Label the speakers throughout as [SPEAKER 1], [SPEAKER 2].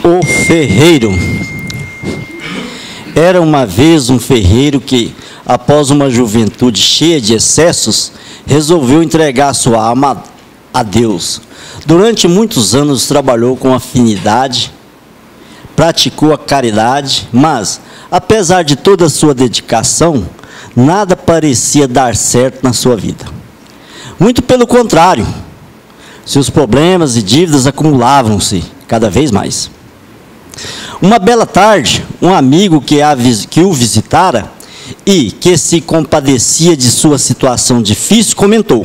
[SPEAKER 1] O ferreiro. Era uma vez um ferreiro que, após uma juventude cheia de excessos, resolveu entregar sua alma a Deus. Durante muitos anos trabalhou com afinidade, praticou a caridade, mas, apesar de toda a sua dedicação, nada parecia dar certo na sua vida. Muito pelo contrário, seus problemas e dívidas acumulavam-se cada vez mais. Uma bela tarde, um amigo que o visitara e que se compadecia de sua situação difícil comentou: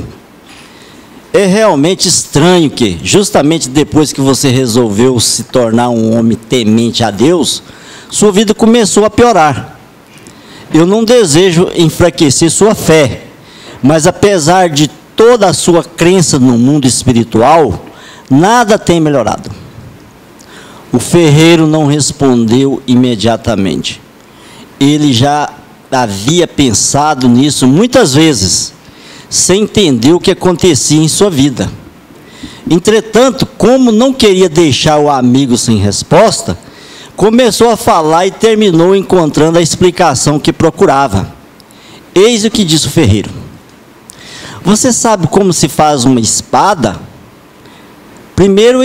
[SPEAKER 1] é realmente estranho que, justamente depois que você resolveu se tornar um homem temente a Deus, sua vida começou a piorar. Eu não desejo enfraquecer sua fé, mas apesar de toda a sua crença no mundo espiritual, nada tem melhorado. O ferreiro não respondeu imediatamente. Ele já havia pensado nisso muitas vezes, sem entender o que acontecia em sua vida. Entretanto, como não queria deixar o amigo sem resposta, começou a falar e terminou encontrando a explicação que procurava. Eis o que disse o ferreiro: você sabe como se faz uma espada? Primeiro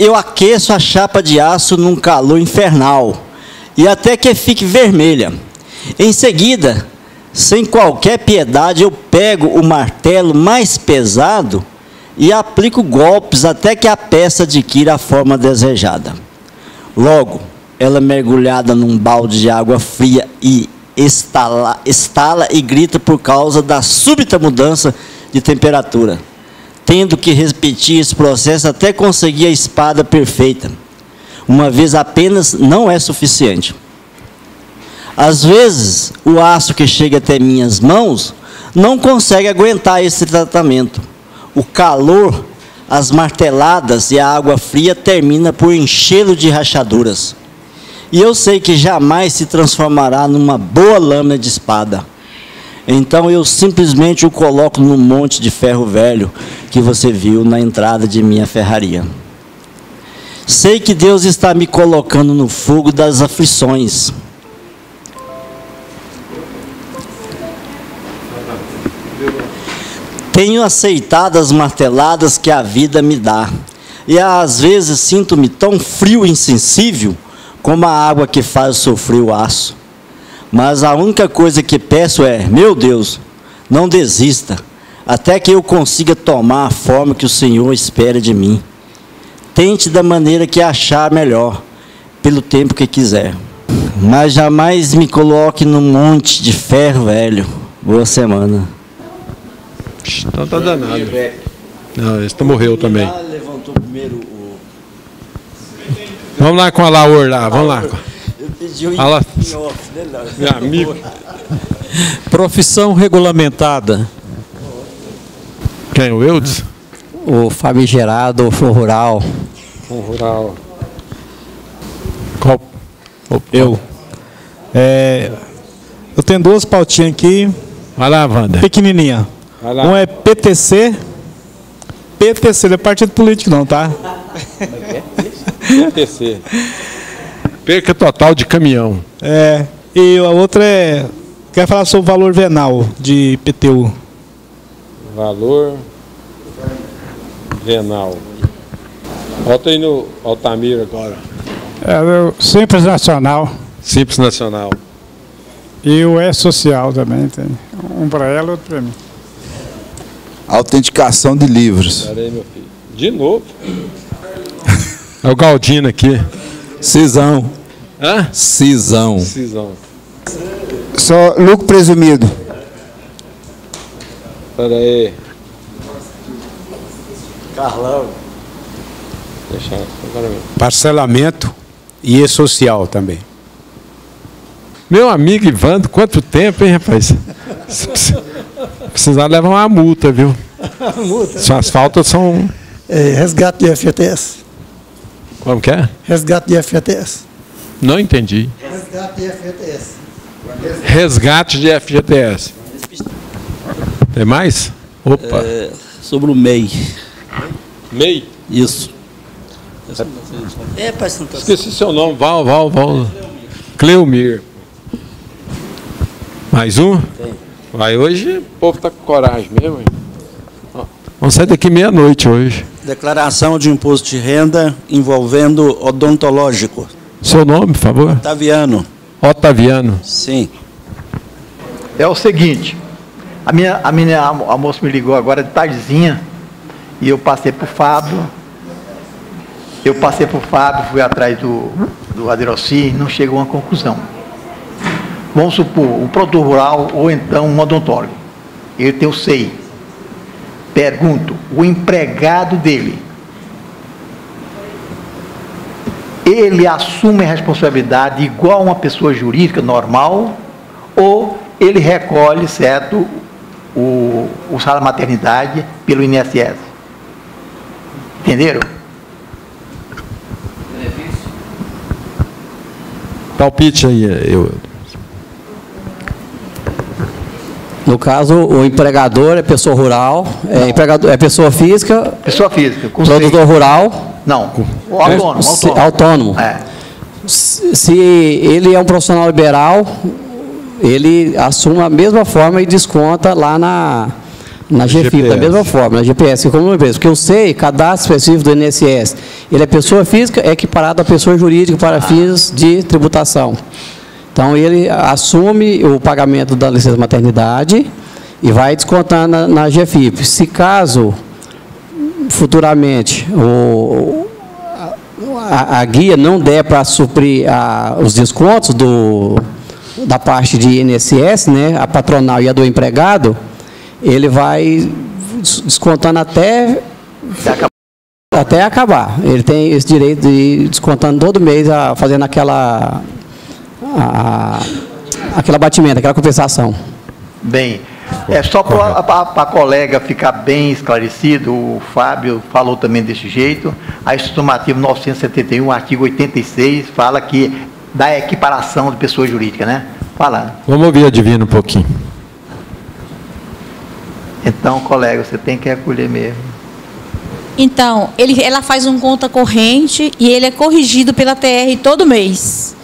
[SPEAKER 1] eu aqueço a chapa de aço num calor infernal, e até que fique vermelha. Em seguida, sem qualquer piedade, eu pego o martelo mais pesado e aplico golpes até que a peça adquira a forma desejada. Logo, ela mergulhada num balde de água fria e estala e grita por causa da súbita mudança de temperatura, tendo que repetir esse processo até conseguir a espada perfeita. Uma vez apenas não é suficiente. Às vezes, o aço que chega até minhas mãos não consegue aguentar esse tratamento. O calor, as marteladas e a água fria termina por enchê-lo de rachaduras. E eu sei que jamais se transformará numa boa lâmina de espada. Então eu simplesmente o coloco no monte de ferro velho que você viu na entrada de minha ferraria. Sei que Deus está me colocando no fogo das aflições. Tenho aceitado as marteladas que a vida me dá, e às vezes sinto-me tão frio e insensível como a água que faz sofrer o aço. Mas a única coisa que peço é: meu Deus, não desista, até que eu consiga tomar a forma que o Senhor espera de mim. Tente da maneira que achar melhor, pelo tempo que quiser. Mas jamais me coloque num monte de ferro velho. Boa semana.
[SPEAKER 2] Então tá danado. Não, esse morreu também.
[SPEAKER 1] Levantou primeiro o...
[SPEAKER 2] Vamos lá com a Laur lá, vamos lá.
[SPEAKER 1] Eu pedi o
[SPEAKER 2] meu amigo.
[SPEAKER 3] Profissão regulamentada.
[SPEAKER 2] Quem? O Eudes?
[SPEAKER 3] O famigerado rural.
[SPEAKER 2] O rural. Qual?
[SPEAKER 4] Eu. Eu tenho duas pautinhas aqui.
[SPEAKER 2] Vai lá, Wanda.
[SPEAKER 4] Pequenininha.
[SPEAKER 2] Vai lá.
[SPEAKER 4] Um é PTC. PTC, não é partido político não, tá?
[SPEAKER 2] PTC. Perca total de caminhão.
[SPEAKER 4] E a outra quer falar sobre o valor venal de IPTU.
[SPEAKER 2] Valor venal. Volta aí no Altamira agora.
[SPEAKER 5] O Simples Nacional.
[SPEAKER 2] Simples Nacional.
[SPEAKER 5] E o E-Social também tem. Um para ela, outro para mim.
[SPEAKER 6] Autenticação de livros.
[SPEAKER 2] Espera aí, meu filho. De novo. É o Galdino aqui.
[SPEAKER 6] Cisão.
[SPEAKER 2] Hã?
[SPEAKER 6] Cisão.
[SPEAKER 2] Cisão.
[SPEAKER 7] Só lucro presumido.
[SPEAKER 2] Espera aí.
[SPEAKER 1] Carlão.
[SPEAKER 2] Deixa agora mesmo.
[SPEAKER 8] Parcelamento e E-Social também.
[SPEAKER 2] Meu amigo Ivandro, quanto tempo, hein, rapaz? Precisar levar uma multa, viu?
[SPEAKER 9] Multa.
[SPEAKER 2] Suas faltas são...
[SPEAKER 9] resgate de FGTS.
[SPEAKER 2] Como que é?
[SPEAKER 9] Resgate de FGTS.
[SPEAKER 2] Não entendi.
[SPEAKER 9] Resgate de FGTS.
[SPEAKER 2] Resgate de FGTS. Tem mais? Opa.
[SPEAKER 1] Sobre o MEI.
[SPEAKER 2] MEI?
[SPEAKER 1] Isso. presta atenção.
[SPEAKER 2] Esqueci seu nome. Val. Cleomir. Mais um?
[SPEAKER 1] Tem.
[SPEAKER 2] Vai, hoje o povo está com coragem mesmo. Ó, vamos sair daqui meia-noite hoje.
[SPEAKER 10] Declaração de imposto de renda envolvendo odontológico.
[SPEAKER 2] Seu nome, por favor?
[SPEAKER 10] Otaviano.
[SPEAKER 2] Otaviano.
[SPEAKER 10] Sim.
[SPEAKER 11] É o seguinte, a moça me ligou agora de tardezinha e eu passei por Fábio. Fui atrás do Aderoci e não chegou a uma conclusão. Vamos supor, um produtor rural ou então um odontólogo. Ele tem o SEI. Pergunto, o empregado dele, ele assume a responsabilidade igual a uma pessoa jurídica normal ou ele recolhe, certo, o salário maternidade pelo INSS? Entenderam?
[SPEAKER 2] Palpite aí,
[SPEAKER 3] No caso, o empregador é pessoa rural, é pessoa física.
[SPEAKER 11] Pessoa física.
[SPEAKER 3] Produtor rural.
[SPEAKER 11] Não, autônomo.
[SPEAKER 3] Autônomo.
[SPEAKER 11] É.
[SPEAKER 3] Se ele é um profissional liberal, ele assume a mesma forma e desconta lá na GFIP, da mesma forma, na GPS, como uma empresa. Porque eu sei, cadastro específico do INSS, ele é pessoa física, é equiparado a pessoa jurídica para fins de tributação. Então, ele assume o pagamento da licença maternidade e vai descontando na GFIP. Se caso, futuramente, a guia não der para suprir os descontos da parte de INSS, né, a patronal e a do empregado, ele vai descontando até acabar. Ele tem esse direito de ir descontando todo mês, fazendo aquele abatimento, aquela compensação.
[SPEAKER 11] Bem, só para a colega ficar bem esclarecido, o Fábio falou também desse jeito, a Instituto Normativo 971, artigo 86, fala que da equiparação de pessoa jurídica, né? Fala.
[SPEAKER 2] Vamos ouvir a Divina um pouquinho.
[SPEAKER 11] Então, colega, você tem que recolher mesmo.
[SPEAKER 12] Então, ela faz um conta corrente e ele é corrigido pela TR todo mês.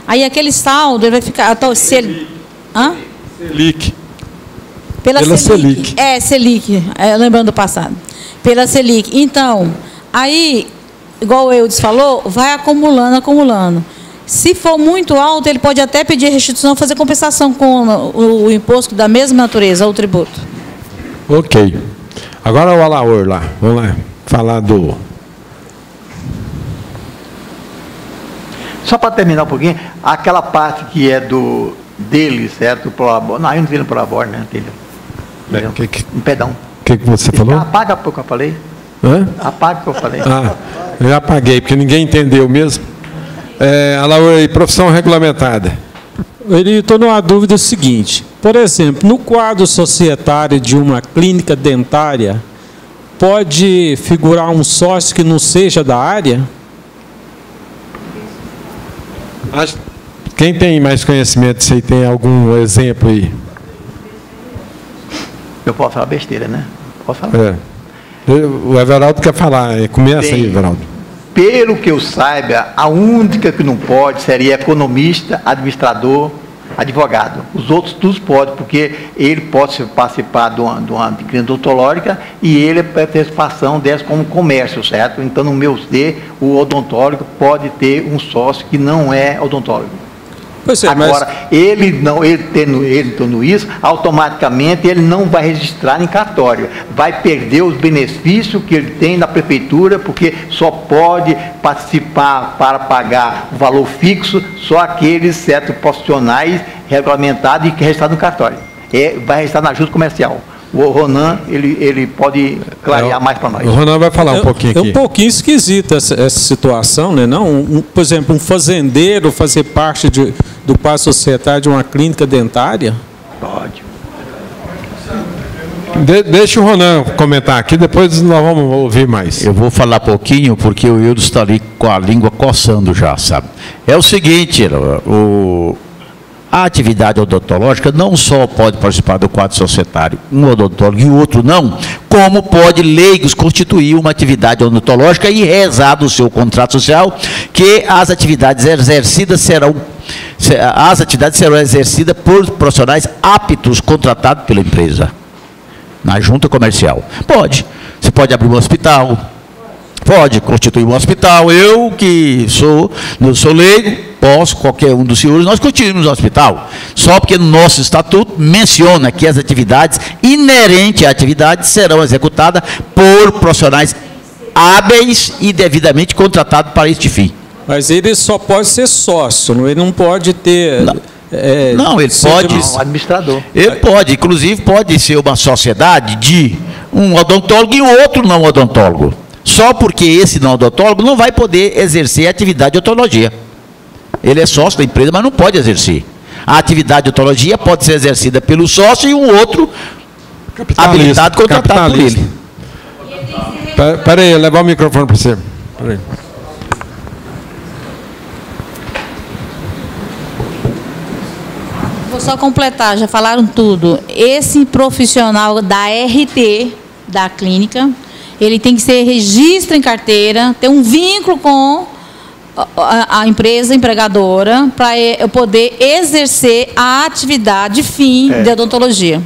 [SPEAKER 12] Aí aquele saldo, ele vai ficar...
[SPEAKER 2] Selic.
[SPEAKER 12] Pela Selic. Selic, lembrando do passado. Pela Selic. Então, aí, igual o Eudes falou, vai acumulando. Se for muito alto, ele pode até pedir restituição, fazer compensação com o imposto da mesma natureza, ou tributo.
[SPEAKER 2] Ok. Agora o Alaor lá. Vamos lá. Falar do...
[SPEAKER 11] Só para terminar um pouquinho, aquela parte que é dele, certo? Prolabor. Não, eu não vi no Prolabor, né? Perdão.
[SPEAKER 2] O que você falou?
[SPEAKER 11] Apaga o que eu falei.
[SPEAKER 2] Hã?
[SPEAKER 11] Apaga o que eu falei.
[SPEAKER 2] Eu apaguei, porque ninguém entendeu mesmo. Alaor, profissão regulamentada.
[SPEAKER 3] Eu estou numa dúvida seguinte. Por exemplo, no quadro societário de uma clínica dentária, pode figurar um sócio que não seja da área?
[SPEAKER 2] Quem tem mais conhecimento disso aí, tem algum exemplo aí?
[SPEAKER 11] Eu posso falar besteira, né? Posso falar?
[SPEAKER 2] O Everaldo quer falar. Começa aí, Everaldo.
[SPEAKER 11] Pelo que eu saiba, a única que não pode seria economista, administrador, advogado. Os outros todos podem, porque ele pode participar de uma clínica odontológica e ele é participação dessa como comércio, certo? Então, no meu ser, o odontólogo pode ter um sócio que não é odontólogo. Agora, ele tendo isso, automaticamente ele não vai registrar em cartório. Vai perder os benefícios que ele tem da prefeitura, porque só pode participar para pagar o valor fixo só aqueles certos profissionais regulamentados e que registrados no cartório. Vai registrar na junta comercial. O Ronan, ele pode clarear mais para nós.
[SPEAKER 2] O Ronan vai falar um pouquinho aqui.
[SPEAKER 3] É um pouquinho esquisita essa situação, né? Não, por exemplo, um fazendeiro fazer parte do quadro societário de uma clínica dentária?
[SPEAKER 11] Pode.
[SPEAKER 2] Deixa o Ronan comentar aqui, depois nós vamos ouvir mais.
[SPEAKER 13] Eu vou falar pouquinho, porque o Eudes está ali com a língua coçando já, sabe? É o seguinte, a atividade odontológica não só pode participar do quadro societário, um odontólogo e o outro não, como pode leigos constituir uma atividade odontológica e rezar do seu contrato social que as atividades serão exercidas por profissionais aptos contratados pela empresa, na junta comercial. Pode. Você pode abrir um hospital, pode constituir um hospital. Eu, que sou leigo, posso, qualquer um dos senhores, nós constituímos um hospital. Só porque no nosso estatuto menciona que as atividades inerentes à atividade serão executadas por profissionais hábeis e devidamente contratados para este fim.
[SPEAKER 14] Mas ele só pode ser sócio, ele não pode ter...
[SPEAKER 13] Não, ele pode...
[SPEAKER 11] Não, administrador.
[SPEAKER 13] Ele pode, inclusive pode ser uma sociedade de um odontólogo e um outro não odontólogo. Só porque esse não odontólogo não vai poder exercer a atividade de odontologia. Ele é sócio da empresa, mas não pode exercer. A atividade de odontologia pode ser exercida pelo sócio e um outro habilitado, contratado por ele.
[SPEAKER 2] Espera aí, levar o microfone para você. Pera aí.
[SPEAKER 12] Vou só completar, já falaram tudo. Esse profissional da RT, da clínica, ele tem que ser registro em carteira, ter um vínculo com a empresa empregadora para eu poder exercer a atividade fim de odontologia.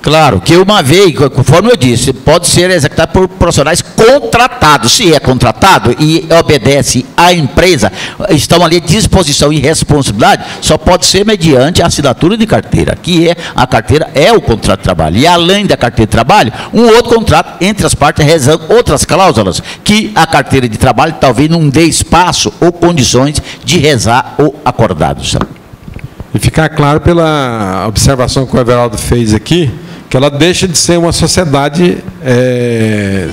[SPEAKER 13] Claro, que uma vez, conforme eu disse, pode ser executado por profissionais contratados. Se é contratado e obedece à empresa, estão ali à disposição e responsabilidade, só pode ser mediante a assinatura de carteira, que a carteira é o contrato de trabalho. E além da carteira de trabalho, um outro contrato entre as partes, rezando outras cláusulas, que a carteira de trabalho talvez não dê espaço ou condições de rezar ou acordados.
[SPEAKER 2] E ficar claro pela observação que o Everaldo fez aqui, que ela deixa de ser uma sociedade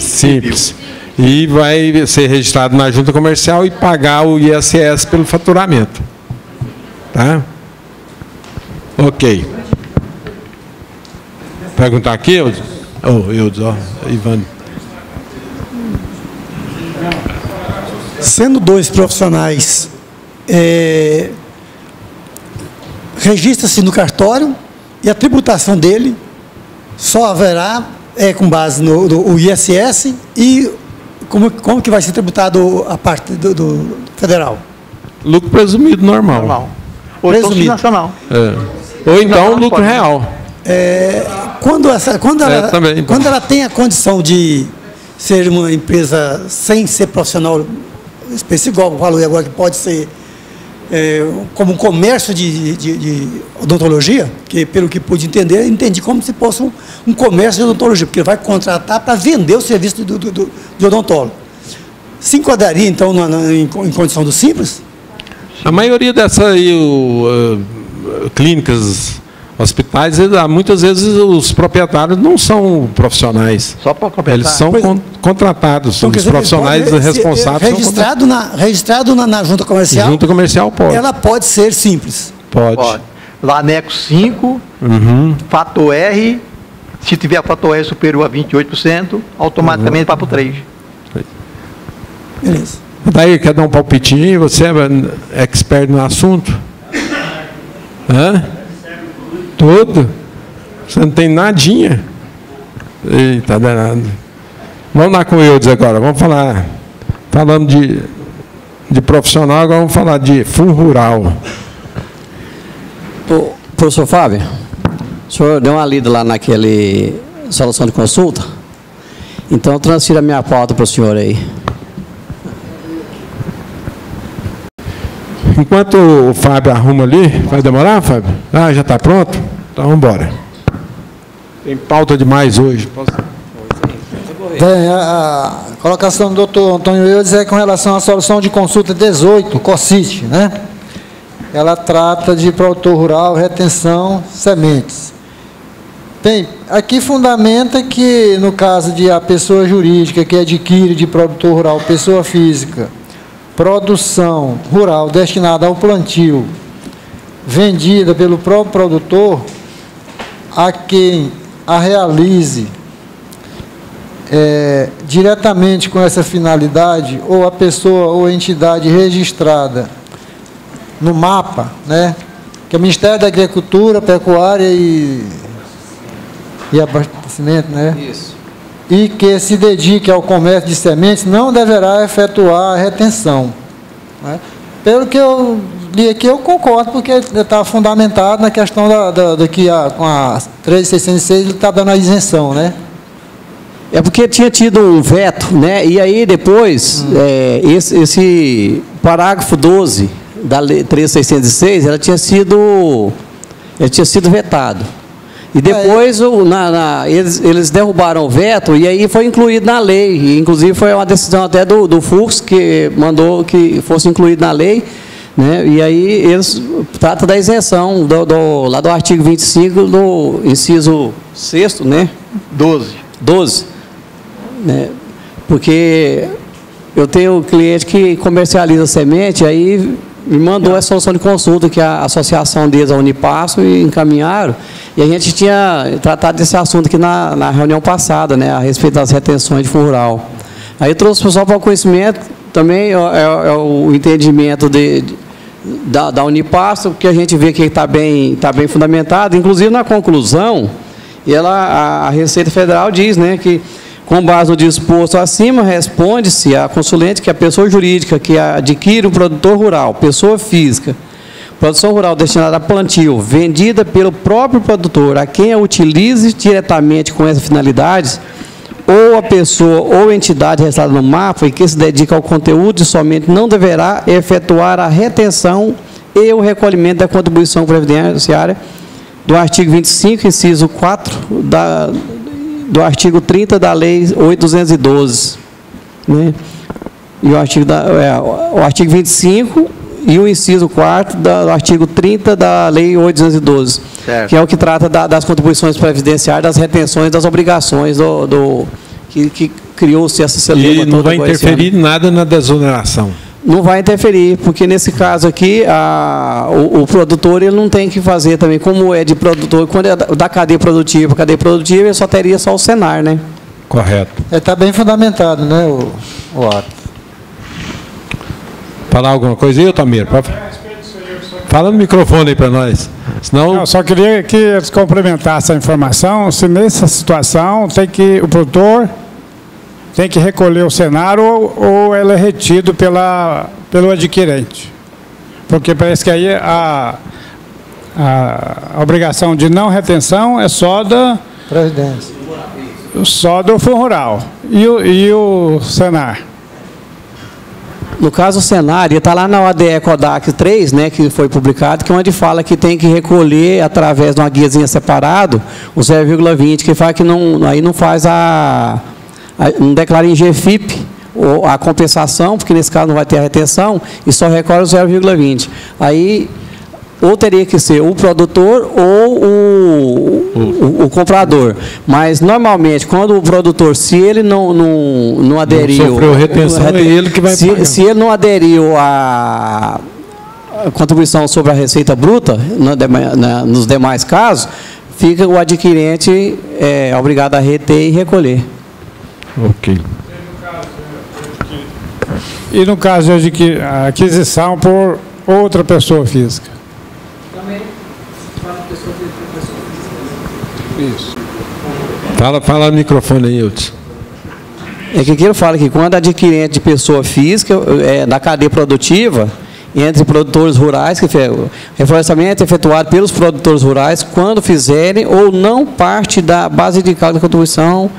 [SPEAKER 2] simples e vai ser registrado na junta comercial e pagar o ISS pelo faturamento. Tá? Ok. Perguntar aqui, Eudes? Ivan.
[SPEAKER 9] Sendo dois profissionais, registra-se no cartório e a tributação dele só haverá com base no ISS e como que vai ser tributado a parte do federal?
[SPEAKER 2] Lucro presumido normal.
[SPEAKER 11] Ou presumido nacional.
[SPEAKER 2] Ou então lucro real.
[SPEAKER 9] Quando ela tem a condição de ser uma empresa sem ser profissional específico, igual eu falei agora, que pode ser como um comércio de odontologia, que pelo que pude entender, entendi como se fosse um comércio de odontologia, porque ele vai contratar para vender o serviço de odontólogo. Se enquadraria, então, em condição do simples?
[SPEAKER 2] A maioria dessas clínicas, hospitais, muitas vezes os proprietários não são profissionais.
[SPEAKER 11] Só para proprietário.
[SPEAKER 2] Eles são contratados, então, os profissionais responsáveis.
[SPEAKER 9] Registrado na junta comercial.
[SPEAKER 2] Junta comercial pode.
[SPEAKER 9] Ela pode ser simples.
[SPEAKER 2] Pode.
[SPEAKER 11] Lá anexo 5, fator R, se tiver fator R superior a 28%, automaticamente vai para o 3.
[SPEAKER 9] Beleza.
[SPEAKER 2] Daí, quer dar um palpitinho? Você é expert no assunto? Tudo? Você não tem nadinha? Eita, danado. Vamos lá com o Eudes agora. Vamos falar. Falando de profissional, agora vamos falar de fundo rural.
[SPEAKER 3] Professor Fábio, o senhor deu uma lida lá naquele solução de consulta? Então, eu transfiro a minha pauta para o senhor aí.
[SPEAKER 2] Enquanto o Fábio arruma ali, vai demorar, Fábio? Já está pronto? Então, vamos embora. Tem pauta demais hoje.
[SPEAKER 15] Bem, a colocação do doutor Antônio Eudes é com relação à solução de consulta 18, COSIT, né? Ela trata de produtor rural, retenção, sementes. Bem, aqui fundamenta que, no caso de a pessoa jurídica que adquire de produtor rural, pessoa física, produção rural destinada ao plantio, vendida pelo próprio produtor, a quem a realize diretamente com essa finalidade, ou a pessoa ou entidade registrada no MAPA, né, que é o Ministério da Agricultura, Pecuária e e abastecimento, né?
[SPEAKER 3] Isso.
[SPEAKER 15] E que se dedique ao comércio de sementes não deverá efetuar a retenção. Né? Pelo que eu li aqui, eu concordo, porque está fundamentado na questão que com a 3.606 ele está dando a isenção, né?
[SPEAKER 3] É porque tinha tido um veto, né? E aí depois, esse parágrafo 12 da Lei 3.606, ele tinha sido vetado. E depois eles derrubaram o veto e aí foi incluído na lei. E, inclusive foi uma decisão até do Fux que mandou que fosse incluído na lei. Né? E aí eles tratam da isenção lá do artigo 25, do inciso 6º, né? 12. Né? Porque eu tenho um cliente que comercializa semente, aí me mandou essa solução de consulta que a associação deles, a Unipasso, encaminharam, e a gente tinha tratado desse assunto aqui na reunião passada, né, a respeito das retenções de fundo rural. Aí trouxe o pessoal para o conhecimento, também é o entendimento da Unipasso, que a gente vê que está bem fundamentado, inclusive na conclusão, a Receita Federal diz, né, que com base no disposto acima, responde-se à consulente que a pessoa jurídica que adquire um produtor rural, pessoa física, produção rural destinada a plantio, vendida pelo próprio produtor, a quem a utilize diretamente com essas finalidades, ou a pessoa ou entidade registrada no MAPA e que se dedica ao conteúdo de somente não deverá efetuar a retenção e o recolhimento da contribuição previdenciária do artigo 25, inciso 4, do artigo 30 da Lei 8.212, né? E o artigo 25 e o inciso 4 do artigo 30 da Lei 8.212, que é o que trata das contribuições previdenciárias, das retenções, das obrigações que criou-se essa celeuma.
[SPEAKER 2] E não vai interferir nada na desoneração.
[SPEAKER 3] Não vai interferir, porque nesse caso aqui, o produtor ele não tem que fazer também, como é de produtor, quando é da cadeia produtiva, ele só teria o Senar, né?
[SPEAKER 2] Correto.
[SPEAKER 15] Está bem fundamentado, né, o ato.
[SPEAKER 2] Falar alguma coisa aí, Otamir? Fala no microfone aí para nós. Senão...
[SPEAKER 5] Eu só queria que eles complementassem a informação, se nessa situação o produtor tem que recolher o Senar ou ele é retido pelo adquirente. Porque parece que aí a obrigação de não retenção é só da
[SPEAKER 15] Previdência.
[SPEAKER 5] Só do Fundo Rural. E o Senar?
[SPEAKER 3] No caso, o Senar, ele está lá na ODE Kodak 3, né, que foi publicado, que é onde fala que tem que recolher, através de uma guiazinha separado, o 0,20, que fala que aí não faz não declara em GFIP a compensação, porque nesse caso não vai ter a retenção, e só recolhe o 0,20. Aí, ou teria que ser o produtor ou o comprador. Mas, normalmente, quando o produtor, se ele não aderiu...
[SPEAKER 2] Não sofreu retenção, é ele que vai pagar.
[SPEAKER 3] Se ele não aderiu à contribuição sobre a receita bruta, nos demais casos, fica o adquirente obrigado a reter e recolher.
[SPEAKER 2] Ok.
[SPEAKER 5] E no caso de aquisição por outra pessoa física?
[SPEAKER 3] Também, pessoa
[SPEAKER 5] física. Isso.
[SPEAKER 2] Fala no microfone aí, Eudes.
[SPEAKER 3] É que aqui ele fala que quando adquirente de pessoa física, da cadeia produtiva, entre produtores rurais, que o reflorestamento é efetuado pelos produtores rurais quando fizerem ou não parte da base de cálculo da contribuição.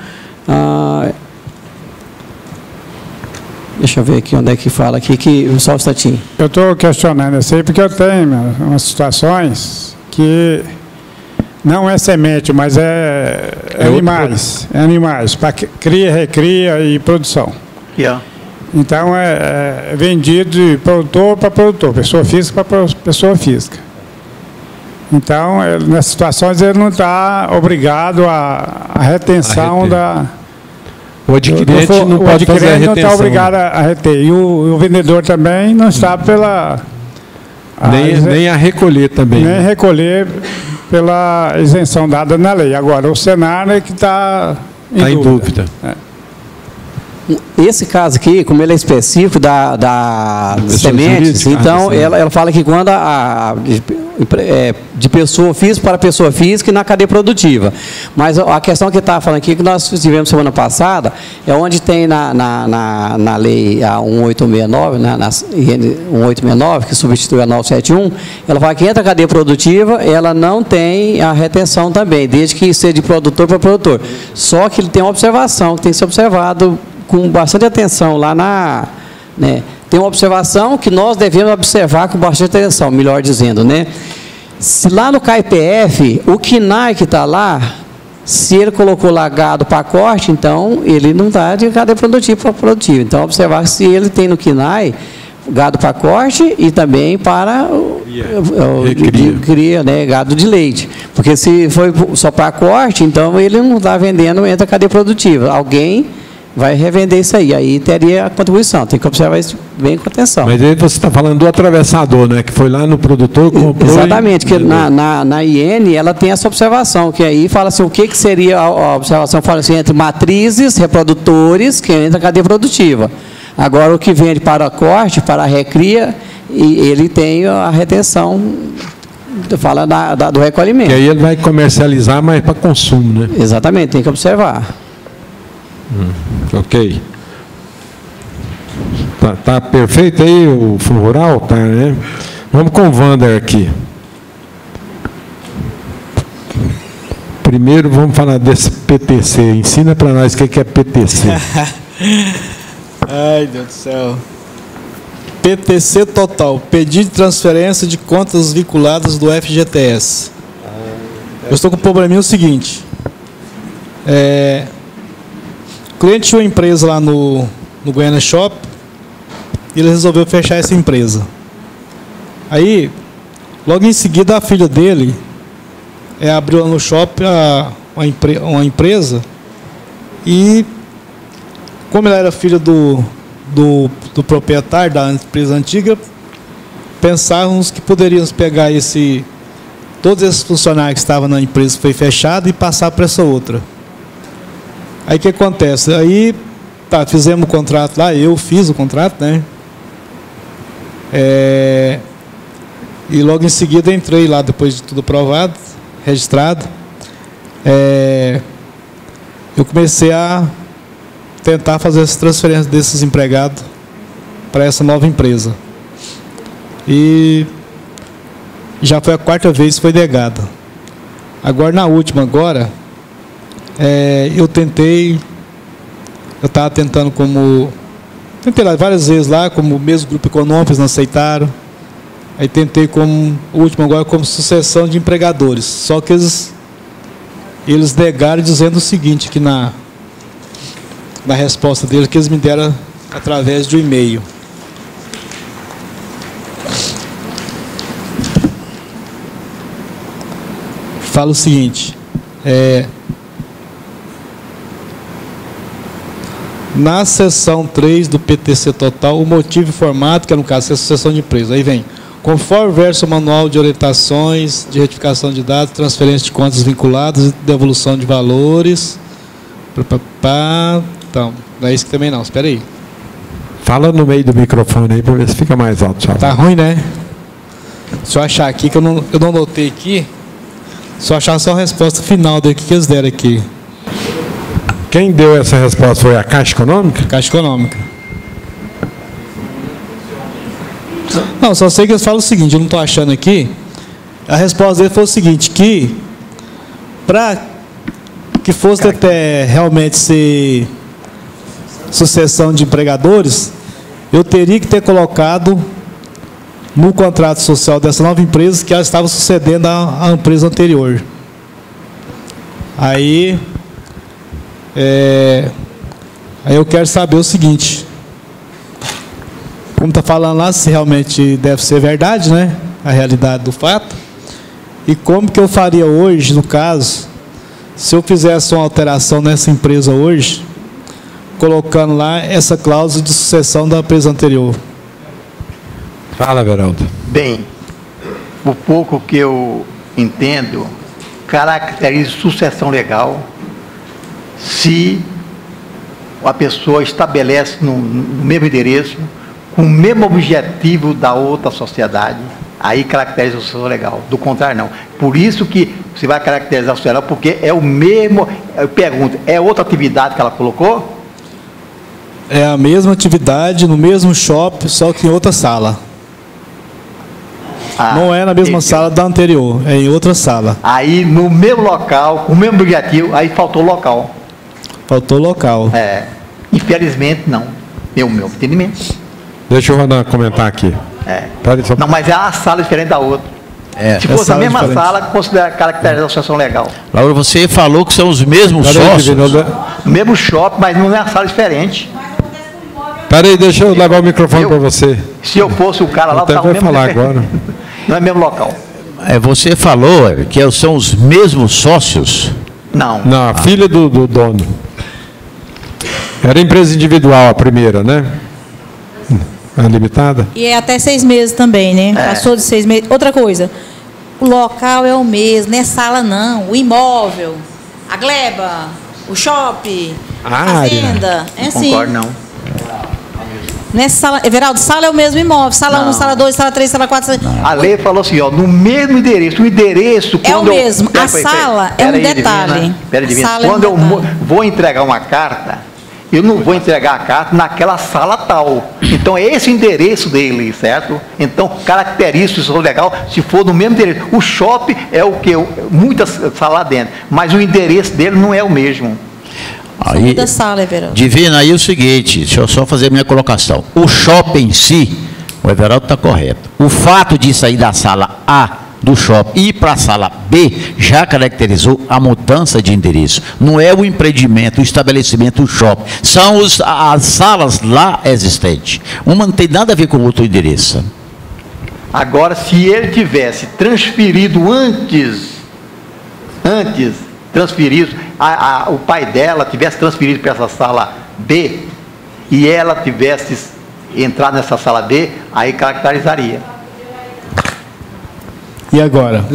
[SPEAKER 3] Deixa eu ver aqui onde é que fala aqui, só um instantinho.
[SPEAKER 5] Eu estou questionando isso aí porque eu tenho umas situações que não é semente, mas é animais. É animais, para cria, recria e produção.
[SPEAKER 11] Yeah.
[SPEAKER 5] Então é vendido de produtor para produtor, pessoa física para pessoa física. Então, nessas situações, ele não está obrigado à retenção da...
[SPEAKER 2] O adquirente não pode fazer a retenção.
[SPEAKER 5] Não está obrigado a reter. E o vendedor também não está
[SPEAKER 2] nem a recolher também.
[SPEAKER 5] Nem recolher pela isenção dada na lei. Agora, o Senar é que está em dúvida.
[SPEAKER 3] Esse caso aqui, como ele é específico da sementes, então ela fala que quando de pessoa física para pessoa física e na cadeia produtiva. Mas a questão que estava falando aqui, que nós tivemos semana passada, é onde tem na lei a 1869, na IN 1869, que substitui a 971, ela fala que entra a cadeia produtiva, ela não tem a retenção também, desde que seja de produtor para produtor. Só que ele tem uma observação, que tem que ser observado com bastante atenção lá na... Né, tem uma observação que nós devemos observar com bastante atenção, melhor dizendo, né? Se lá no CAIPF, o KNAI que está lá, se ele colocou lá gado para corte, então ele não está de cadeia produtiva para produtivo. Então, observar se ele tem no KNAI gado para corte e também para cria, né, gado de leite. Porque se foi só para corte, então ele não está vendendo, entra a cadeia produtiva. Alguém vai revender isso aí teria a contribuição. Tem que observar isso bem com atenção.
[SPEAKER 2] Mas aí você está falando do atravessador, né? Que foi lá no produtor, comprou.
[SPEAKER 3] Exatamente, que na IN ela tem essa observação, que aí fala assim, o que seria a observação? Fala assim, entre matrizes, reprodutores, que entra a cadeia produtiva. Agora, o que vende para corte, para a recria, ele tem a retenção, fala do recolhimento.
[SPEAKER 2] E aí ele vai comercializar, mas para consumo, né?
[SPEAKER 3] Exatamente, tem que observar.
[SPEAKER 2] Ok. Tá perfeito aí o Fundo Rural? Tá, né? Vamos com o Wander aqui. Primeiro vamos falar desse PTC. Ensina para nós o que é PTC.
[SPEAKER 4] Ai, Deus do céu. PTC total. Pedido de transferência de contas vinculadas do FGTS. Eu estou com o probleminha o seguinte. O cliente tinha uma empresa lá no Goiânia Shop e ele resolveu fechar essa empresa. Aí, logo em seguida, a filha dele abriu lá no shopping uma empresa e, como ela era filha do proprietário da empresa antiga, pensávamos que poderíamos pegar todos esses funcionários que estavam na empresa que foi fechada e passar para essa outra. Aí o que acontece? Aí, fizemos o contrato lá, eu fiz o contrato, né? E logo em seguida entrei lá, depois de tudo aprovado, registrado. Eu comecei a tentar fazer essa transferência desses empregados para essa nova empresa. E já foi a 4ª vez que foi negada. Agora, na última, eu estava tentando tentei lá várias vezes lá, como o mesmo grupo econômico, eles não aceitaram. Aí tentei o último agora como sucessão de empregadores. Só que eles negaram dizendo o seguinte, que na resposta deles, que eles me deram através de um e-mail. Fala o seguinte, na seção 3 do PTC total, o motivo informado, que é no caso a sucessão de empresa, aí vem, conforme verso manual de orientações, de retificação de dados, transferência de contas vinculadas e devolução de valores. Então, não é isso que também não, espera aí.
[SPEAKER 2] Fala no meio do microfone aí para ver se fica mais alto.
[SPEAKER 4] Tá ruim, né? Se eu achar aqui, que eu não notei aqui, se eu achar só a resposta final daqui que eles deram aqui.
[SPEAKER 2] Quem deu essa resposta foi a Caixa Econômica?
[SPEAKER 4] Caixa Econômica. Não, só sei que eles falam o seguinte, eu não estou achando aqui. A resposta dele foi o seguinte, que para que fosse até realmente ser sucessão de empregadores, eu teria que ter colocado no contrato social dessa nova empresa que ela estava sucedendo a empresa anterior. Aí eu quero saber o seguinte, como está falando lá, se realmente deve ser verdade, né? A realidade do fato. E como que eu faria hoje, no caso, se eu fizesse uma alteração nessa empresa hoje, colocando lá essa cláusula de sucessão da empresa anterior.
[SPEAKER 2] Fala, Veraldo.
[SPEAKER 11] Bem, o pouco que eu entendo, caracteriza sucessão legal se a pessoa estabelece no mesmo endereço, com o mesmo objetivo da outra sociedade, aí caracteriza o sucessão legal. Do contrário, não. Por isso que você vai caracterizar o sucessão legal, porque é o mesmo. Eu pergunto, é outra atividade que ela colocou?
[SPEAKER 4] É a mesma atividade, no mesmo shopping, só que em outra sala. Não é na mesma sala da anterior, é em outra sala.
[SPEAKER 11] Aí, no mesmo local, com o mesmo objetivo, aí faltou local.
[SPEAKER 4] Faltou local.
[SPEAKER 11] É. Infelizmente, não. Meu entendimento.
[SPEAKER 2] Deixa o Ronan comentar aqui.
[SPEAKER 11] É. Não, mas é a sala diferente da outra. Se fosse a mesma sala, considera caracteriza a associação legal.
[SPEAKER 13] Laura, você falou que são os mesmos sócios.
[SPEAKER 11] Mesmo shopping, mas não é a sala diferente.
[SPEAKER 2] Peraí, deixa eu levar o microfone para você.
[SPEAKER 11] Se eu fosse o cara lá, eu
[SPEAKER 2] estava mesmo falar agora.
[SPEAKER 11] Não é mesmo local.
[SPEAKER 13] Você falou que são os mesmos sócios?
[SPEAKER 11] Não.
[SPEAKER 2] Não, a filha do dono. Era empresa individual a primeira, né? A limitada?
[SPEAKER 12] E é até 6 meses também, né? Passou de 6 meses. Outra coisa, o local é o mesmo, não é sala não. O imóvel, a gleba, o shopping, a fazenda. É assim.
[SPEAKER 11] Não concordo, não.
[SPEAKER 12] Nessa sala, Everaldo, sala é o mesmo imóvel. Sala 1, sala 2, sala 3, sala 4.
[SPEAKER 11] A lei falou assim, ó, no mesmo endereço. O endereço...
[SPEAKER 12] É o mesmo. A sala é um detalhe.
[SPEAKER 11] Quando eu vou entregar uma carta, eu não vou entregar a carta naquela sala tal. Então, é esse o endereço dele, certo? Então, caracteriza isso legal se for no mesmo endereço. O shopping é o que? Muitas salas lá dentro. Mas o endereço dele não é o mesmo.
[SPEAKER 13] Aí, Divina, aí é o seguinte, deixa eu só fazer a minha colocação. O shopping em si, o Everaldo está correto. O fato de sair da sala A do shopping e ir para a sala B já caracterizou a mudança de endereço. Não é o empreendimento, o estabelecimento, o shopping. São as salas lá existentes. Uma não tem nada a ver com o outro endereço.
[SPEAKER 11] Agora, se ele tivesse transferido antes, o pai dela tivesse transferido para essa sala B e ela tivesse entrado nessa sala B, aí caracterizaria.
[SPEAKER 4] E agora?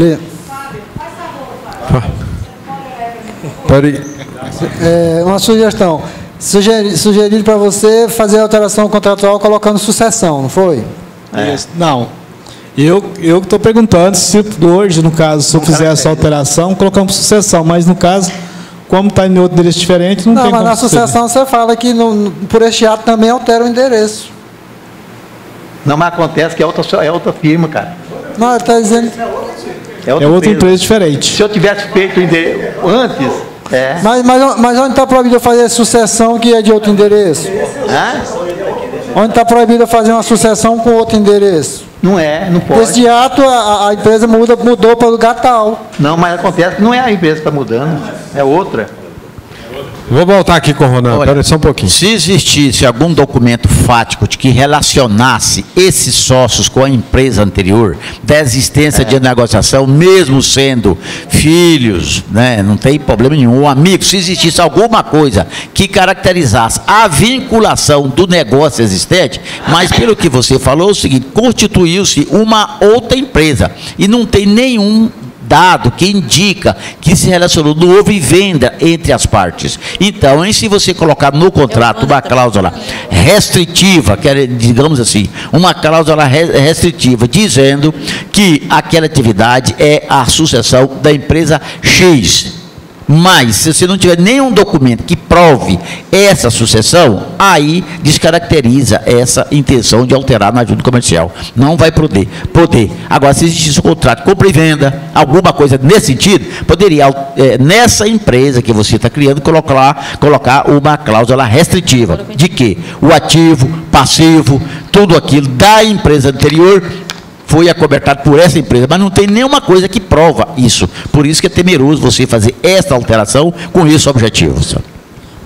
[SPEAKER 15] Uma sugestão. Sugerido para você fazer a alteração contratual colocando sucessão, não foi?
[SPEAKER 4] Não. Eu que estou perguntando se hoje, no caso, se eu fizer essa alteração, colocamos sucessão, mas no caso, como está em outro endereço diferente, não tem como.
[SPEAKER 15] Mas na sucessão você fala que por este ato também altera o endereço.
[SPEAKER 11] Não, mas acontece que é outra firma, cara.
[SPEAKER 15] Não, ele está dizendo...
[SPEAKER 4] É outra empresa diferente.
[SPEAKER 11] Se eu tivesse feito o endereço antes...
[SPEAKER 15] Mas onde está proibido eu fazer sucessão que é de outro endereço? Onde está proibido eu fazer uma sucessão com outro endereço?
[SPEAKER 11] Não não pode.
[SPEAKER 15] Esse ato, a empresa mudou para o lugar tal.
[SPEAKER 11] Não, mas acontece que não é a empresa que está mudando, é outra.
[SPEAKER 2] Vou voltar aqui com o Ronan, espera só um pouquinho.
[SPEAKER 13] Se existisse algum documento fático de que relacionasse esses sócios com a empresa anterior, da existência de negociação, mesmo sendo filhos, né, não tem problema nenhum, ou amigos, se existisse alguma coisa que caracterizasse a vinculação do negócio existente, mas pelo que você falou, é o seguinte, constituiu-se uma outra empresa e não tem nenhum dado que indica que se relacionou, não houve venda entre as partes. Então, se você colocar no contrato uma cláusula restritiva, que é, digamos assim, uma cláusula restritiva, dizendo que aquela atividade é a sucessão da empresa X, mas se você não tiver nenhum documento que prove essa sucessão, aí descaracteriza essa intenção de alterar na junta comercial. Não vai poder. Agora, se existisse um contrato de compra e venda, alguma coisa nesse sentido, poderia, nessa empresa que você está criando, colocar uma cláusula restritiva de que o ativo, passivo, tudo aquilo da empresa anterior foi acobertado por essa empresa, mas não tem nenhuma coisa que prova isso. Por isso que é temeroso você fazer essa alteração com esse objetivo.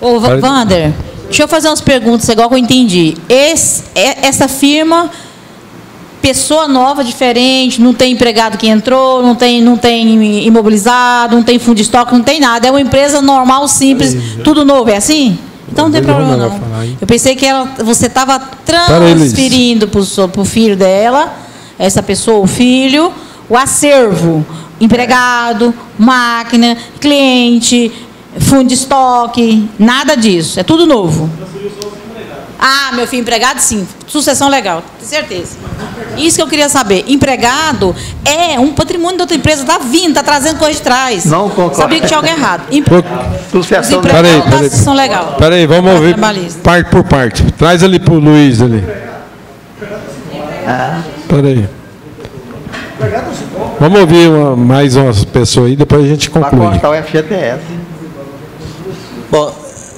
[SPEAKER 12] Ô, Wander, deixa eu fazer umas perguntas, igual que eu entendi. Essa firma, pessoa nova, diferente, não tem empregado que entrou, não tem imobilizado, não tem fundo de estoque, não tem nada. É uma empresa normal, simples, tudo novo, é assim? Então não tem problema não. Eu pensei que você estava transferindo para o filho dela, essa pessoa, o filho, o acervo, empregado, máquina, cliente, fundo de estoque, nada disso, é tudo novo. Ah, meu filho empregado, sim, sucessão legal, tenho certeza. Isso que eu queria saber. Empregado é um patrimônio da outra empresa, está vindo, está trazendo coisa de trás.
[SPEAKER 11] Não concordo.
[SPEAKER 12] Sabia que tinha algo errado.
[SPEAKER 11] Sucessão
[SPEAKER 12] legal.
[SPEAKER 2] Peraí, vamos ouvir parte por parte. Traz ali para o Luiz ali. Peraí. Vamos ouvir mais umas pessoas aí, depois a gente conclui.
[SPEAKER 11] Para cortar o FGTS.
[SPEAKER 16] Bom,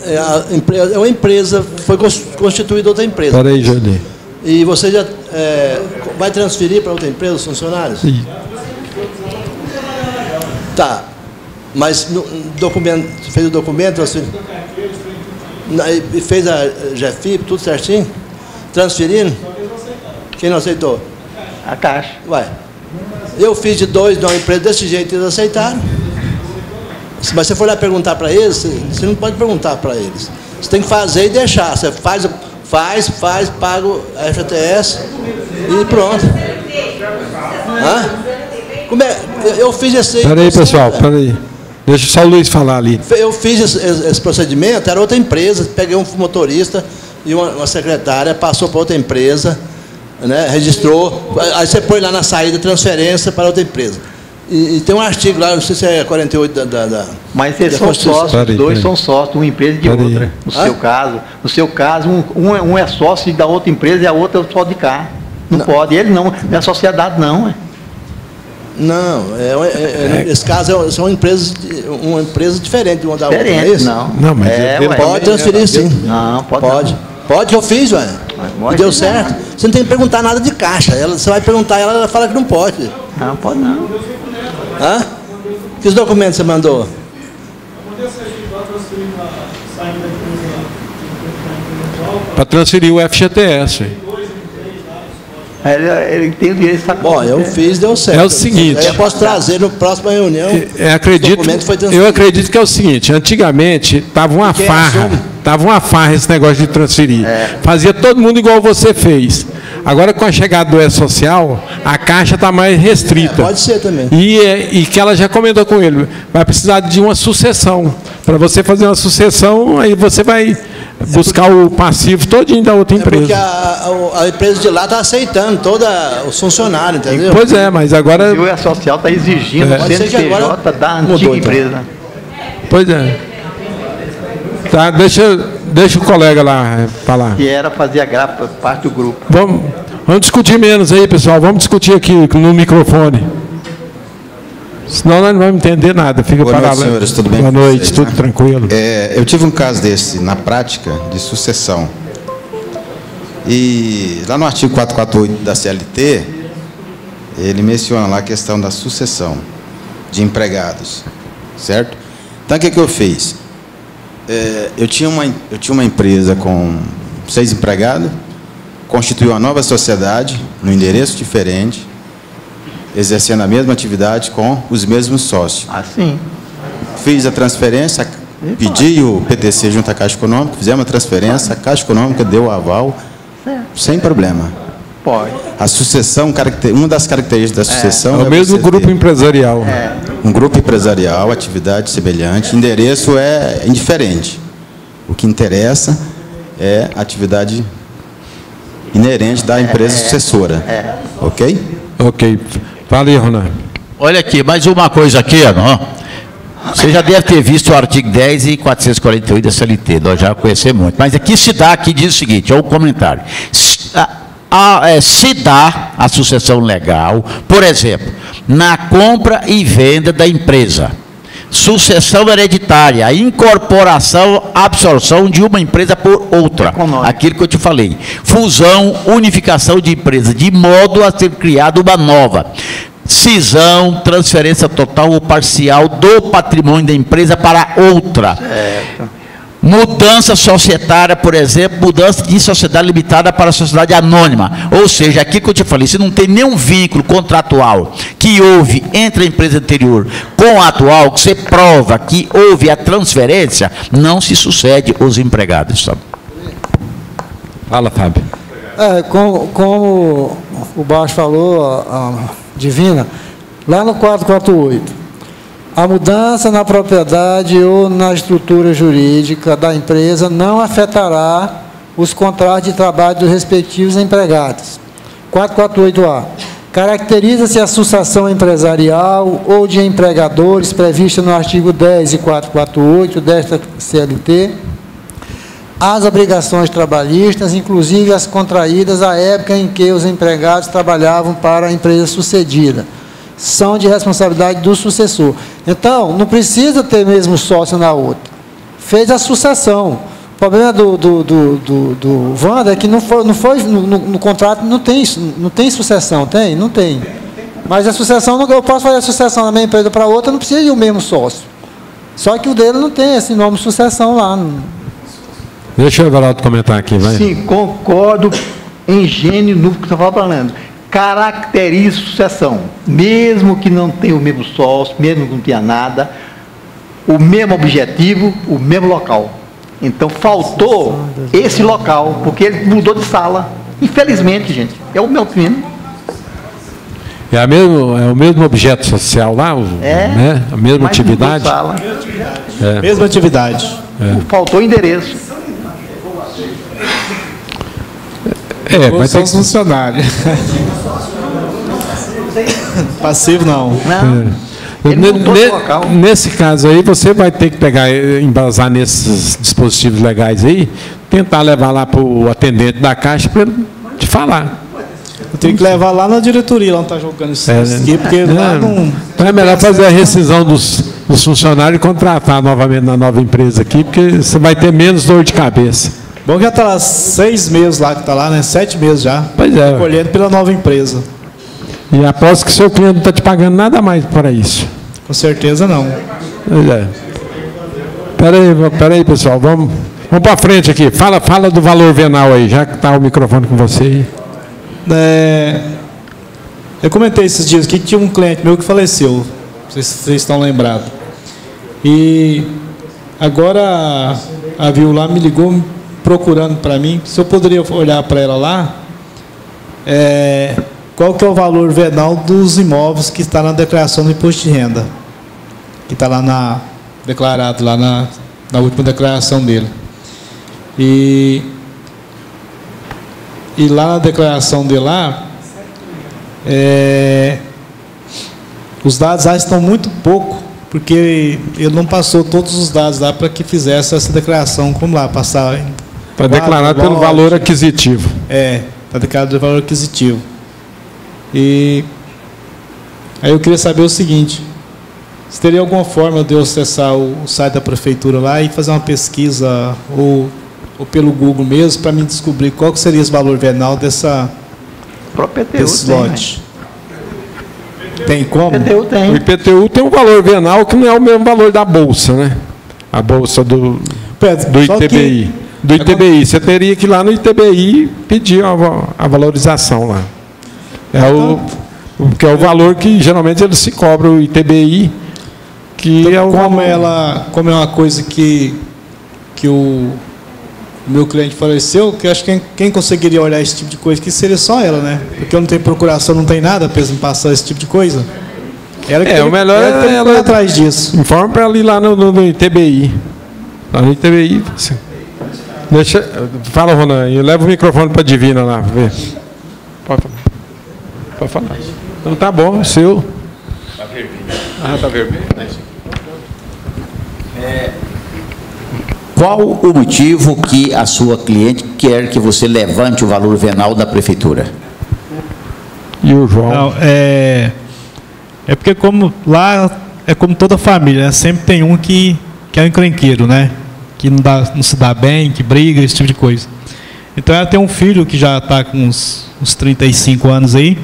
[SPEAKER 16] é uma empresa, foi constituída outra empresa.
[SPEAKER 2] Peraí, Johnny.
[SPEAKER 16] E você já vai transferir para outra empresa os funcionários?
[SPEAKER 2] Sim.
[SPEAKER 16] Tá. Mas no documento, fez o documento, assim, e fez a GFIP, tudo certinho? Transferindo? Quem não aceitou?
[SPEAKER 11] A Caixa.
[SPEAKER 16] Vai. Eu fiz de 2 numa empresa desse jeito, eles aceitaram. Mas você for lá perguntar para eles, você não pode perguntar para eles. Você tem que fazer e deixar. Você faz, paga a FGTS e pronto. Hã? Como é? Eu fiz esse...
[SPEAKER 2] Peraí, pessoal, peraí. Deixa só o Luiz falar ali.
[SPEAKER 16] Eu fiz esse procedimento, era outra empresa, peguei um motorista e uma secretária, passou para outra empresa, né, registrou, aí você põe lá na saída transferência para outra empresa. E tem um artigo lá, não sei se é 48 da
[SPEAKER 11] Mas eles são sócios, os dois são sócios, uma empresa e de outra. No seu caso, um é sócio da outra empresa e a outra é só de cá. Não pode, ele não é sociedade não.
[SPEAKER 16] Não, nesse caso são uma empresa diferente de uma da outra. Não é isso?
[SPEAKER 11] Não,
[SPEAKER 2] mas
[SPEAKER 16] pode transferir sim.
[SPEAKER 11] Não,
[SPEAKER 16] pode.
[SPEAKER 11] Não.
[SPEAKER 16] Pode que eu fiz, ué. E deu certo. Você não tem que perguntar nada de caixa. Você vai perguntar, ela fala que não pode.
[SPEAKER 11] Não, pode não.
[SPEAKER 16] Hã? Que documentos você mandou?
[SPEAKER 2] Para transferir o FGTS.
[SPEAKER 11] Ele tem o direito de estar.
[SPEAKER 16] Bom, eu fiz, deu certo.
[SPEAKER 2] É o seguinte.
[SPEAKER 16] Eu posso trazer no próximo reunião.
[SPEAKER 2] Eu acredito que é o seguinte. Antigamente estava uma farra. Estava uma farra esse negócio de transferir. Fazia todo mundo igual você fez. Agora, com a chegada do E-Social, a Caixa está mais restrita.
[SPEAKER 16] Pode ser também.
[SPEAKER 2] E que ela já comentou com ele, vai precisar de uma sucessão. Para você fazer uma sucessão, aí você vai buscar o passivo todinho da outra empresa.
[SPEAKER 16] Porque a empresa de lá está aceitando todos os funcionários, entendeu?
[SPEAKER 2] Pois é, mas agora...
[SPEAKER 11] E o E-Social está exigindo o CNPJ da antiga empresa.
[SPEAKER 2] Pois é. Tá, deixa o colega lá falar.
[SPEAKER 11] Que era fazer a grapa, parte do grupo.
[SPEAKER 2] Vamos discutir menos aí, pessoal. Vamos discutir aqui no microfone. Senão nós não vamos entender nada. Fica
[SPEAKER 17] Boa noite, senhores. Tudo bem?
[SPEAKER 2] Boa noite, tudo tranquilo.
[SPEAKER 17] Eu tive um caso desse, na prática, de sucessão. E lá no artigo 448 da CLT, ele menciona lá a questão da sucessão de empregados. Certo? Então, o que eu fiz? Eu tinha uma empresa com 6 empregados, constituiu uma nova sociedade, num endereço diferente, exercendo a mesma atividade com os mesmos sócios.
[SPEAKER 11] Assim.
[SPEAKER 17] Fiz a transferência, pedi o PTC junto à Caixa Econômica, fizemos a transferência, a Caixa Econômica deu o aval, sem problema.
[SPEAKER 11] Pode.
[SPEAKER 17] A sucessão, uma das características da sucessão...
[SPEAKER 2] É o mesmo grupo empresarial.
[SPEAKER 17] Um grupo empresarial, atividade semelhante, endereço é indiferente. O que interessa é a atividade inerente da empresa sucessora. Ok?
[SPEAKER 2] Ok. Fala aí, Ronan.
[SPEAKER 13] Olha aqui, mais uma coisa aqui, ó. Você já deve ter visto o artigo 10 e 448 da CLT, nós já conhecemos muito. Mas aqui se dá, aqui diz o seguinte, é um comentário. Se dá a sucessão legal, por exemplo, na compra e venda da empresa, sucessão hereditária, incorporação, absorção de uma empresa por outra, aquilo que eu te falei, fusão, unificação de empresa, de modo a ser criada uma nova, cisão, transferência total ou parcial do patrimônio da empresa para outra.
[SPEAKER 11] Certo.
[SPEAKER 13] Mudança societária, por exemplo, mudança de sociedade limitada para sociedade anônima. Ou seja, aqui que eu te falei, se não tem nenhum vínculo contratual que houve entre a empresa anterior com a atual, que você prova que houve a transferência, não se sucede os empregados.
[SPEAKER 2] Fala, Fábio.
[SPEAKER 15] Como o Baixo falou, a Divina, lá no 448, a mudança na propriedade ou na estrutura jurídica da empresa não afetará os contratos de trabalho dos respectivos empregados, 448A. Caracteriza-se a sucessão empresarial ou de empregadores prevista no artigo 10 e 448 desta CLT, as obrigações trabalhistas, inclusive as contraídas à época em que os empregados trabalhavam para a empresa sucedida, são de responsabilidade do sucessor. Então, não precisa ter mesmo sócio na outra. Fez a sucessão. O problema do Wanda é que no contrato não tem sucessão, tem? Não tem. Mas a sucessão, eu posso fazer a sucessão da minha empresa para outra, não precisa de o mesmo sócio. Só que o dele não tem esse nome sucessão lá.
[SPEAKER 2] Deixa o Everaldo comentar aqui, vai.
[SPEAKER 11] Sim, concordo em gênero no que você está falando. Caracteriza sucessão, mesmo que não tenha o mesmo sócio, mesmo que não tenha nada, o mesmo objetivo, o mesmo local. Então, faltou esse local, porque ele mudou de sala. Infelizmente, gente, é o meu primo.
[SPEAKER 2] É o mesmo objeto social lá? Né? A mesma atividade?
[SPEAKER 11] Sala.
[SPEAKER 4] Mesma atividade.
[SPEAKER 11] Faltou endereço.
[SPEAKER 4] Mas tem funcionário. Passivo não.
[SPEAKER 2] Nesse caso aí, você vai ter que pegar, embasar nesses dispositivos legais aí, tentar levar lá para o atendente da Caixa para ele te falar.
[SPEAKER 4] Eu tenho que levar lá na diretoria, lá não está jogando isso aqui, porque lá não...
[SPEAKER 2] Então é melhor fazer a rescisão dos funcionários e contratar novamente na nova empresa aqui, porque você vai ter menos dor de cabeça.
[SPEAKER 4] Bom que já está lá 6 meses lá, que está lá, né? 7 meses já.
[SPEAKER 2] Pois é.
[SPEAKER 4] Colhendo pela nova empresa.
[SPEAKER 2] E aposto que seu cliente não está te pagando nada mais para isso.
[SPEAKER 4] Com certeza não.
[SPEAKER 2] Pois é. Peraí, pessoal, vamos para frente aqui. Fala do valor venal aí, já que está o microfone com você aí.
[SPEAKER 4] Eu comentei esses dias aqui que tinha um cliente meu que faleceu. Não sei se vocês estão lembrados. E agora a Viu lá me ligou procurando para mim se eu poderia olhar para ela lá. Qual que é o valor venal dos imóveis que está na declaração do imposto de renda? Que está lá declarado lá na última declaração dele. E lá na declaração dele lá, os dados lá estão muito pouco, porque ele não passou todos os dados lá para que fizesse essa declaração, como lá, passar...
[SPEAKER 2] Para declarar pelo valor aquisitivo.
[SPEAKER 4] Está declarado pelo valor aquisitivo. E aí eu queria saber o seguinte, se teria alguma forma de eu acessar o site da prefeitura lá e fazer uma pesquisa, ou pelo Google mesmo, para me descobrir qual que seria esse valor venal desse lote. Tem como?
[SPEAKER 2] O IPTU tem um valor venal que não é o mesmo valor da Bolsa, né? A Bolsa do ITBI. Do ITBI. Você teria que ir lá no ITBI pedir a valorização lá. Que é o valor que geralmente eles se cobram, o ITBI, que
[SPEAKER 4] então,
[SPEAKER 2] é o
[SPEAKER 4] como é uma coisa que o meu cliente faleceu, que eu acho que quem conseguiria olhar esse tipo de coisa que seria só ela, né? Porque eu não tenho procuração, não tem nada para me passar esse tipo de coisa.
[SPEAKER 2] O melhor é ela
[SPEAKER 4] atrás disso.
[SPEAKER 2] Informa para ela ir lá no ITBI. Lá no ITBI. Fala, Ronan, e leva o microfone para a Divina lá, ver. Pode falar. Então tá bom, seu.
[SPEAKER 18] Está vermelho.
[SPEAKER 2] Está vermelho.
[SPEAKER 13] Qual o motivo que a sua cliente quer que você levante o valor venal da prefeitura?
[SPEAKER 2] E o João?
[SPEAKER 4] Não, é porque como lá é como toda família, né? Sempre tem um que é um encrenqueiro, né? Que não se dá bem, que briga, esse tipo de coisa. Então ela tem um filho que já está com uns 35 anos aí,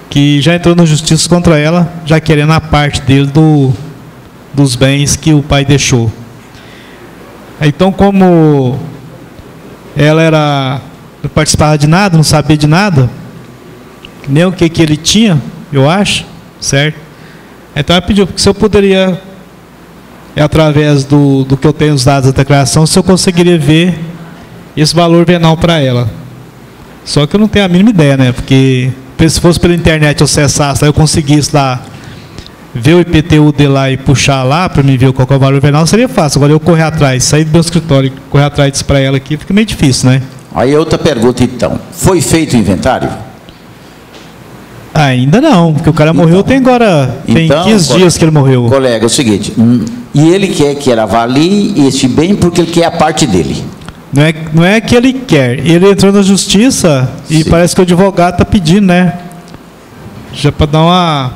[SPEAKER 4] que já entrou na justiça contra ela, já querendo a parte dele dos bens que o pai deixou. Então, como ela não participava de nada, não sabia de nada, nem o que ele tinha, eu acho, certo? Então ela pediu se eu poderia, através do que eu tenho os dados da declaração, se eu conseguiria ver esse valor venal para ela. Só que eu não tenho a mínima ideia, né? Porque se fosse pela internet eu acessasse, eu conseguisse lá ver o IPTU de lá e puxar lá para me ver qual é o valor venal, seria fácil. Agora eu correr atrás, sair do meu escritório e correr atrás disso para ela aqui, fica meio difícil, né?
[SPEAKER 13] Aí outra pergunta então, foi feito o inventário?
[SPEAKER 4] Ainda não, porque o cara morreu tem agora, tem 15 dias que ele morreu.
[SPEAKER 13] Colega, é o seguinte, e ele quer que ela avalie este bem porque ele quer a parte dele.
[SPEAKER 4] Não é que ele quer, ele entrou na justiça e parece que o advogado está pedindo, né? Já para dar uma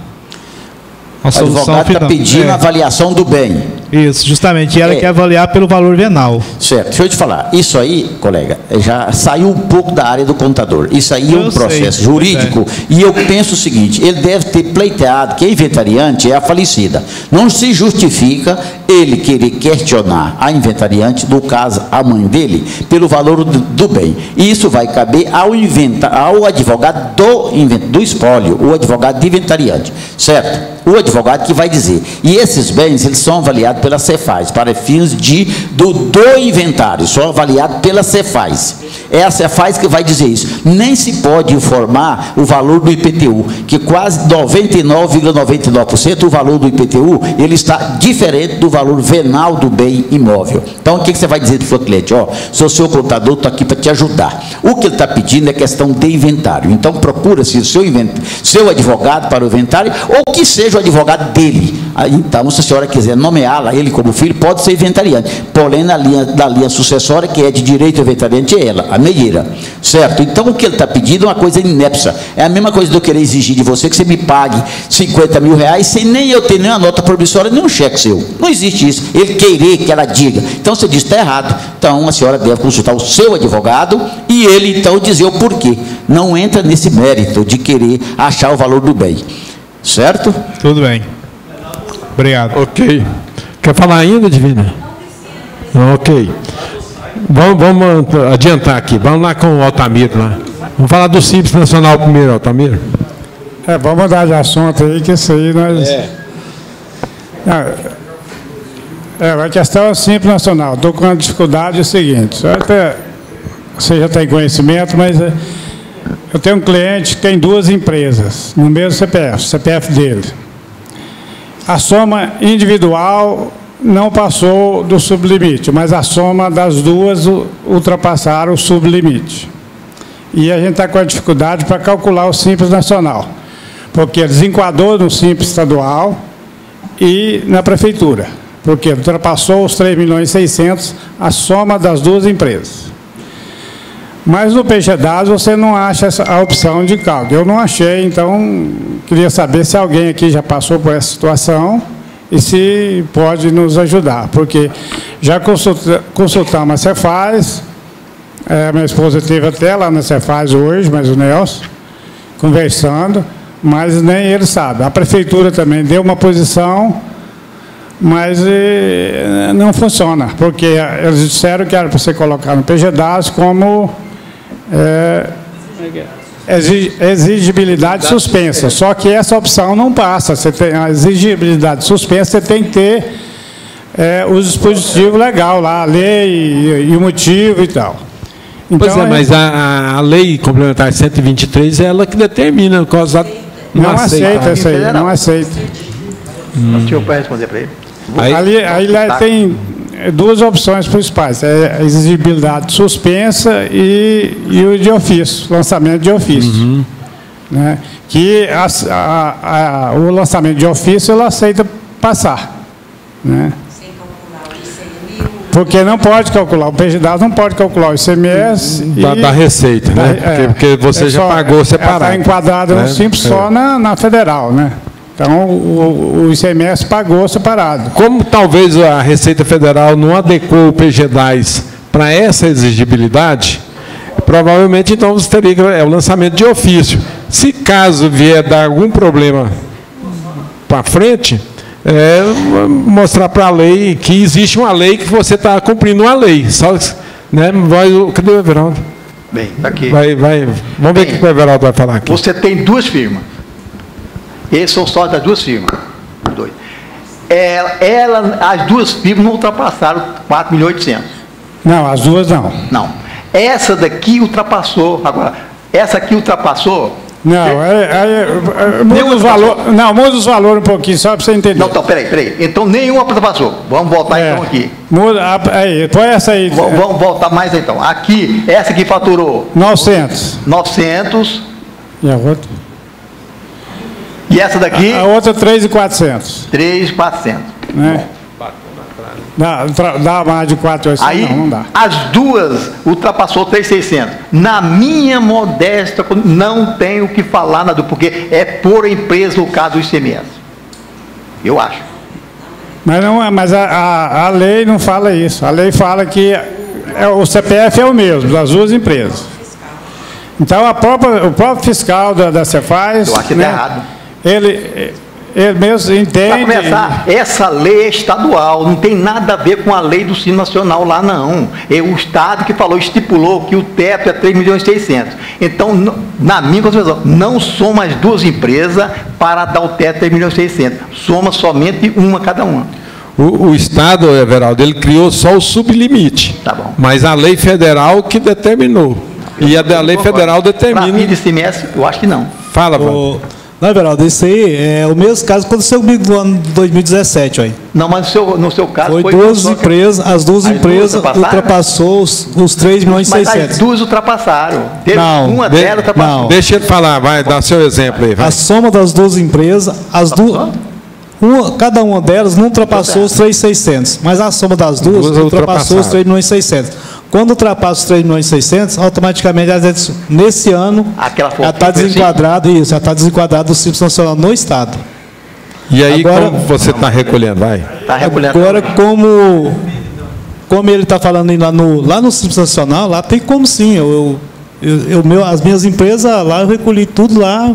[SPEAKER 4] solução final.
[SPEAKER 13] O advogado está pedindo a avaliação do bem.
[SPEAKER 4] Isso, justamente. E ela quer avaliar pelo valor venal.
[SPEAKER 13] Certo. Deixa eu te falar. Isso aí, colega, já saiu um pouco da área do contador. Isso aí é um processo jurídico. E eu penso o seguinte, ele deve ter pleiteado que a inventariante é a falecida. Não se justifica ele querer questionar a inventariante, no caso, a mãe dele, pelo valor do bem. E isso vai caber ao advogado do espólio, o advogado de inventariante. Certo? O advogado que vai dizer. E esses bens, eles são avaliados pela Cefaz, para fins do inventário, são avaliados pela Cefaz. É a Cefaz que vai dizer isso. Nem se pode informar o valor do IPTU, que quase 99,99% o valor do IPTU, ele está diferente do valor venal do bem imóvel. Então, o que você vai dizer para o seu cliente? Ó, sou seu contador, estou aqui para te ajudar. O que ele está pedindo é questão de inventário. Então, procura-se o seu advogado para o inventário, ou que seja o advogado dele. Então, se a senhora quiser nomeá-la, ele como filho, pode ser inventariante. Porém, da linha sucessória, que é de direito inventariante, é ela, a meieira. Certo? Então, o que ele está pedindo é uma coisa inepsa. É a mesma coisa de eu querer exigir de você que você me pague 50 mil reais, sem nem eu ter nenhuma nota promissória, nem um cheque seu. Não existe isso. Ele querer que ela diga. Então, você diz que está errado. Então, a senhora deve consultar o seu advogado e ele, então, dizer o porquê. Não entra nesse mérito de querer achar o valor do bem. Certo?
[SPEAKER 4] Tudo bem. Obrigado.
[SPEAKER 2] Ok. Quer falar ainda, Divina? Ok. Vamos adiantar aqui. Vamos lá com o Altamiro lá. Vamos falar do Simples Nacional primeiro, Altamiro.
[SPEAKER 5] Vamos mudar de assunto aí, que isso aí nós... a questão é Simples Nacional. Estou com uma dificuldade, é o seguinte, você já tem conhecimento, mas eu tenho um cliente que tem 2 empresas, no mesmo CPF dele. A soma individual não passou do sublimite, mas a soma das 2 ultrapassaram o sublimite. E a gente está com a dificuldade para calcular o Simples Nacional, porque desenquadrou no Simples Estadual e na Prefeitura, porque ultrapassou os 3.600.000 a soma das 2 empresas. Mas no PGDAS você não acha a opção de cálculo. Eu não achei, então queria saber se alguém aqui já passou por essa situação e se pode nos ajudar, porque já consultamos a Cefaz, minha esposa esteve até lá na Cefaz hoje, mas o Nelson, conversando, mas nem ele sabe. A Prefeitura também deu uma posição, mas não funciona, porque eles disseram que era para você colocar no PGDAS como exigibilidade suspensa, só que essa opção não passa. Você tem a exigibilidade suspensa, você tem que ter o dispositivo legal lá, a lei e o motivo e tal. Então,
[SPEAKER 2] pois mas a lei complementar 123 é ela que determina, o causa
[SPEAKER 5] não aceita essa aí, não aceita.
[SPEAKER 11] Deixa eu responder para ele.
[SPEAKER 5] Aí tem 2 opções principais, a exigibilidade suspensa e o de ofício, lançamento de ofício. Né? Que o lançamento de ofício ela aceita passar. Né? Porque não pode calcular, o PGDAS não pode calcular o ICMS
[SPEAKER 2] da receita, né? Porque você já pagou separado.
[SPEAKER 5] Está enquadrado no Simples só na federal, né? Então, o ICMS pagou separado.
[SPEAKER 2] Como talvez a Receita Federal não adequou o PGDAS para essa exigibilidade, provavelmente, então, você teria que o lançamento de ofício. Se caso vier dar algum problema para frente, mostrar para a lei que existe uma lei que você está cumprindo uma lei. Só, né, cadê o Everaldo?
[SPEAKER 11] Bem, está aqui.
[SPEAKER 2] Vamos ver o que o Everaldo vai falar aqui.
[SPEAKER 11] Você tem 2 firmas. Esses são só das 2 firmas. As 2 firmas não ultrapassaram 4.800.000.
[SPEAKER 5] Não, as 2 não.
[SPEAKER 11] Não. Essa daqui ultrapassou. Agora, essa aqui ultrapassou.
[SPEAKER 5] Não, muda os valores um pouquinho, só para você entender.
[SPEAKER 11] Não, então, peraí. Então, nenhuma ultrapassou. Vamos voltar então aqui.
[SPEAKER 5] Muda, põe essa aí.
[SPEAKER 11] Vamos voltar mais então. Aqui, essa aqui faturou
[SPEAKER 5] 900.
[SPEAKER 11] E a outra? E essa daqui?
[SPEAKER 5] A outra 3.400.
[SPEAKER 11] 3.400.
[SPEAKER 5] Né? Dá mais de 4.800?
[SPEAKER 11] Aí,
[SPEAKER 5] não dá.
[SPEAKER 11] as duas ultrapassou 3.600. Na minha modesta, não tenho o que falar nada, porque é por empresa o caso do ICMS. Eu acho.
[SPEAKER 5] Mas a lei não fala isso. A lei fala que o CPF é o mesmo, das duas empresas. Então, o próprio fiscal da Cefaz,
[SPEAKER 11] eu acho que está errado.
[SPEAKER 5] Ele mesmo entende.
[SPEAKER 11] Para começar, essa lei é estadual, não tem nada a ver com a lei do Simples Nacional lá, não. É o Estado que estipulou que o teto é 3.600.000. Então, na minha concepção, não soma as duas empresas para dar o teto 3.600.000. Soma somente uma cada uma.
[SPEAKER 2] O Estado, Everaldo, ele criou só o sublimite.
[SPEAKER 11] Tá bom.
[SPEAKER 2] Mas a lei federal que determinou. E a lei federal determina.
[SPEAKER 11] Para mim de ICMS, eu acho que não.
[SPEAKER 2] Fala, Paulo.
[SPEAKER 4] Não, Everaldo, isso aí é o mesmo caso que aconteceu comigo no ano de 2017. Aí.
[SPEAKER 11] Não, mas no seu caso
[SPEAKER 4] foi duas empresas, as duas empresas ultrapassou os 3.600.000.
[SPEAKER 11] Mas as duas ultrapassaram. Uma delas ultrapassou.
[SPEAKER 2] Não. Deixa ele falar, vai dar seu exemplo aí. Vai.
[SPEAKER 4] A soma das duas empresas, cada uma delas não ultrapassou os 3.600.000, mas a soma das duas ultrapassou os 3.600.000. Quando ultrapassa os 3.600.000, automaticamente, nesse ano, já está desenquadrado, isso, já está desenquadrado o Simples Nacional no Estado.
[SPEAKER 2] E aí, agora, como você está recolhendo? Vai.
[SPEAKER 11] Tá recolhendo.
[SPEAKER 4] Agora, como ele está falando lá no Simples Nacional, lá tem como sim. As minhas empresas, lá eu recolhi tudo lá,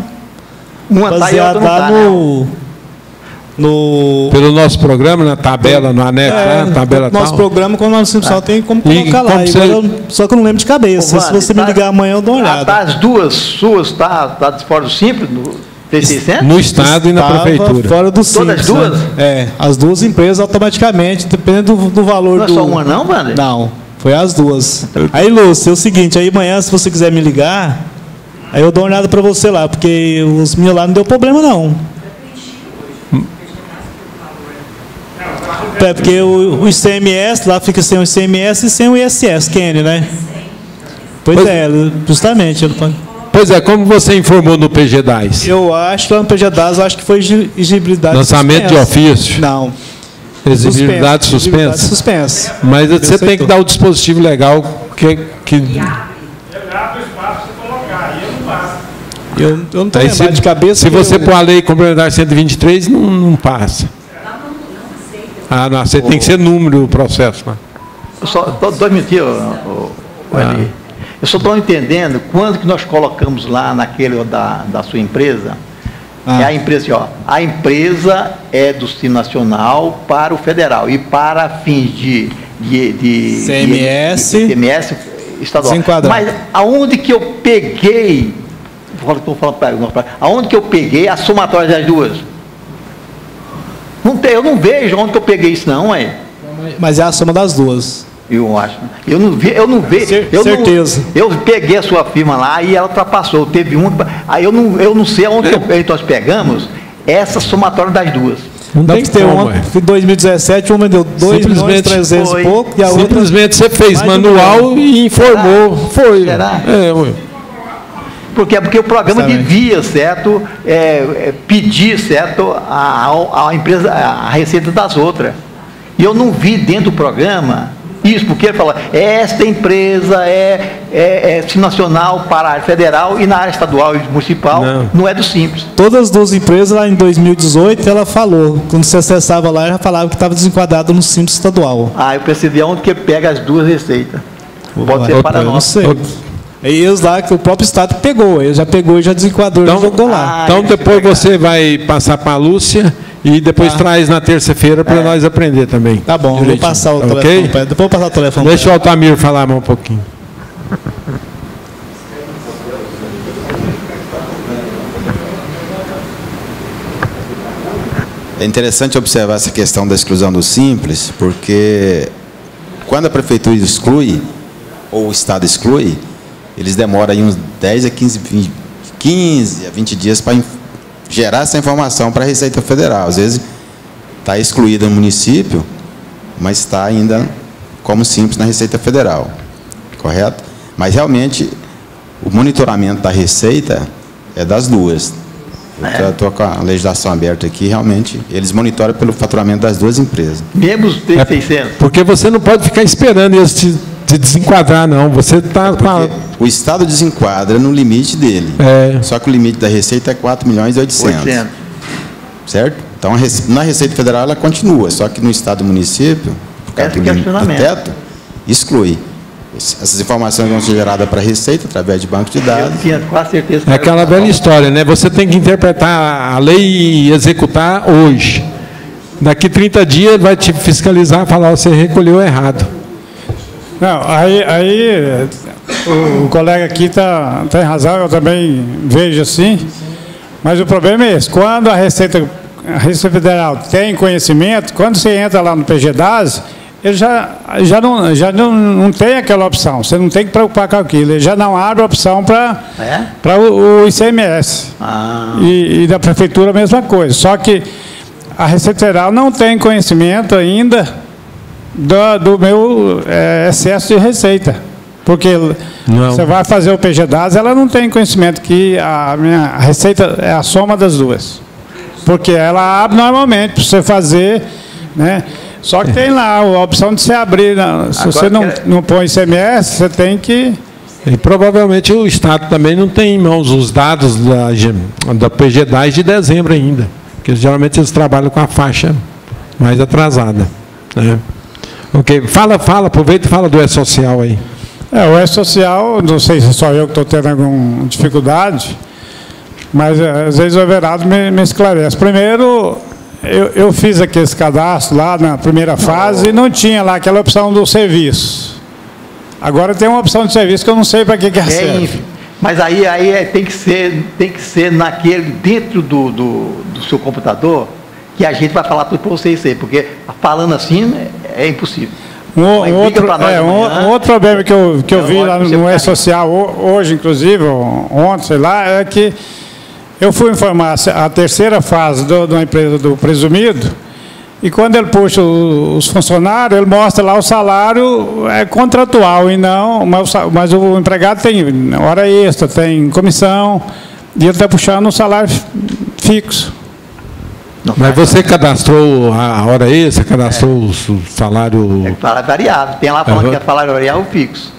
[SPEAKER 4] baseado lá
[SPEAKER 2] pelo nosso programa, na tabela, no anexo, na tabela
[SPEAKER 4] nosso programa, quando nós Simples tem como colocar lá. Só que eu não lembro de cabeça. Se você me ligar amanhã, eu dou uma olhada.
[SPEAKER 11] As duas suas está de fora do Simples, no 3.600?
[SPEAKER 2] No Estado e na Prefeitura.
[SPEAKER 4] Fora do
[SPEAKER 11] Todas
[SPEAKER 4] Simples.
[SPEAKER 11] as duas?
[SPEAKER 4] Né? As duas empresas automaticamente, dependendo do valor
[SPEAKER 11] não
[SPEAKER 4] do...
[SPEAKER 11] Não é só uma não, Wander?
[SPEAKER 4] Não, foi as duas. Aí, Lúcio, é o seguinte, aí amanhã, se você quiser me ligar, aí eu dou uma olhada para você lá, porque os meus lá não deu problema, não. Porque o ICMS, lá fica sem o ICMS e sem o ISS, Kenny, né? Pois é, justamente.
[SPEAKER 2] Pois é, como você informou no PG10?
[SPEAKER 4] Eu acho que lá no PG10, eu acho que foi exigibilidade
[SPEAKER 2] lançamento
[SPEAKER 4] suspensa.
[SPEAKER 2] De ofício?
[SPEAKER 4] Não.
[SPEAKER 2] Exigibilidade suspensa?
[SPEAKER 4] Suspensa.
[SPEAKER 2] Mas você tem que dar o dispositivo legal que...
[SPEAKER 4] Eu não estou lembrado de cabeça.
[SPEAKER 2] Se você pôr a lei complementar 123, não passa. Não, você tem que ser número do processo. Né?
[SPEAKER 11] Só 2 minutinhos, eu só estou entendendo quando que nós colocamos lá naquele da sua empresa. É a empresa, a empresa é do Simples Nacional para o federal e para fins de CMS estadual. Mas aonde que eu peguei, aonde que eu peguei a somatória das duas? Eu não vejo onde que eu peguei isso, não,
[SPEAKER 4] Mas é a soma das duas.
[SPEAKER 11] Eu acho. Eu não vejo.
[SPEAKER 4] Certeza.
[SPEAKER 11] Eu peguei a sua firma lá e ela ultrapassou. Teve uma. Aí eu não sei onde nós pegamos essa somatória das duas.
[SPEAKER 4] Não tem que ter uma. Em 2017, uma deu 2.300.000 e pouco. E a
[SPEAKER 2] simplesmente você fez manual e informou. Foi.
[SPEAKER 11] Será? Porque o programa devia, certo, pedir, certo, a empresa, a receita das outras. E eu não vi dentro do programa isso, porque ele fala, esta empresa é nacional para a área federal e na área estadual e municipal não é do Simples.
[SPEAKER 4] Todas as duas empresas, lá em 2018, ela falou, quando você acessava lá, ela falava que estava desenquadrado no Simples estadual.
[SPEAKER 11] Eu percebi onde que pega as duas receitas. Pode ser para nós.
[SPEAKER 4] Não sei. E eles lá, que o próprio Estado pegou, ele já pegou e já desenquadrou e jogou lá.
[SPEAKER 2] Então depois você vai passar para a Lúcia e depois traz na terça-feira para nós aprender também.
[SPEAKER 4] Tá bom, eu vou passar o telefone. Depois eu vou passar o telefone.
[SPEAKER 2] Deixa o Altamir falar mais um pouquinho.
[SPEAKER 17] É interessante observar essa questão da exclusão do Simples, porque quando a Prefeitura exclui, ou o Estado exclui, eles demoram aí uns 10 a 15 a 20 dias para gerar essa informação para a Receita Federal. Às vezes está excluída no município, mas está ainda como Simples na Receita Federal. Correto? Mas realmente o monitoramento da Receita é das duas. Estou com a legislação aberta aqui, realmente, eles monitoram pelo faturamento das duas empresas.
[SPEAKER 11] Mesmo os 600?
[SPEAKER 2] Porque você não pode ficar esperando eles te desenquadrar, não. Você está
[SPEAKER 17] O Estado desenquadra no limite dele. Só que o limite da Receita é 4.800.000. Certo? Então, na Receita Federal ela continua, só que no Estado e município, por causa do teto, exclui. Essas informações vão ser geradas para a Receita através de banco de dados.
[SPEAKER 11] Eu tinha quase certeza que
[SPEAKER 2] é aquela velha história, né? Você tem que interpretar a lei e executar hoje. Daqui 30 dias vai te fiscalizar e falar: você recolheu errado.
[SPEAKER 5] Não, aí o colega aqui tem razão, eu também vejo assim, mas o problema é esse: quando a Receita Federal tem conhecimento, quando você entra lá no PGDAS, ele já não tem aquela opção, você não tem que preocupar com aquilo, ele já não abre a opção para o ICMS. E da Prefeitura a mesma coisa, só que a Receita Federal não tem conhecimento ainda do meu excesso de receita, porque você vai fazer o PGDAS, ela não tem conhecimento que a minha receita é a soma das duas, porque ela abre normalmente para você fazer, né? Só que tem lá a opção de você abrir, se você não põe ICMS, você tem que...
[SPEAKER 2] E provavelmente o Estado também não tem em mãos os dados da PGDAS de dezembro ainda, porque geralmente eles trabalham com a faixa mais atrasada, né? Ok, aproveita e fala do E-Social aí.
[SPEAKER 5] O E-Social, não sei se só eu que estou tendo alguma dificuldade, mas às vezes o Everaldo me esclarece. Primeiro, eu fiz aqui esse cadastro lá na primeira fase e não tinha lá aquela opção do serviço. Agora tem uma opção de serviço que eu não sei para que serve.
[SPEAKER 11] Mas aí tem que ser naquele, dentro do seu computador, que a gente vai falar tudo para vocês aí, porque falando assim é impossível.
[SPEAKER 5] Um outro problema que eu vi lá no E-Social hoje, inclusive, ontem, sei lá, é que eu fui informar a terceira fase da empresa do presumido, e quando ele puxa os funcionários, ele mostra lá o salário contratual, e não, mas o empregado tem hora extra, tem comissão, e ele está puxando um salário fixo.
[SPEAKER 2] Mas você cadastrou a hora extra, cadastrou o salário...
[SPEAKER 11] salário variável, tem lá falando que é salário variável fixo.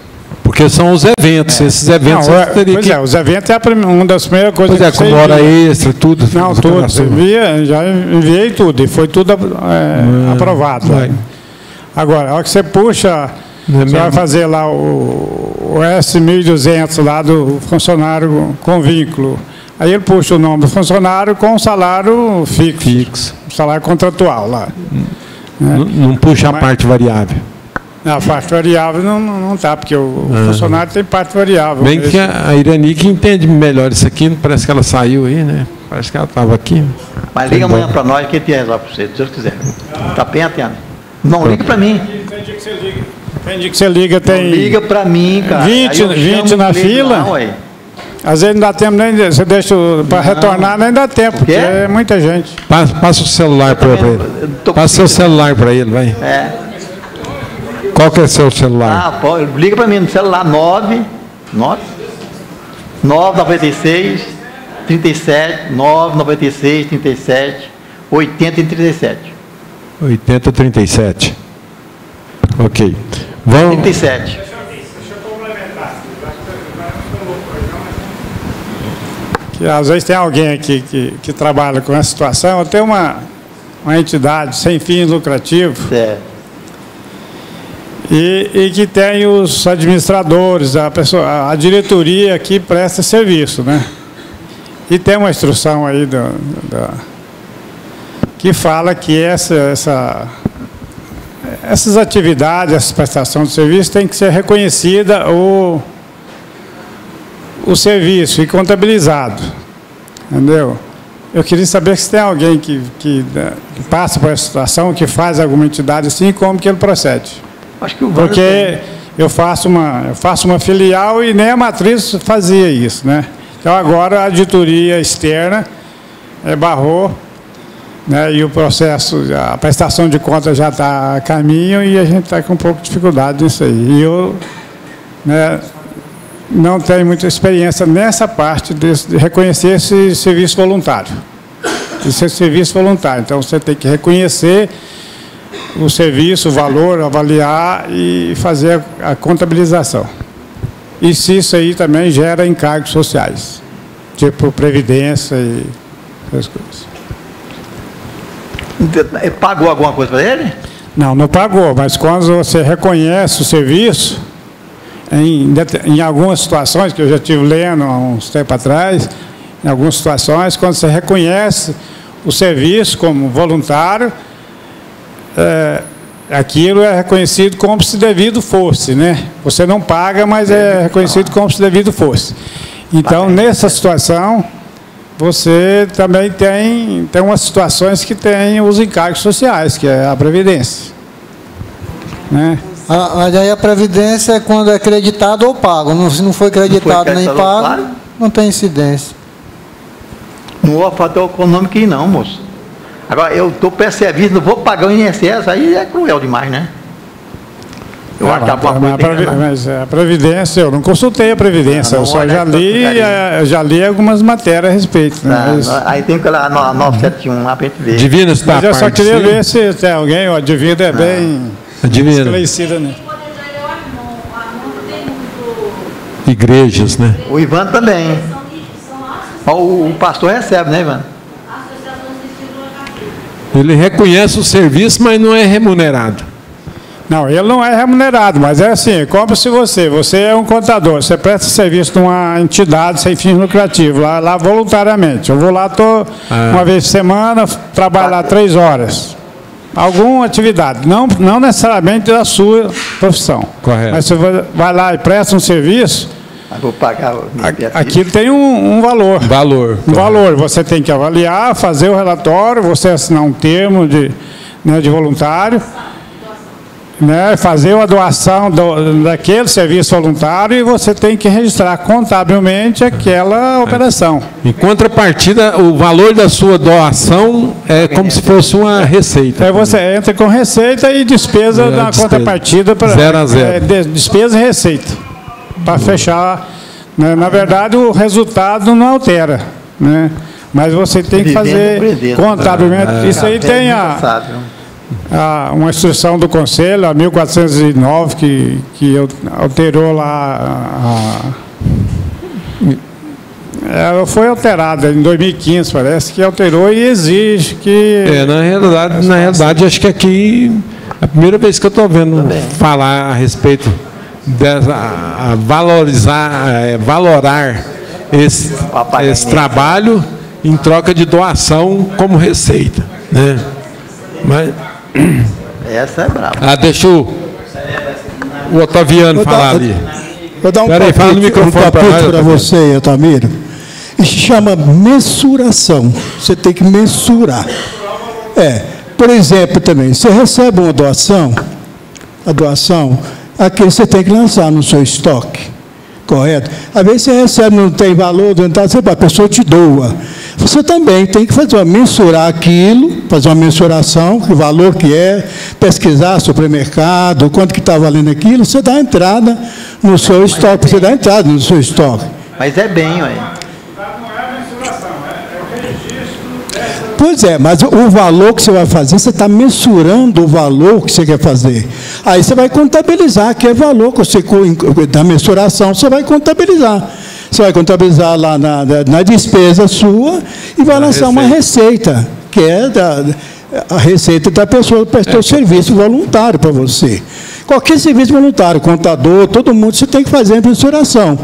[SPEAKER 2] Porque são os eventos, esses eventos...
[SPEAKER 5] os eventos é uma das primeiras coisas que
[SPEAKER 2] como hora extra, tudo.
[SPEAKER 5] Não, tudo, já enviei tudo, e foi tudo aprovado. Agora, a hora que você puxa, você vai fazer lá o S1.200 lá do funcionário com vínculo. Aí ele puxa o nome do funcionário com o salário fixo. Salário contratual lá.
[SPEAKER 2] Não puxa a parte variável.
[SPEAKER 5] Não, a parte variável não está, porque o funcionário tem parte variável.
[SPEAKER 2] Bem que a Irani que entende melhor isso aqui, parece que ela saiu aí, né? Parece que ela estava aqui.
[SPEAKER 11] Mas liga amanhã para nós que a gente resolve para você, se Deus quiser. Está bem atento. Não, liga para mim.
[SPEAKER 5] Tem dia que você liga. Tem dia que você liga, tem...
[SPEAKER 11] Não, liga para mim, cara.
[SPEAKER 5] 20 na fila. Não, às vezes não dá tempo nem, você deixa para retornar, nem dá tempo, porque é muita gente.
[SPEAKER 2] Passa o celular para ele. Passa seu celular para ele, vai. Qual que é o seu celular?
[SPEAKER 11] Liga para mim no celular 996 37 996 37 8037.
[SPEAKER 2] 8037. Ok. Vamos.
[SPEAKER 11] 37.
[SPEAKER 5] Às vezes tem alguém aqui que trabalha com essa situação. Eu tenho uma entidade sem fins lucrativos. E que tem os administradores, a diretoria que presta serviço, né? E tem uma instrução aí que fala que essas atividades, essa prestação de serviço tem que ser reconhecida o serviço e contabilizado, entendeu? Eu queria saber se tem alguém que passa por essa situação, que faz alguma entidade assim, como que ele procede.
[SPEAKER 11] Acho que
[SPEAKER 5] porque eu faço uma filial e nem a matriz fazia isso, né? Então agora a auditoria externa barrou, né? E o processo, a prestação de contas já está a caminho e a gente está com um pouco de dificuldade nisso aí. E eu, né, não tem muita experiência nessa parte de reconhecer esse serviço voluntário. Isso é serviço voluntário. Então, você tem que reconhecer o serviço, o valor, avaliar e fazer a contabilização. E se isso aí também gera encargos sociais, tipo previdência e essas coisas.
[SPEAKER 11] Pagou alguma coisa para ele?
[SPEAKER 5] Não, não pagou, mas quando você reconhece o serviço, em algumas situações, que eu já estive lendo há uns tempos atrás, em algumas situações, quando você reconhece o serviço como voluntário, aquilo é reconhecido como se devido fosse, né? Você não paga, mas é reconhecido como se devido fosse. Então, nessa situação, você também tem umas situações que tem os encargos sociais, que é a Previdência. Né?
[SPEAKER 15] Mas aí a Previdência é quando é creditado ou pago. Se não foi acreditado nem pago, não tem incidência.
[SPEAKER 11] Não houve fator econômico aí não, moço. Agora, eu estou percebendo, não vou pagar o INSS, aí é cruel demais, né? Eu acho que
[SPEAKER 5] mas a Previdência, eu não consultei a Previdência, eu só já li algumas matérias a respeito. Né?
[SPEAKER 11] Aí tem que ir lá no 971, lá para a gente ver.
[SPEAKER 2] Divina está
[SPEAKER 5] mas eu só queria ver se tem alguém, a Divina é bem esclarecida, né?
[SPEAKER 2] Igrejas, né?
[SPEAKER 11] O Ivan também. O pastor recebe, né, Ivan?
[SPEAKER 2] Ele reconhece o serviço, mas não é remunerado.
[SPEAKER 5] Não, ele não é remunerado, mas é assim, como se você é um contador, você presta serviço numa entidade sem fins lucrativos, lá voluntariamente. Eu vou lá, uma vez por semana, trabalho lá 3 horas. Alguma atividade, não necessariamente da sua profissão.
[SPEAKER 2] Correto.
[SPEAKER 5] Mas você vai lá e presta um serviço,
[SPEAKER 11] vou pagar
[SPEAKER 5] aquilo tem um valor. Um valor. Você tem que avaliar, fazer o relatório, você assinar um termo de voluntário, né, fazer uma doação daquele serviço voluntário e você tem que registrar contabilmente aquela operação.
[SPEAKER 2] Em contrapartida, o valor da sua doação é como se fosse uma receita.
[SPEAKER 5] Aí você entra com receita e despesa na contrapartida.
[SPEAKER 2] 0 a 0.
[SPEAKER 5] Despesa e receita. Para fechar. Né? Na verdade, o resultado não altera. Né? Mas você tem que fazer contabilmente. Isso aí tem uma instrução do Conselho, a 1409, que alterou lá. Ela foi alterada em 2015, parece que alterou e exige que.
[SPEAKER 2] Na realidade, acho que aqui é a primeira vez que eu estou vendo falar a respeito dessa, valorar esse trabalho em troca de doação como receita, né? Mas
[SPEAKER 11] essa é brava.
[SPEAKER 2] Deixa o Otaviano falar ali.
[SPEAKER 18] Vou dar um palpite para você, Otamiro. Isso chama mensuração. Você tem que mensurar. Por exemplo, também, você recebe uma doação, a doação, aqui você tem que lançar no seu estoque. Correto? Às vezes você recebe, não tem valor, a pessoa te doa. Você também tem que mensurar aquilo, fazer uma mensuração, o valor que é, pesquisar supermercado, quanto que está valendo aquilo, você dá entrada no seu estoque,
[SPEAKER 11] Mas é bem, ué.
[SPEAKER 18] Pois é, mas o valor que você vai fazer, você está mensurando o valor que você quer fazer. Aí você vai contabilizar, que é valor que você, da mensuração, você vai contabilizar. Você vai contabilizar lá na despesa sua e vai lançar uma receita, que é a receita da pessoa que prestou serviço voluntário para você. Qualquer serviço voluntário, contador, todo mundo, você tem que fazer a mensuração.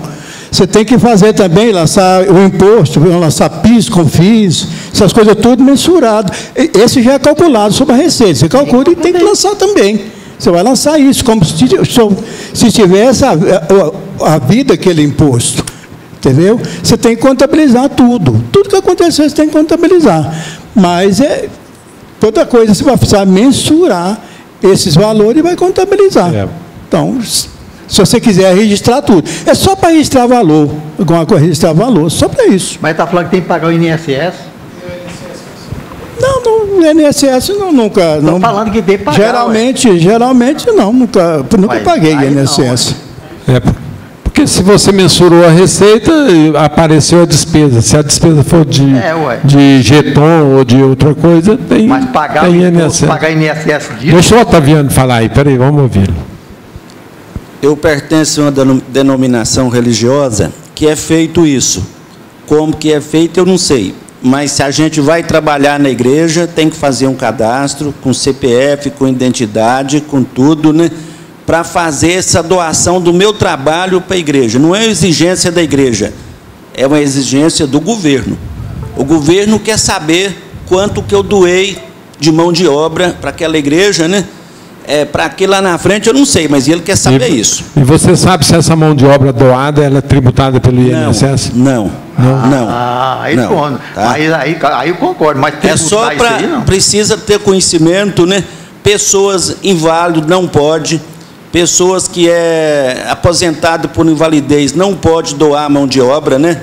[SPEAKER 18] Você tem que fazer também, lançar o imposto, lançar PIS, COFINS, essas coisas tudo mensurado. Esse já é calculado sobre a receita. Você calcula e tem que lançar também. Você vai lançar isso, como se tivesse a vida daquele imposto. Entendeu? Você tem que contabilizar tudo. Tudo que acontecer, você tem que contabilizar. Mas toda coisa você vai precisar mensurar esses valores e vai contabilizar. Então, se você quiser registrar tudo. É só para registrar valor. Alguma coisa, registrar valor, só para isso.
[SPEAKER 11] Mas está falando que tem que pagar o INSS?
[SPEAKER 18] Não, o INSS nunca.
[SPEAKER 11] Estou falando que tem que pagar.
[SPEAKER 18] Geralmente não, nunca paguei INSS.
[SPEAKER 2] porque se você mensurou a receita, apareceu a despesa. Se a despesa for de jeton ou de outra coisa, tem,
[SPEAKER 11] mas pagar
[SPEAKER 2] tem INSS.
[SPEAKER 11] Pagar INSS disso...
[SPEAKER 2] Deixa o Otaviano falar aí, peraí, vamos ouvi-lo.
[SPEAKER 10] Eu pertenço a uma denominação religiosa que é feito isso. Como que é feito, eu não sei. Mas se a gente vai trabalhar na igreja, tem que fazer um cadastro com CPF, com identidade, com tudo, né? Para fazer essa doação do meu trabalho para a igreja. Não é exigência da igreja, é uma exigência do governo. O governo quer saber quanto que eu doei de mão de obra para aquela igreja, né? Para que lá na frente eu não sei, mas ele quer saber isso.
[SPEAKER 2] E você sabe se essa mão de obra doada ela é tributada pelo INSS?
[SPEAKER 10] Não.
[SPEAKER 11] Aí pronto. Tá? Aí eu concordo, mas
[SPEAKER 10] é só para... Precisa ter conhecimento, né? Pessoas inválidas não pode... Pessoas que é aposentado por invalidez não pode doar mão de obra, né?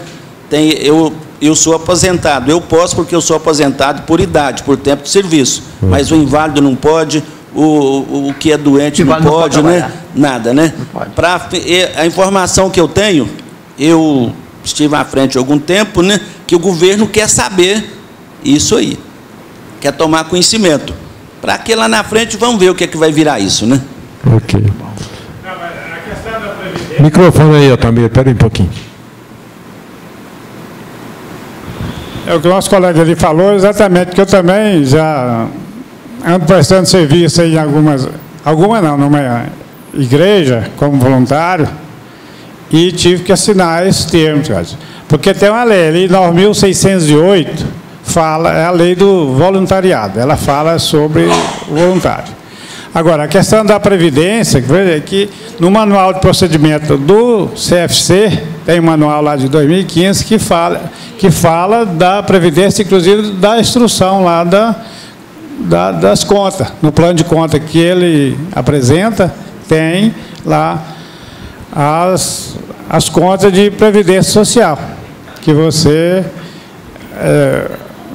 [SPEAKER 10] Eu sou aposentado, eu posso porque eu sou aposentado por idade, por tempo de serviço, mas o inválido não pode, o que é doente não pode, né? Nada, né? A informação que eu tenho, eu estive à frente há algum tempo, né? Que o governo quer saber isso aí, quer tomar conhecimento, para que lá na frente vamos ver o que é que vai virar isso, né?
[SPEAKER 2] Ok. Microfone aí, Otamir, espera aí um pouquinho.
[SPEAKER 5] É o que o nosso colega ali falou, exatamente, que eu também já ando prestando serviço em numa igreja, como voluntário, e tive que assinar esses termos, porque tem uma lei, a lei 9.608, é a lei do voluntariado, ela fala sobre o voluntário. Agora, a questão da Previdência, que no manual de procedimento do CFC, tem um manual lá de 2015 que fala da Previdência, inclusive da instrução lá das contas. No plano de conta que ele apresenta, tem lá as contas de Previdência Social, que você...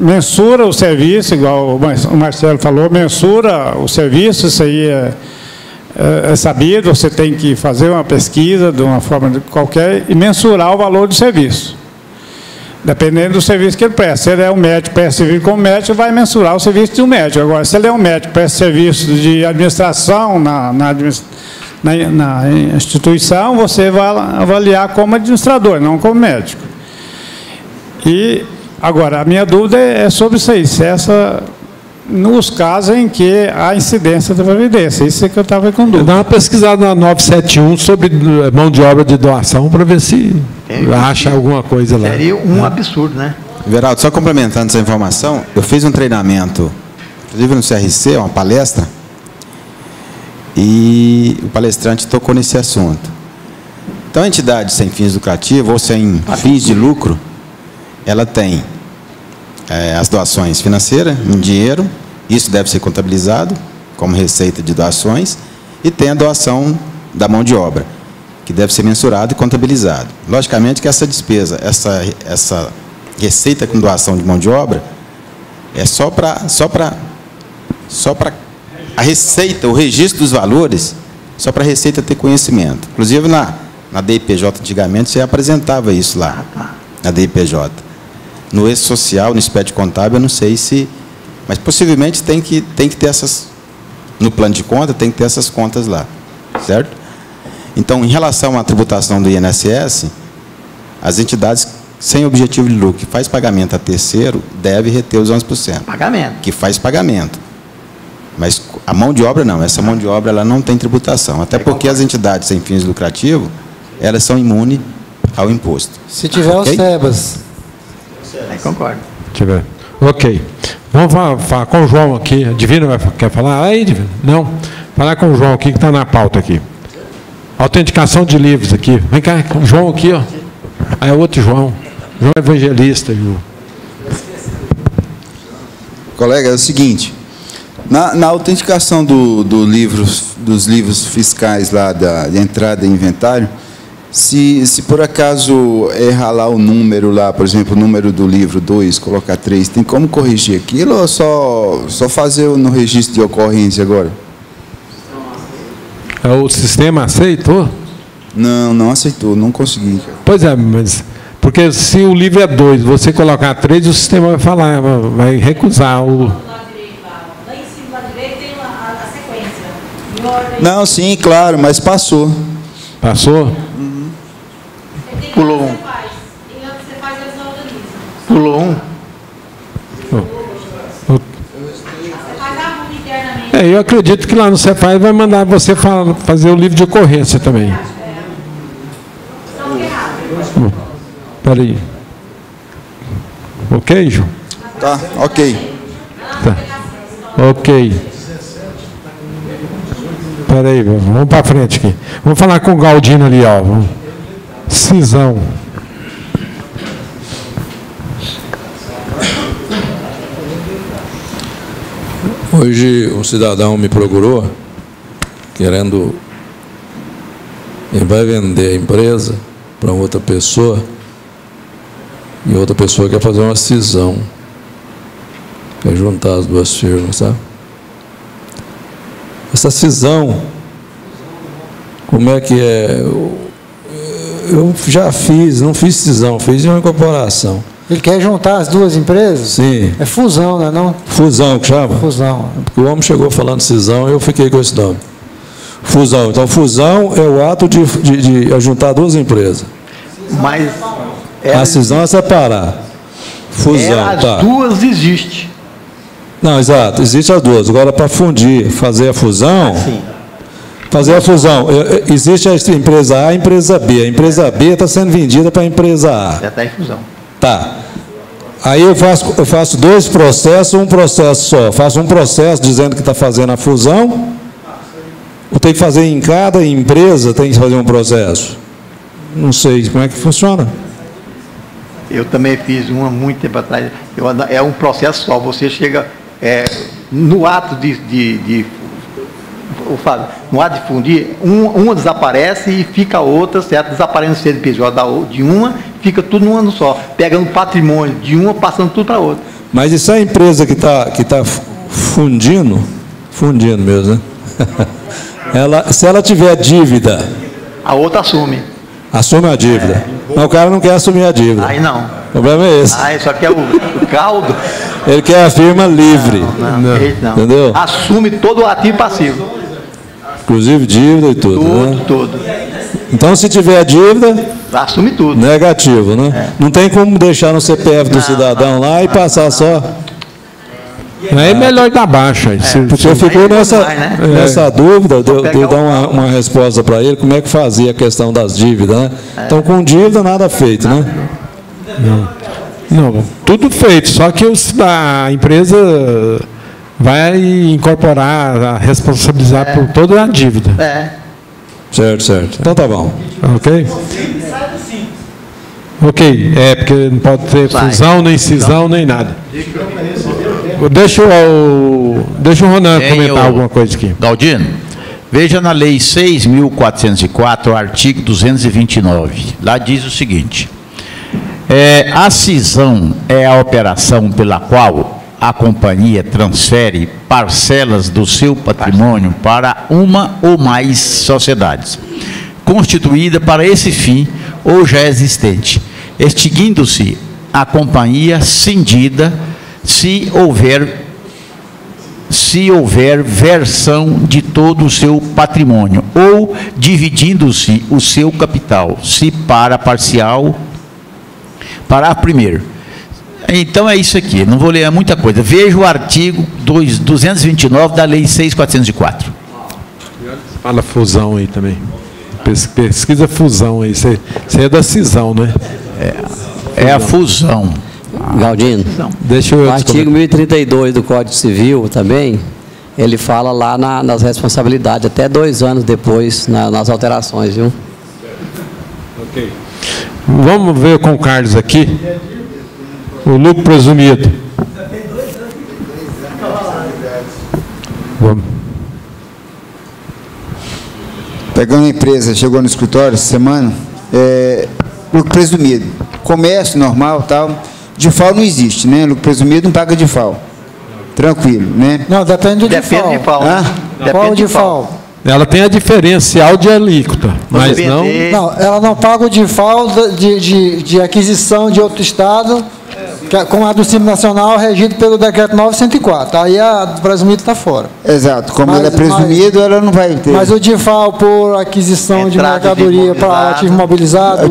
[SPEAKER 5] mensura o serviço, igual o Marcelo falou, mensura o serviço, isso aí é sabido, você tem que fazer uma pesquisa de uma forma qualquer e mensurar o valor do serviço. Dependendo do serviço que ele presta. Se ele é um médico, presta serviço como médico, vai mensurar o serviço de um médico. Agora, se ele é um médico, presta serviço de administração na instituição, você vai avaliar como administrador, não como médico. Agora, a minha dúvida é sobre isso aí, nos casos em que há incidência da Previdência, isso é que eu estava com dúvida.
[SPEAKER 2] Dá uma pesquisada na 971 sobre mão de obra de doação para ver se acha alguma coisa lá.
[SPEAKER 11] Seria um absurdo, né?
[SPEAKER 17] Everaldo, só complementando essa informação, eu fiz um treinamento, inclusive no CRC, uma palestra, e o palestrante tocou nesse assunto. Então, a entidade sem fins lucrativos ou sem fins de lucro, ela tem as doações financeiras, em dinheiro, isso deve ser contabilizado como receita de doações, e tem a doação da mão de obra, que deve ser mensurado e contabilizado. Logicamente que essa despesa, essa receita com doação de mão de obra, é só para a receita, o registro dos valores, só para a receita ter conhecimento. Inclusive na DIPJ antigamente você apresentava isso lá, na DIPJ. No ex-social, no SPED contábil, eu não sei se... Mas possivelmente tem que ter essas... No plano de conta, tem que ter essas contas lá. Certo? Então, em relação à tributação do INSS, as entidades sem objetivo de lucro que faz pagamento a terceiro, deve reter os 11%.
[SPEAKER 11] Pagamento.
[SPEAKER 17] Que faz pagamento. Mas a mão de obra não. Essa mão de obra ela não tem tributação. Até porque as entidades sem fins lucrativos, elas são imunes ao imposto.
[SPEAKER 15] Se tiver os SEBAS...
[SPEAKER 11] Concordo.
[SPEAKER 2] Tiver. Ok. Vamos falar com o João aqui. A Divina quer falar? Aí, Divina? Não. Falar com o João aqui, que está na pauta aqui. Autenticação de livros aqui. Vem cá, com o João aqui, ó. Aí é outro João. João Evangelista. João.
[SPEAKER 6] Colega, é o seguinte. Na autenticação dos livros fiscais lá de entrada em inventário, se por acaso errar lá o número lá, por exemplo, o número do livro 2, colocar 3, tem como corrigir aquilo ou só fazer no registro de ocorrência agora?
[SPEAKER 2] O sistema aceitou?
[SPEAKER 6] Não aceitou, não consegui.
[SPEAKER 2] Pois é, mas... Porque se o livro é 2, você colocar 3, o sistema vai falar, vai recusar o...
[SPEAKER 12] Lá em cima, lá direito, tem a sequência.
[SPEAKER 6] Não, sim, claro, mas passou.
[SPEAKER 2] Passou?
[SPEAKER 6] Uhum.
[SPEAKER 11] Pulou um. Pulou um.
[SPEAKER 2] Eu acredito que lá no Cefaz vai mandar você fazer o livro de ocorrência também. Espera aí. Ok, João?
[SPEAKER 6] Tá, ok.
[SPEAKER 2] Tá. Ok. Espera aí, vamos para frente aqui. Vamos falar com o Galdino ali, ó. Cisão.
[SPEAKER 19] Hoje um cidadão me procurou, querendo, ele vai vender a empresa para outra pessoa, e outra pessoa quer fazer uma cisão, quer juntar as duas firmas, sabe? Essa cisão, como é que é? Eu já fiz, não fiz cisão, fiz uma incorporação.
[SPEAKER 15] Ele quer juntar as duas empresas?
[SPEAKER 19] Sim.
[SPEAKER 15] É fusão, não é não?
[SPEAKER 19] Fusão que chama?
[SPEAKER 15] Fusão.
[SPEAKER 19] Porque o homem chegou falando cisão e eu fiquei com esse nome. Fusão. Então, fusão é o ato de juntar duas empresas.
[SPEAKER 11] Mas
[SPEAKER 19] a cisão é separar. Fusão,
[SPEAKER 11] as
[SPEAKER 19] tá.
[SPEAKER 11] duas existem.
[SPEAKER 19] Não, exato, existem as duas. Agora, para fundir, fazer a fusão...
[SPEAKER 11] Sim.
[SPEAKER 19] Fazer a fusão. Existe a empresa A e a empresa B. A empresa B está sendo vendida para a empresa A.
[SPEAKER 11] Já está em fusão.
[SPEAKER 19] Tá. Aí eu faço dois processos, um processo só. Faço um processo dizendo que está fazendo a fusão. Ou tem que fazer em cada empresa, tem que fazer um processo? Não sei como é que funciona.
[SPEAKER 11] Eu também fiz uma muito tempo atrás. É um processo só. Você chega no ato no ato de fundir, uma desaparece e fica a outra, certo? Desaparece o CNPJ de uma, fica tudo num ano só. Pegando patrimônio de uma, passando tudo para a outra.
[SPEAKER 19] Mas isso é a empresa que tá fundindo mesmo, né? Se ela tiver dívida...
[SPEAKER 11] A outra assume.
[SPEAKER 19] Assume a dívida. Mas o cara não quer assumir a dívida.
[SPEAKER 11] Aí não.
[SPEAKER 19] O problema é esse.
[SPEAKER 11] Aí só quer o caldo.
[SPEAKER 19] Ele quer a firma livre.
[SPEAKER 11] Não.
[SPEAKER 19] Entendeu?
[SPEAKER 11] Assume todo o ativo e passivo.
[SPEAKER 19] Inclusive dívida e tudo, né?
[SPEAKER 11] Tudo.
[SPEAKER 19] Então, se tiver dívida...
[SPEAKER 11] Assume tudo.
[SPEAKER 19] Negativo, né? Não tem como deixar no CPF do cidadão lá e passar só...
[SPEAKER 2] É melhor dar baixa.
[SPEAKER 19] Porque eu fiquei nessa dúvida de eu dar uma resposta para ele, como é que fazia a questão das dívidas, né? Então, com dívida, nada feito, né?
[SPEAKER 2] Não, tudo feito, só que a empresa vai incorporar, responsabilizar por toda a dívida.
[SPEAKER 19] Certo. Então tá bom.
[SPEAKER 2] Ok? Ok, porque não pode ter fusão, nem cisão, nem nada. Deixa o Ronan comentar alguma coisa aqui.
[SPEAKER 13] Galdino, veja na Lei 6.404, artigo 229. Lá diz o seguinte: a cisão é a operação pela qual a companhia transfere parcelas do seu patrimônio para uma ou mais sociedades, constituída para esse fim ou já existente, extinguindo-se a companhia cindida se houver versão de todo o seu patrimônio, ou dividindo-se o seu capital, se para parcial, parágrafo primeiro. Então é isso aqui, não vou ler muita coisa. Veja o artigo 229 da Lei 6.404.
[SPEAKER 2] Fala fusão aí também. Pesquisa fusão aí. Você é da cisão, né?
[SPEAKER 13] É a fusão.
[SPEAKER 3] Galdino, o artigo 1032 do Código Civil também, ele fala lá nas responsabilidades, até 2 anos depois, nas alterações, viu?
[SPEAKER 2] Ok. Vamos ver com o Carlos aqui. O lucro presumido.
[SPEAKER 7] Vamos. Pegando a empresa, chegou no escritório essa semana, lucro presumido. Comércio normal, tal. DIFAL não existe, né? Lucro presumido não paga DIFAL. Tranquilo, né?
[SPEAKER 15] Não, depende do DIFAL.
[SPEAKER 11] Depende do DIFAL.
[SPEAKER 15] Qual o DIFAL?
[SPEAKER 2] Ela tem a diferencial de alíquota, mas não...
[SPEAKER 15] Não, ela não paga o DIFAL de aquisição de outro estado, com a do Simples Nacional, regido pelo decreto 904. Aí a do presumido está fora.
[SPEAKER 7] Exato. Como ela é presumido, ela não vai ter.
[SPEAKER 15] Mas o DIFAL por aquisição de mercadoria para ativo imobilizado,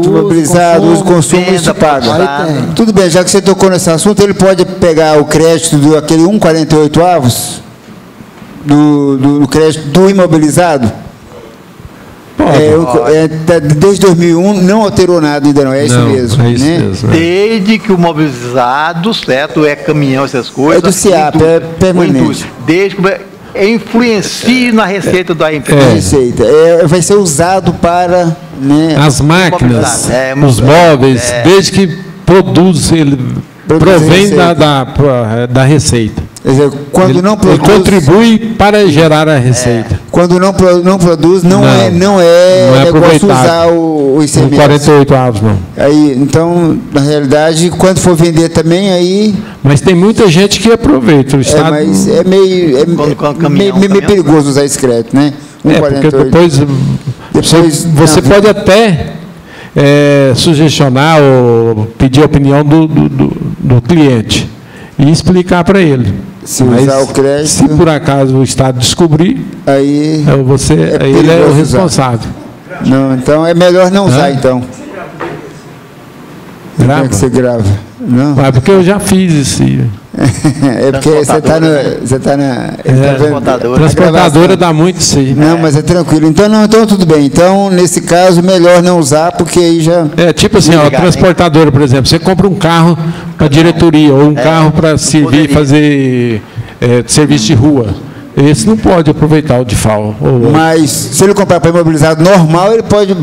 [SPEAKER 7] uso, consumo, isso paga. Tudo bem, já que você tocou nesse assunto, ele pode pegar o crédito do aquele 1,48 avos do crédito do imobilizado? Desde 2001 não alterou nada ainda não, é isso mesmo.
[SPEAKER 11] É isso mesmo. Desde que o mobilizado, certo, é caminhão, essas coisas.
[SPEAKER 7] É do CIAP, é permanente.
[SPEAKER 11] Desde que influencia na receita da empresa.
[SPEAKER 7] Receita. Vai ser usado para... Né,
[SPEAKER 2] as máquinas, os móveis, desde que produz, ele provém da receita.
[SPEAKER 7] Quer dizer, quando não produz,
[SPEAKER 2] ele contribui para gerar a receita.
[SPEAKER 7] Quando não produz, não é negócio usar o ICMS.
[SPEAKER 2] 48 avos, não.
[SPEAKER 7] Aí, então, na realidade, quando for vender também, aí...
[SPEAKER 2] Mas tem muita gente que aproveita. O Estado...
[SPEAKER 7] mas é meio perigoso usar esse crédito, né?
[SPEAKER 2] Porque depois você pode até sugestionar ou pedir a opinião do cliente e explicar para ele.
[SPEAKER 7] Se usar o crédito...
[SPEAKER 2] Se por acaso o Estado descobrir,
[SPEAKER 7] aí
[SPEAKER 2] ele é o responsável.
[SPEAKER 7] Não, então é melhor não usar, então.
[SPEAKER 2] Grava?
[SPEAKER 7] Como é que você grava? Não?
[SPEAKER 2] Porque eu já fiz isso.
[SPEAKER 7] É porque você está na...
[SPEAKER 2] Transportadora dá muito sim.
[SPEAKER 7] Não, mas é tranquilo. Então tudo bem. Então, nesse caso, melhor não usar, porque aí já...
[SPEAKER 2] tipo assim, a transportadora, por exemplo, você compra um carro para diretoria, ou um carro para servir, fazer serviço de rua. Esse não pode aproveitar o DIFAL.
[SPEAKER 7] Mas, se ele comprar para imobilizado normal, ele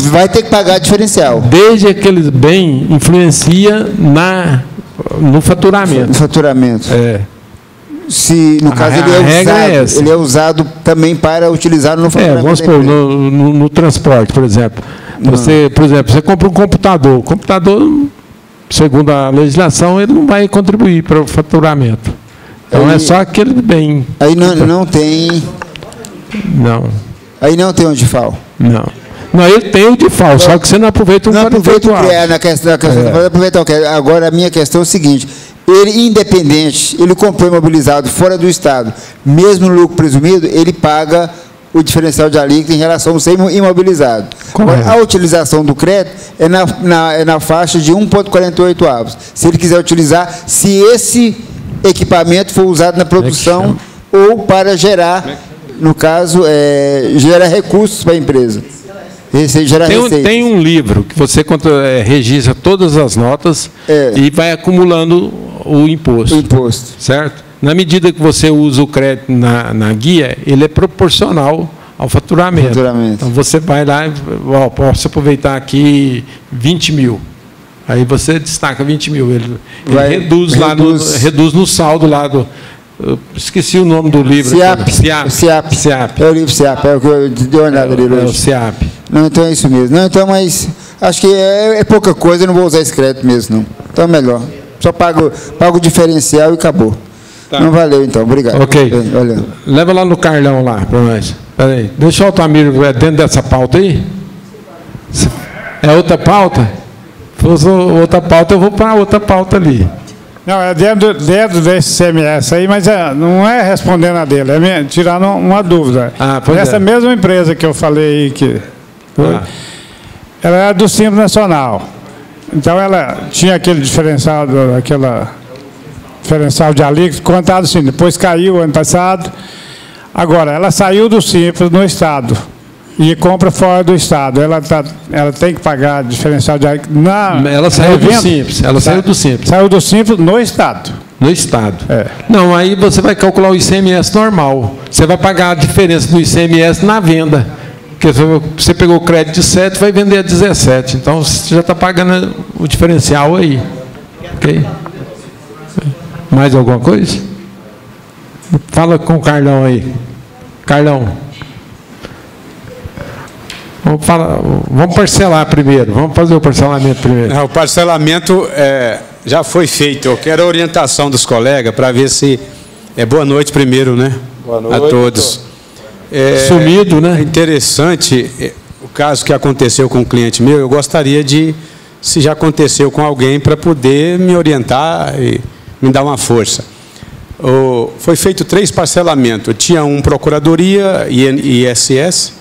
[SPEAKER 7] vai ter que pagar diferencial.
[SPEAKER 2] Desde aquele bem influencia no faturamento.
[SPEAKER 7] No faturamento. Se, no caso, ele é usado também para utilizar no faturamento.
[SPEAKER 2] Vamos supor, no transporte, por exemplo. Você compra um computador. O computador, segundo a legislação, ele não vai contribuir para o faturamento. Então é só aquele bem.
[SPEAKER 7] Aí não tem.
[SPEAKER 2] Não.
[SPEAKER 7] Aí não tem o DIFAL.
[SPEAKER 2] Não. Não, ele tem o DIFAL, só que você não aproveita o
[SPEAKER 7] crédito. Agora a minha questão é o seguinte: ele, independente, ele comprou imobilizado fora do Estado, mesmo no lucro presumido, ele paga o diferencial de alíquota em relação ao ser imobilizado. Agora, a utilização do crédito é na faixa de 1,48 avos. Se ele quiser utilizar, se esse equipamento for usado na produção ou para gerar, no caso, gerar recursos para a empresa.
[SPEAKER 2] Tem um livro que você registra todas as notas e vai acumulando o imposto. Certo? Na medida que você usa o crédito na guia, ele é proporcional ao faturamento. Então você vai lá, posso aproveitar aqui 20 mil. Aí você destaca 20 mil. Ele reduz no saldo lá do... esqueci o nome do livro.
[SPEAKER 7] CIAP. É o livro CIAP, é o que eu dei uma olhada ali hoje.
[SPEAKER 2] É o CIAP.
[SPEAKER 7] Não, então é isso mesmo. Não, então, mas acho que é pouca coisa, eu não vou usar esse crédito mesmo, não. Então é melhor. Só pago o diferencial e acabou. Tá. Não valeu, então. Obrigado.
[SPEAKER 2] Ok. Valeu. Leva lá no Carlão lá para nós. Espera aí. Deixa o Altamiro dentro dessa pauta aí. É outra pauta? Se fosse outra pauta, eu vou para outra pauta ali.
[SPEAKER 5] Não, é dentro desse CMS aí, mas não é respondendo a dele, é tirando uma dúvida. Essa mesma empresa que eu falei aí, ela era do Simples Nacional. Então ela tinha aquele diferencial de alíquota, contado assim, depois caiu ano passado. Agora, ela saiu do Simples no Estado e compra fora do Estado. Ela tem que pagar diferencial de alíquota
[SPEAKER 2] ela saiu do Simples.
[SPEAKER 5] Saiu do Simples no Estado.
[SPEAKER 2] No Estado. Não, aí você vai calcular o ICMS normal. Você vai pagar a diferença do ICMS na venda. Porque você pegou o crédito de 7, vai vender a 17. Então você já está pagando o diferencial aí. Ok? Mais alguma coisa? Fala com o Carlão aí. Carlão. Vamos parcelar primeiro. Vamos fazer o parcelamento primeiro.
[SPEAKER 8] O parcelamento já foi feito. Eu quero a orientação dos colegas para ver se... boa noite primeiro, né?
[SPEAKER 2] Boa noite.
[SPEAKER 8] A todos.
[SPEAKER 2] sumido, né?
[SPEAKER 8] É interessante o caso que aconteceu com um cliente meu. Eu gostaria de, se já aconteceu com alguém, para poder me orientar e me dar uma força. Foi feito 3 parcelamentos. Eu tinha um Procuradoria, INSS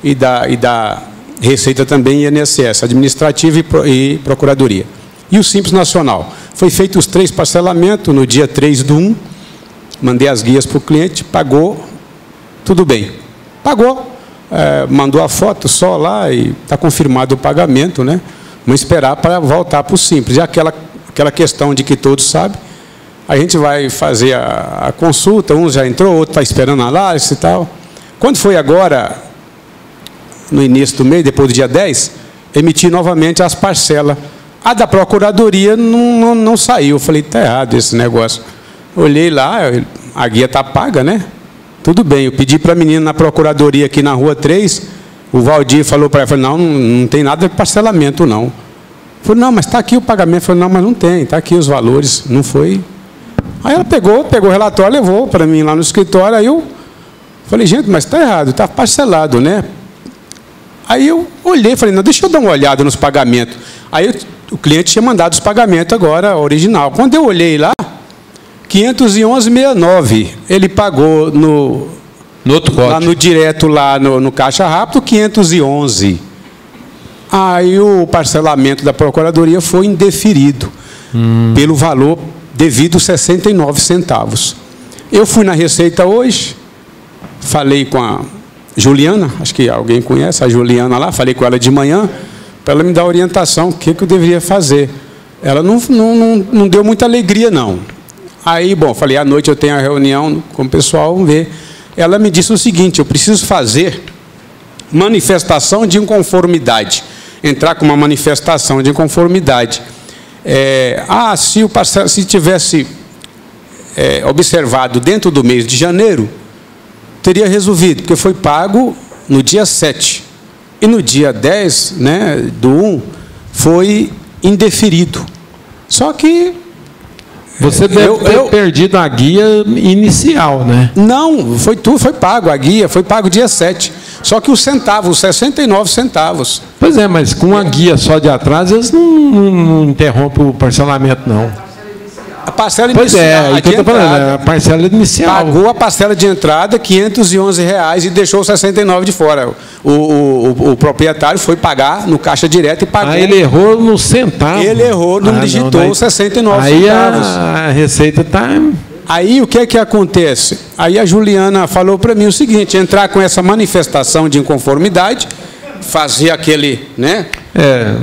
[SPEAKER 8] e da Receita também, INSS, Administrativa e Procuradoria. E o Simples Nacional. Foi feito os 3 parcelamentos no dia 3/1, mandei as guias para o cliente, pagou, tudo bem. Pagou, mandou a foto só lá e está confirmado o pagamento, né? Vamos esperar para voltar para o Simples. E aquela questão de que todos sabem, a gente vai fazer a consulta, um já entrou, outro está esperando a análise e tal. Quando foi agora, no início do mês, depois do dia 10, emiti novamente as parcelas. A da Procuradoria não saiu. Eu falei, está errado esse negócio. Olhei lá, a guia está paga, né? Tudo bem. Eu pedi para a menina na Procuradoria aqui na Rua 3, o Valdir falou para ela, não tem nada de parcelamento, não. Eu falei, não, mas está aqui o pagamento. Eu falei, não, mas não tem, está aqui os valores, não foi. Aí ela pegou o relatório, levou para mim lá no escritório, aí eu falei, gente, mas está errado, está parcelado, né? Aí eu olhei e falei, não, deixa eu dar uma olhada nos pagamentos. Aí o cliente tinha mandado os pagamentos agora, original. Quando eu olhei lá, 511,69, ele pagou no outro código. Lá no direto, lá no Caixa Rápido, 511. Aí o parcelamento da Procuradoria foi indeferido, pelo valor devido 69 centavos. Eu fui na Receita hoje, falei com a Juliana, acho que alguém conhece a Juliana lá, falei com ela de manhã, para ela me dar orientação, o que eu deveria fazer. Ela não deu muita alegria, não. Aí, bom, falei, à noite eu tenho a reunião com o pessoal, vamos ver. Ela me disse o seguinte, eu preciso fazer manifestação de inconformidade, entrar com uma manifestação de inconformidade. Se tivesse observado dentro do mês de janeiro, teria resolvido, porque foi pago no dia 7. E no dia 10, né, do 1, foi indeferido. Só que...
[SPEAKER 2] Você deve ter perdido a guia inicial, né?
[SPEAKER 8] Não, foi pago, a guia foi pago dia 7. Só que os centavos, 69 centavos.
[SPEAKER 2] Pois é, mas com a guia só de atraso, eles não interrompem o parcelamento, não.
[SPEAKER 8] A parcela
[SPEAKER 2] inicial. Pois é, o que eu estou falando, a parcela inicial.
[SPEAKER 8] Pagou a parcela de entrada, R$ 511, e deixou 69 de fora. O proprietário foi pagar no caixa direto e pagou.
[SPEAKER 2] Aí ele errou no centavo.
[SPEAKER 8] Ele errou, não digitou 69 centavos.
[SPEAKER 2] Aí a Receita está...
[SPEAKER 8] Aí o que acontece? Aí a Juliana falou para mim o seguinte, entrar com essa manifestação de inconformidade, fazer aquele, né?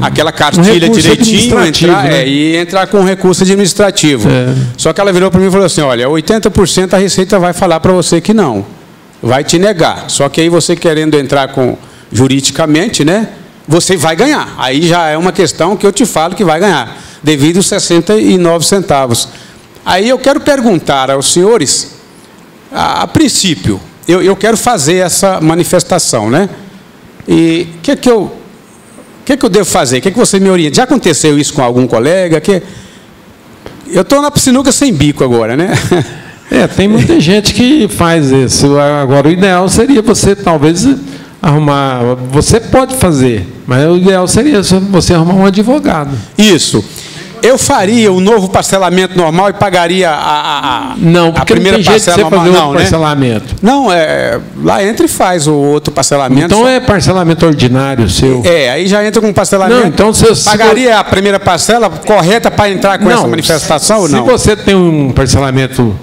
[SPEAKER 8] Aquela cartilha direitinho, e entrar com recurso administrativo. Só que ela virou para mim e falou assim, olha, 80% a Receita vai falar para você que não, vai te negar. Só que aí você querendo entrar juridicamente, né? Você vai ganhar. Aí já é uma questão que eu te falo que vai ganhar, devido aos 69 centavos. Aí eu quero perguntar aos senhores, a princípio, eu quero fazer essa manifestação, né? E o que eu devo fazer? O que você me orienta? Já aconteceu isso com algum colega? Eu estou na sinuca sem bico agora, né?
[SPEAKER 2] Tem muita gente que faz isso. Agora, o ideal seria você, talvez, arrumar... Você pode fazer, mas o ideal seria você arrumar um advogado.
[SPEAKER 8] Isso. Eu faria um novo parcelamento normal e pagaria
[SPEAKER 2] não, porque
[SPEAKER 8] a primeira
[SPEAKER 2] não tem
[SPEAKER 8] parcela
[SPEAKER 2] jeito de você fazer
[SPEAKER 8] normal,
[SPEAKER 2] outro parcelamento.
[SPEAKER 8] Não, lá entra e faz o outro parcelamento.
[SPEAKER 2] Então é parcelamento ordinário seu.
[SPEAKER 8] Aí já entra com parcelamento.
[SPEAKER 2] Não, então
[SPEAKER 8] pagaria a primeira parcela correta para entrar com essa manifestação ou não?
[SPEAKER 2] Se você tem um parcelamento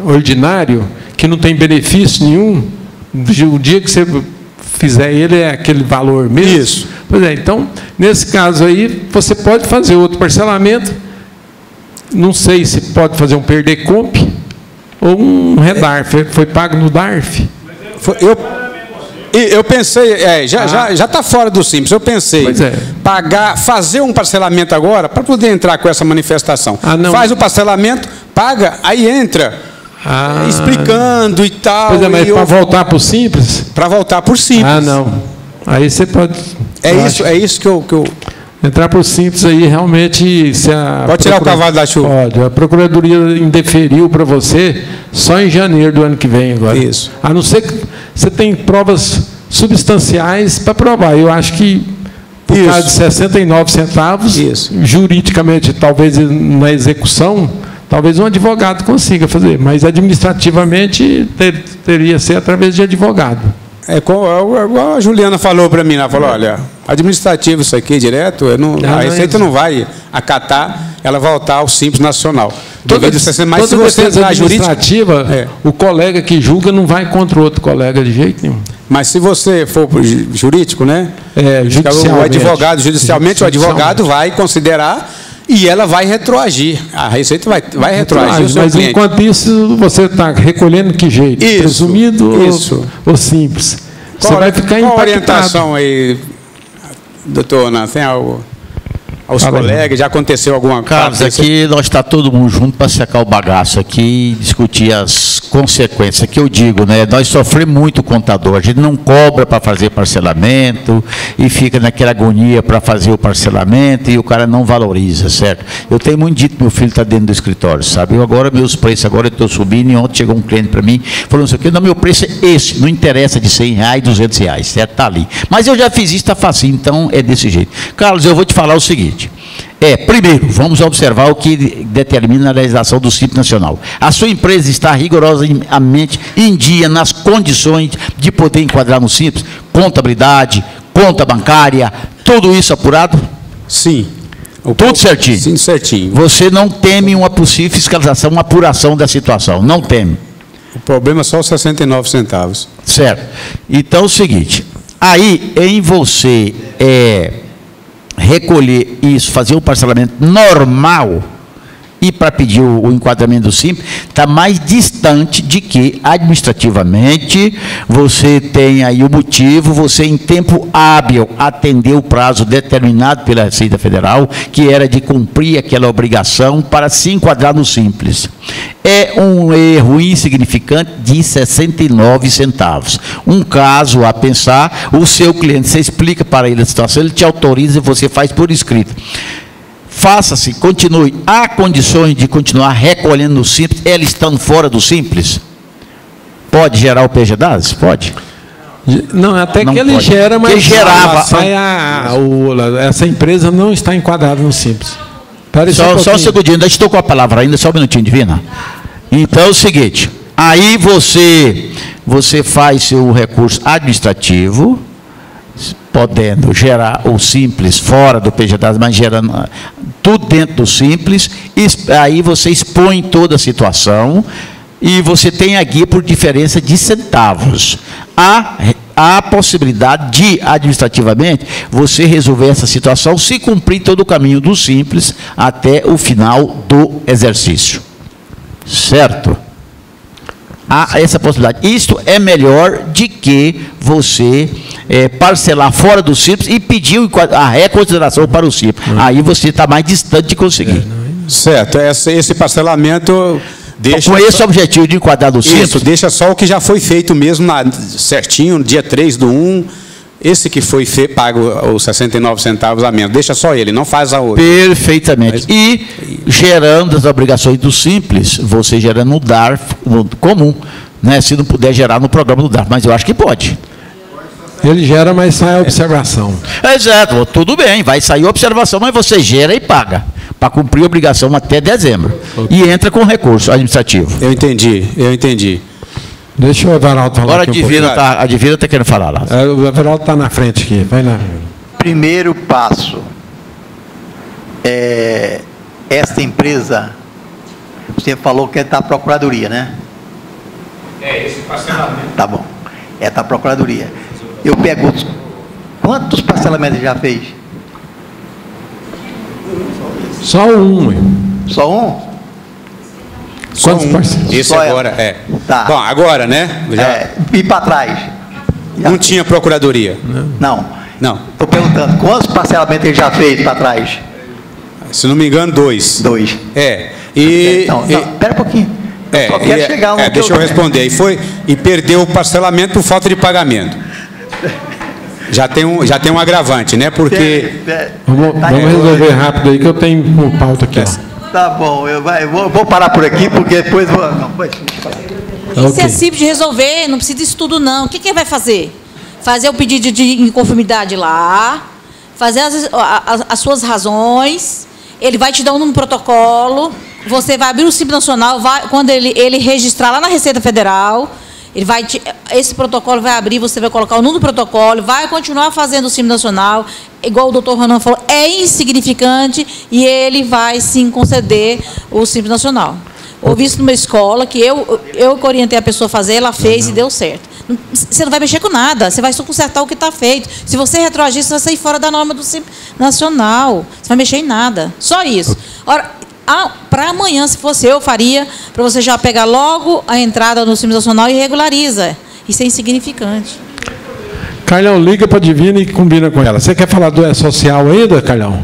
[SPEAKER 2] ordinário, que não tem benefício nenhum, o dia que você fizer ele é aquele valor mesmo.
[SPEAKER 8] Isso.
[SPEAKER 2] Pois é, então, nesse caso aí, você pode fazer outro parcelamento, não sei se pode fazer um perder-comp ou um redarf. Foi pago no DARF?
[SPEAKER 8] Eu pensei, já está fora do Simples, eu pensei, fazer um parcelamento agora, para poder entrar com essa manifestação. Faz o parcelamento, paga, aí entra, explicando e tal.
[SPEAKER 2] Pois é, mas para voltar para o Simples?
[SPEAKER 8] Para voltar para o Simples.
[SPEAKER 2] Não. Aí você pode...
[SPEAKER 8] É isso que eu...
[SPEAKER 2] Entrar por Simples aí, realmente...
[SPEAKER 8] Pode tirar o cavalo da chuva.
[SPEAKER 2] Pode. A Procuradoria indeferiu para você, só em janeiro do ano que vem agora.
[SPEAKER 8] Isso.
[SPEAKER 2] A não ser que você tem provas substanciais para provar. Eu acho que por causa de 69 centavos, juridicamente, talvez na execução, talvez um advogado consiga fazer, mas administrativamente teria que ser através de advogado.
[SPEAKER 8] Igual a Juliana falou para mim, ela falou, olha, administrativo isso aqui direto, a Receita não vai acatar, ela voltar ao Simples Nacional.
[SPEAKER 2] Toda defesa administrativa, o colega que julga não vai contra o outro colega de jeito nenhum.
[SPEAKER 8] Mas se você for jurídico, né?
[SPEAKER 2] Judicialmente.
[SPEAKER 8] O advogado, judicialmente, o advogado vai considerar e ela vai retroagir. A Receita vai retroagir o seu
[SPEAKER 2] mas
[SPEAKER 8] cliente.
[SPEAKER 2] Enquanto isso, você está recolhendo que jeito? Presumido ou simples? Você vai ficar impactado.
[SPEAKER 8] Qual a orientação aí, doutor Nan? Tem aos colegas, já aconteceu alguma coisa?
[SPEAKER 13] Carlos, aqui nós está todo mundo junto para secar o bagaço aqui e discutir as consequências. Que eu digo, né? Nós sofremos muito o contador, a gente não cobra para fazer parcelamento e fica naquela agonia para fazer o parcelamento e o cara não valoriza, certo? Eu tenho muito dito, meu filho está dentro do escritório, sabe? Agora meus preços, agora eu estou subindo e ontem chegou um cliente para mim, falou assim, não, meu preço é esse, não interessa de R$100, R$200, certo? Está ali. Mas eu já fiz isso, está facinho, então é desse jeito. Carlos, eu vou te falar o seguinte. Primeiro, vamos observar o que determina a legislação do Simples Nacional. A sua empresa está rigorosamente em dia nas condições de poder enquadrar no Simples? Contabilidade, conta bancária, tudo isso apurado?
[SPEAKER 8] Sim.
[SPEAKER 13] Tudo certinho?
[SPEAKER 8] Sim, certinho.
[SPEAKER 13] Você não teme uma possível fiscalização, uma apuração da situação? Não teme?
[SPEAKER 8] O problema é só os 69 centavos.
[SPEAKER 13] Certo. Então é o seguinte, aí em você recolher isso, fazer o parcelamento normal e para pedir o enquadramento do Simples, está mais distante de que, administrativamente, você tem aí o motivo, você em tempo hábil atendeu o prazo determinado pela Receita Federal, que era de cumprir aquela obrigação para se enquadrar no Simples. É um erro insignificante de 69 centavos. Um caso a pensar, o seu cliente, você explica para ele a situação, ele te autoriza e você faz por escrito. Faça-se, continue. Há condições de continuar recolhendo no Simples, ela estando fora do Simples? Pode gerar o PGDAS? Pode.
[SPEAKER 2] Não, até não que ele pode. Gera, mas
[SPEAKER 13] gerava.
[SPEAKER 2] Essa empresa não está enquadrada no Simples.
[SPEAKER 13] Só um segundinho, ainda estou com a palavra ainda, só um minutinho, Divina. Então é o seguinte, aí você faz seu recurso administrativo, podendo gerar o Simples fora do PGDAS, mas gerando tudo dentro do Simples, aí você expõe toda a situação e você tem a guia por diferença de centavos. Há a possibilidade de, administrativamente, você resolver essa situação se cumprir todo o caminho do Simples até o final do exercício. Certo? Há essa possibilidade. Isto é melhor de que você parcelar fora do Simples e pedir a reconsideração para o Simples. Aí você está mais distante de conseguir.
[SPEAKER 8] Certo. Esse parcelamento...
[SPEAKER 13] Com esse objetivo de enquadrar do Simples.
[SPEAKER 8] Isso, deixa só o que já foi feito mesmo, certinho, no dia 3/1. Esse que foi pago os 69 centavos a menos, deixa só ele, não faz a outra.
[SPEAKER 13] Perfeitamente. E gerando as obrigações do Simples, você gerando no DARF no comum, né? Se não puder gerar no programa do DARF, mas eu acho que pode.
[SPEAKER 2] Ele gera, mas sai a observação.
[SPEAKER 13] Exato, tudo bem, vai sair a observação, mas você gera e paga, para cumprir a obrigação até dezembro. Okay. E entra com recurso administrativo.
[SPEAKER 8] Eu entendi.
[SPEAKER 2] Deixa o Everaldo falar.
[SPEAKER 13] Agora a Divina está querendo falar lá.
[SPEAKER 2] O Everaldo está na frente aqui, vai lá.
[SPEAKER 11] Primeiro passo. Esta empresa, você falou que é da Procuradoria, né?
[SPEAKER 8] Esse parcelamento.
[SPEAKER 11] Tá bom. É da Procuradoria. Eu pergunto, quantos parcelamentos já fez?
[SPEAKER 2] Só um.
[SPEAKER 11] Só um?
[SPEAKER 8] Quantos parcelamentos? Esse agora Tá. Bom, agora, né?
[SPEAKER 11] E para trás?
[SPEAKER 8] Não tinha Procuradoria?
[SPEAKER 11] Não. Estou perguntando, quantos parcelamentos ele já fez para trás?
[SPEAKER 8] Se não me engano, 2.
[SPEAKER 11] 2. Espera um pouquinho. Só quero chegar
[SPEAKER 8] deixa eu responder. E perdeu o parcelamento por falta de pagamento. Já tem um agravante, né? Porque...
[SPEAKER 2] Vamos resolver rápido aí, que eu tenho uma pauta aqui.
[SPEAKER 11] Tá bom, eu vou parar por aqui, porque depois vou... Não,
[SPEAKER 12] Isso é simples de resolver, não precisa disso tudo, não. O que ele vai fazer? Fazer o pedido de inconformidade lá, fazer as suas razões, ele vai te dar um número protocolo, você vai abrir o Simples Nacional, quando ele registrar lá na Receita Federal, esse protocolo vai abrir, você vai colocar o número do protocolo, vai continuar fazendo o Simples Nacional, igual o doutor Ronan falou, é insignificante e ele vai sim conceder o Simples Nacional. Ouvi isso numa escola, que eu orientei a pessoa a fazer, ela fez e deu certo. Você não vai mexer com nada, você vai só consertar o que está feito. Se você retroagir, você vai sair fora da norma do Simples Nacional. Você vai mexer em nada. Só isso. Ora, para amanhã, se fosse eu, faria, para você já pegar logo a entrada no Simples Nacional e regulariza. Isso é insignificante.
[SPEAKER 2] Carlão, liga para a Divina e combina com ela. Você quer falar do E-Social ainda, Carlão?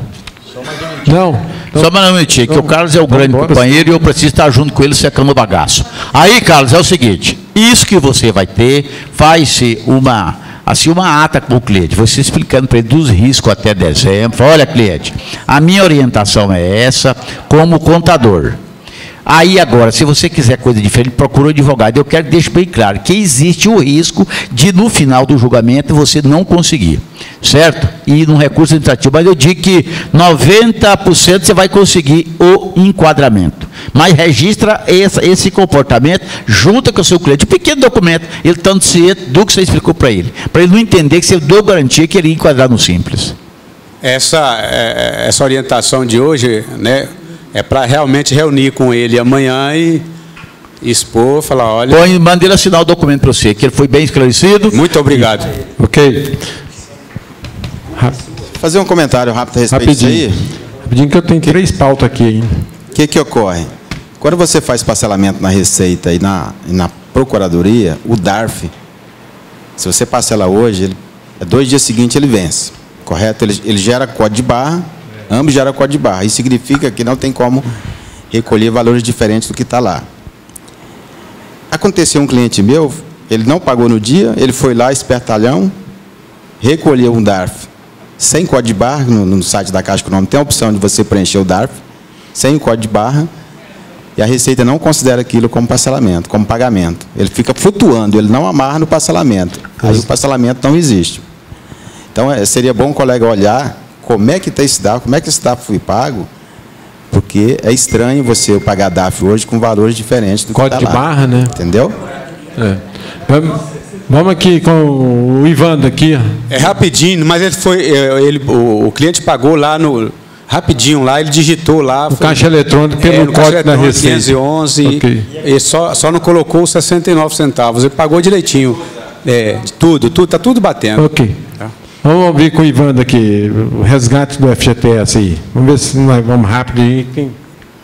[SPEAKER 2] Não.
[SPEAKER 13] Só mais um minutinho, que o Carlos é o grande companheiro e eu preciso estar junto com ele secando o bagaço. Aí, Carlos, é o seguinte, isso que você vai ter, faz-se uma ata com o cliente, você explicando para ele dos riscos até dezembro. Olha, cliente, a minha orientação é essa, como contador. Aí agora, se você quiser coisa diferente, procura um advogado. Eu quero que deixe bem claro que existe o risco de, no final do julgamento, você não conseguir, certo? E num recurso administrativo. Mas eu digo que 90% você vai conseguir o enquadramento. Mas registra esse comportamento junto com o seu cliente. Um pequeno documento, ele tanto ciente do que você explicou para ele não entender que você deu garantia que ele ia enquadrar no Simples.
[SPEAKER 8] Essa orientação de hoje, né? É para realmente reunir com ele amanhã e expor, falar, olha...
[SPEAKER 13] Manda ele assinar o documento para você, que ele foi bem esclarecido.
[SPEAKER 8] Muito obrigado.
[SPEAKER 2] Ok.
[SPEAKER 17] Fazer um comentário rápido a respeito disso aí.
[SPEAKER 2] Rapidinho, que eu tenho 3 pautas aqui ainda.
[SPEAKER 17] O que ocorre? Quando você faz parcelamento na Receita e na Procuradoria, o DARF, se você parcela hoje, 2 dias seguintes ele vence, correto? Ele gera código de barra, ambos geram código de barra. Isso significa que não tem como recolher valores diferentes do que está lá. Aconteceu um cliente meu, ele não pagou no dia, ele foi lá, espertalhão, recolheu um DARF sem código de barra, no site da Caixa Econômica tem a opção de você preencher o DARF, sem o código de barra, e a Receita não considera aquilo como parcelamento, como pagamento. Ele fica flutuando, ele não amarra no parcelamento. Aí o parcelamento não existe. Então, seria bom o colega olhar como é que está esse DARF, como é que esse DARF foi pago, porque é estranho você pagar DARF hoje com valores diferentes do
[SPEAKER 2] código
[SPEAKER 17] que está lá.
[SPEAKER 2] Código de barra, né?
[SPEAKER 17] Entendeu?
[SPEAKER 2] Vamos aqui com o Ivandro aqui.
[SPEAKER 8] É rapidinho, mas o cliente pagou lá rapidinho lá, ele digitou lá.
[SPEAKER 2] O caixa eletrônico pelo código da Receita.
[SPEAKER 8] 511, okay. E só não colocou os 69 centavos. Ele pagou direitinho. De tudo, está tudo batendo.
[SPEAKER 2] Ok. Tá. Vamos ouvir com o Ivandro aqui, o resgate do FGTS aí. Vamos ver se nós vamos rápido aí.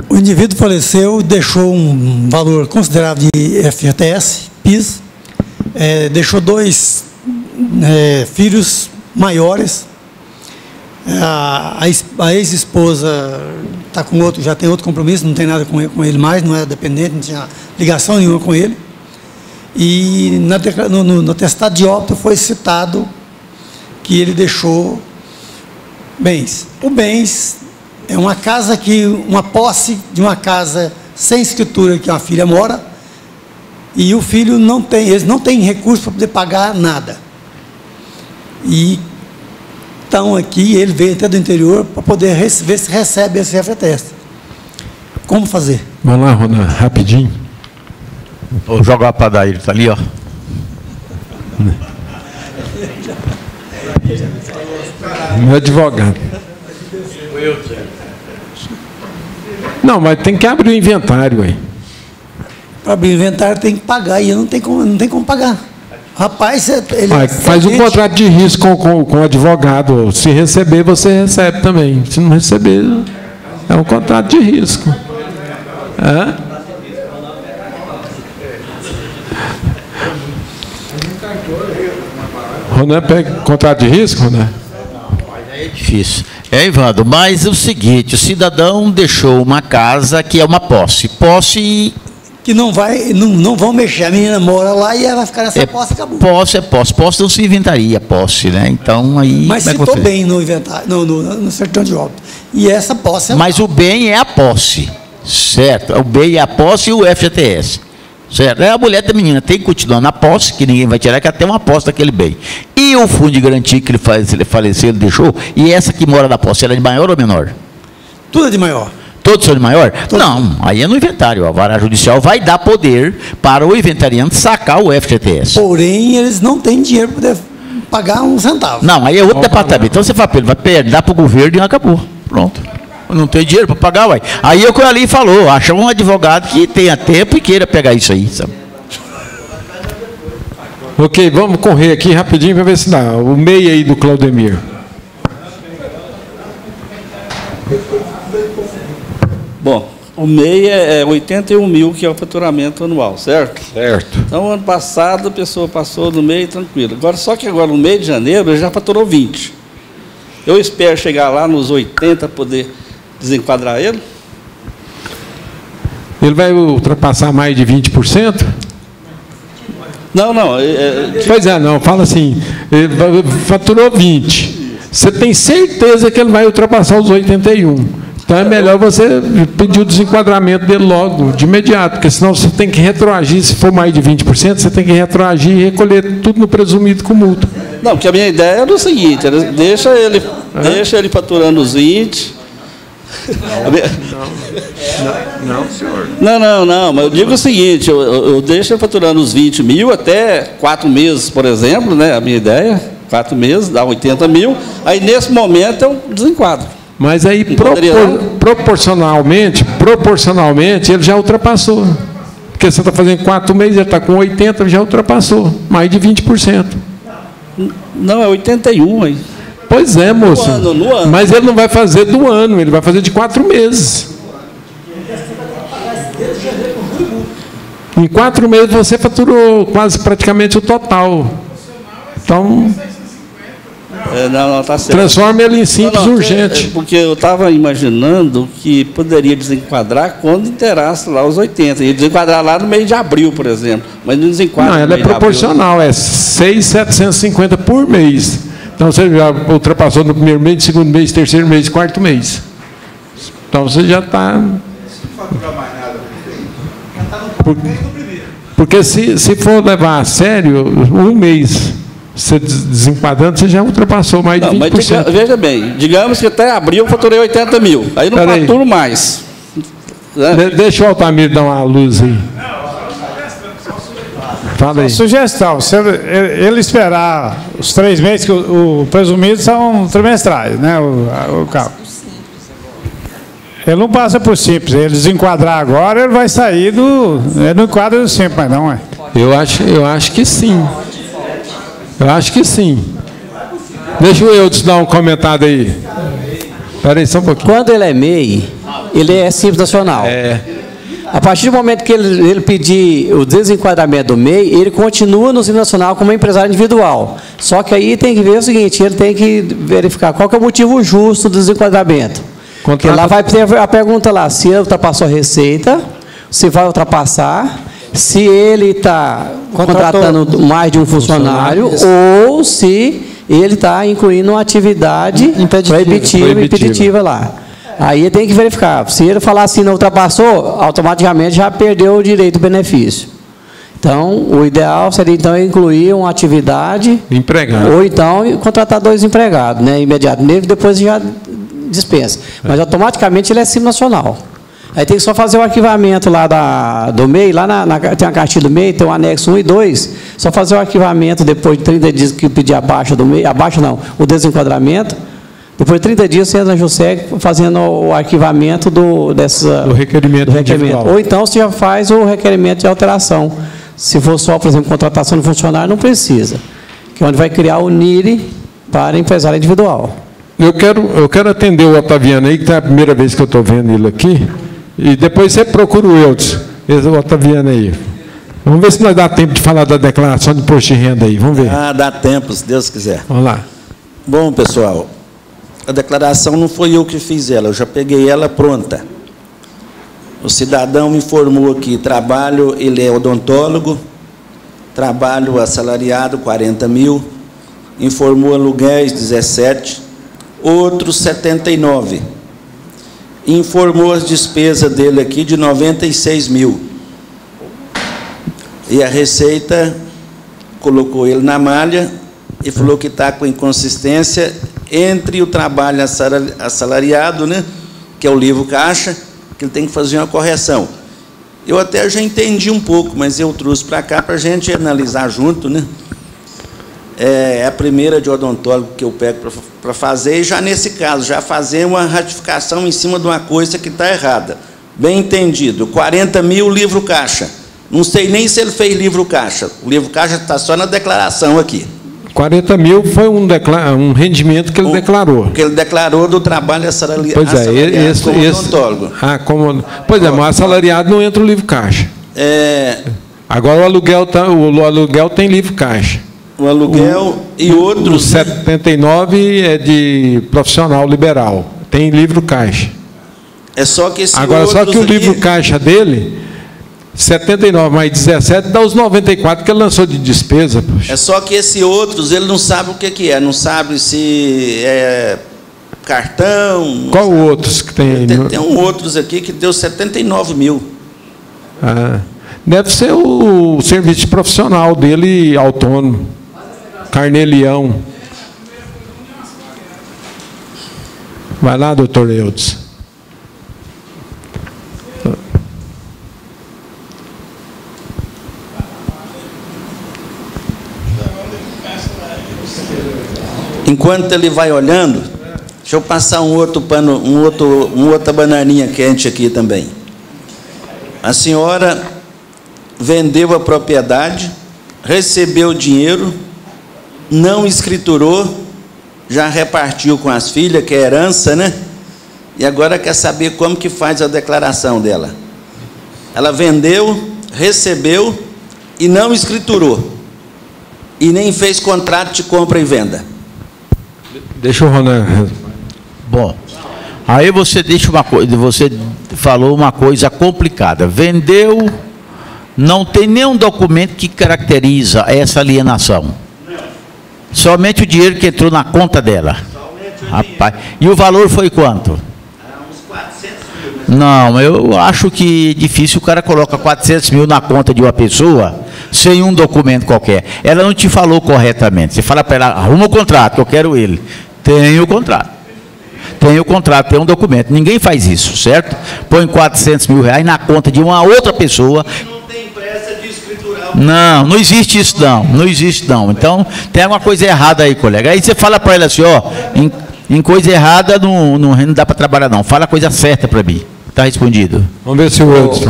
[SPEAKER 9] O indivíduo faleceu, deixou um valor considerável de FGTS, PIS, deixou 2 filhos maiores. A ex-esposa está com outro, já tem outro compromisso, não tem nada com ele mais, não era dependente, não tinha ligação nenhuma com ele. E no atestado de óbito foi citado que ele deixou bens. O bens é uma posse de uma casa sem escritura que uma filha mora, e o filho eles não têm recurso para poder pagar nada. E então aqui ele veio até do interior para poder ver se recebe esse FGTS. Como fazer?
[SPEAKER 2] Vamos lá, Ronan, rapidinho.
[SPEAKER 13] Vou jogar para dar ele, está ali, ó.
[SPEAKER 2] Meu advogado. Não, mas tem que abrir o inventário aí.
[SPEAKER 9] Para abrir o inventário tem que pagar, e não tem como pagar. Rapaz,
[SPEAKER 2] faz um contrato de risco com o advogado. Se receber, você recebe também. Se não receber, é um contrato de risco. Ronan pega contrato de risco, Ronan?
[SPEAKER 13] É difícil. Ivandro, mas é o seguinte, o cidadão deixou uma casa que é uma posse. Posse
[SPEAKER 9] que não vão mexer. A menina mora lá e ela vai ficar nessa posse, acabou.
[SPEAKER 13] Posse é posse. Posse não se inventaria, posse, né? Então aí.
[SPEAKER 9] Mas citou bem no inventário, no certidão de óbito. E essa posse é.
[SPEAKER 13] Mas o bem é a posse, certo? O bem é a posse e o FGTS. Certo? A mulher da menina tem que continuar na posse, que ninguém vai tirar, que ela tem uma posse daquele bem. E o fundo de garantia que ele faleceu, ele deixou, e essa que mora na posse, ela é de maior ou menor?
[SPEAKER 9] Tudo é de maior.
[SPEAKER 13] Todos são de maior? Não, aí é no inventário. A vara judicial vai dar poder para o inventariante sacar o FGTS.
[SPEAKER 9] Porém, eles não têm dinheiro para poder pagar um centavo.
[SPEAKER 13] Não, aí é outro departamento. Então você fala para ele, vai perder para o governo e acabou. Pronto. Não tem dinheiro para pagar, uai. Aí é o que o Ali falou, acha um advogado que tenha tempo e queira pegar isso aí, sabe?
[SPEAKER 2] Ok, vamos correr aqui rapidinho para ver se dá. O MEI aí do Claudemir.
[SPEAKER 20] Bom, o MEI é 81 mil, que é o faturamento anual, certo?
[SPEAKER 2] Certo.
[SPEAKER 20] Então, ano passado, a pessoa passou no MEI tranquilo. Agora, só que agora, no mês de janeiro, ele já faturou 20. Eu espero chegar lá nos 80 para poder desenquadrar ele.
[SPEAKER 2] Ele vai ultrapassar mais de 20%?
[SPEAKER 20] Não.
[SPEAKER 2] Pois é, não. Fala assim, ele faturou 20. Você tem certeza que ele vai ultrapassar os 81. Então é melhor você pedir o desenquadramento dele logo, de imediato, porque senão você tem que retroagir, se for mais de 20%, você tem que retroagir e recolher tudo no presumido com multa.
[SPEAKER 20] Não, porque a minha ideia era o seguinte, deixa ele faturando os 20.
[SPEAKER 2] Não, senhor.
[SPEAKER 20] Não, mas eu digo o seguinte, eu deixo ele faturando os 20 mil até 4 meses, por exemplo, né? A minha ideia, 4 meses, dá 80 mil, aí nesse momento eu desenquadro.
[SPEAKER 2] Mas aí, proporcionalmente, ele já ultrapassou. Porque você está fazendo 4 meses, ele está com 80, já ultrapassou. Mais de 20%.
[SPEAKER 20] Não, é 81 aí.
[SPEAKER 2] Pois é, moço.
[SPEAKER 20] No ano.
[SPEAKER 2] Mas ele não vai fazer do ano, ele vai fazer de 4 meses. Em 4 meses você faturou quase praticamente o total. Então...
[SPEAKER 20] não, tá certo.
[SPEAKER 2] Transforma ele em simples urgente.
[SPEAKER 20] Porque eu estava imaginando que poderia desenquadrar quando inteirasse lá os 80. E desenquadrar lá no mês de abril, por exemplo. Mas não desenquadra.
[SPEAKER 2] Não, ela é proporcional, é 6.750 por mês. Então você já ultrapassou no primeiro mês, segundo mês, terceiro mês, quarto mês. Então você já está. Não faturar mais nada. Porque se for levar a sério, um mês. Você desenquadrando, você já ultrapassou mais de 20%.
[SPEAKER 20] Mas veja bem, digamos que até abril eu faturei 80 mil. Aí não faturo mais.
[SPEAKER 2] Deixa o Altamir dar uma luz aí. Fala aí.
[SPEAKER 5] Sugestão, se ele esperar os 3 meses, que o presumido são trimestrais, né? O cálculo. Ele não passa por simples. Ele desenquadrar agora, ele vai sair do. Ele não enquadra do simples, mas não é.
[SPEAKER 2] Eu acho que sim. Eu acho que sim. Deixa eu te dar um comentário aí. Espera aí só um pouquinho.
[SPEAKER 3] Quando ele é MEI, ele é simples nacional. A partir do momento que ele pedir o desenquadramento do MEI, ele continua no simples nacional como empresário individual. Só que aí tem que ver o seguinte, ele tem que verificar qual que é o motivo justo do desenquadramento. Porque lá vai ter a pergunta lá, se ele ultrapassou a receita, se vai ultrapassar, se ele está contratando mais de um funcionário ou se ele está incluindo uma atividade impeditiva lá. Aí tem que verificar. Se ele falar assim, não ultrapassou, automaticamente já perdeu o direito do benefício. Então, o ideal seria então incluir uma atividade
[SPEAKER 2] empregado.
[SPEAKER 3] Ou então contratar 2 empregados, né, imediato. Depois já dispensa. Mas automaticamente ele é simples nacional. Aí tem que só fazer o arquivamento lá do MEI, lá tem a cartilha do MEI, tem o anexo 1 e 2, só fazer o arquivamento depois de 30 dias que pedir a baixa do MEI, o desenquadramento, depois de 30 dias você entra na JUSEG fazendo o arquivamento do
[SPEAKER 2] requerimento.
[SPEAKER 3] Ou então você já faz o requerimento de alteração. Se for só, por exemplo, contratação de funcionário, não precisa. Que é onde vai criar o NIRI para empresário individual.
[SPEAKER 2] Eu quero atender o Otaviano aí, que é a primeira vez que eu estou vendo ele aqui. E depois você procura o Eudes, esse Otaviano aí. Vamos ver se nós dá tempo de falar da declaração de imposto de renda aí. Vamos ver.
[SPEAKER 10] Dá tempo, se Deus quiser.
[SPEAKER 2] Vamos lá.
[SPEAKER 10] Bom, pessoal, a declaração não foi eu que fiz ela, eu já peguei ela pronta. O cidadão me informou aqui, trabalho, ele é odontólogo, trabalho assalariado, 40 mil, informou aluguéis, 17, outros 79. Informou as despesas dele aqui de 96 mil. E a Receita colocou ele na malha e falou que está com inconsistência entre o trabalho assalariado, né, que é o livro caixa, que ele tem que fazer uma correção. Eu até já entendi um pouco, mas eu trouxe para cá para a gente analisar junto, né? É a primeira de odontólogo que eu pego para fazer, e já nesse caso, já fazer uma ratificação em cima de uma coisa que está errada. Bem entendido, 40 mil livro caixa. Não sei nem se ele fez livro caixa. O livro caixa está só na declaração aqui.
[SPEAKER 2] 40 mil foi um rendimento que ele declarou.
[SPEAKER 10] Que ele declarou do trabalho assalariado.
[SPEAKER 2] Pois é, como odontólogo. Pois é, mas assalariado não entra o livro caixa. Agora o aluguel tem livro caixa.
[SPEAKER 10] O aluguel e outros.
[SPEAKER 2] O 79 é de profissional liberal. Tem livro caixa.
[SPEAKER 10] É só que esse
[SPEAKER 2] agora, só que o livro caixa dele, 79 mais 17, dá os 94 que ele lançou de despesa. Poxa.
[SPEAKER 10] É só que esse outros, ele não sabe o que é. Não sabe se é cartão.
[SPEAKER 2] Qual outros que tem aí?
[SPEAKER 10] Tem outros aqui que deu 79 mil.
[SPEAKER 2] Deve ser o serviço profissional dele autônomo. Carnelião. Vai lá, doutor Eudes.
[SPEAKER 10] Enquanto ele vai olhando, deixa eu passar um outro pano, outra bananinha quente aqui também. A senhora vendeu a propriedade, recebeu o dinheiro, não escriturou, já repartiu com as filhas, que é herança, né? E agora quer saber como que faz a declaração dela. Ela vendeu, recebeu e não escriturou. E nem fez contrato de compra e venda.
[SPEAKER 2] Deixa o Ronan.
[SPEAKER 13] Bom, aí você você falou uma coisa complicada. Vendeu, não tem nenhum documento que caracteriza essa alienação. Somente o dinheiro que entrou na conta dela. Rapaz, e o valor foi quanto?
[SPEAKER 10] Uns 400 mil.
[SPEAKER 13] Não, eu acho que é difícil o cara coloca 400 mil na conta de uma pessoa sem um documento qualquer. Ela não te falou corretamente. Você fala para ela, arruma o contrato, que eu quero ele. Tem o contrato. Tem o contrato, tem um documento. Ninguém faz isso, certo? Põe 400 mil reais na conta de uma outra pessoa. Não, não existe isso não. Não existe não. Então, tem alguma coisa errada aí, colega. Aí você fala para ela assim, ó, em coisa errada não dá para trabalhar não. Fala a coisa certa para mim. Está respondido.
[SPEAKER 2] Vamos ver se o outro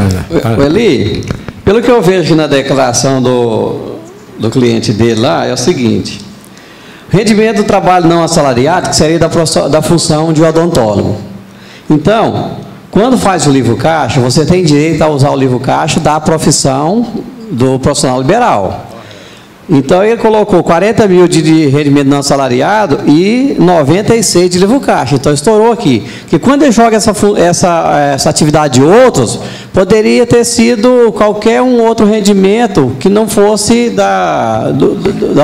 [SPEAKER 3] Eli, pelo que eu vejo na declaração do cliente dele lá, é o seguinte: rendimento do trabalho não assalariado, que seria da função de odontólogo. Então, quando faz o livro caixa, você tem direito a usar o livro caixa da profissão do profissional liberal. Então, ele colocou 40 mil de rendimento não assalariado e 96 de livro caixa. Então, estourou aqui. Que quando ele joga essa atividade de outros, poderia ter sido qualquer um outro rendimento que não fosse da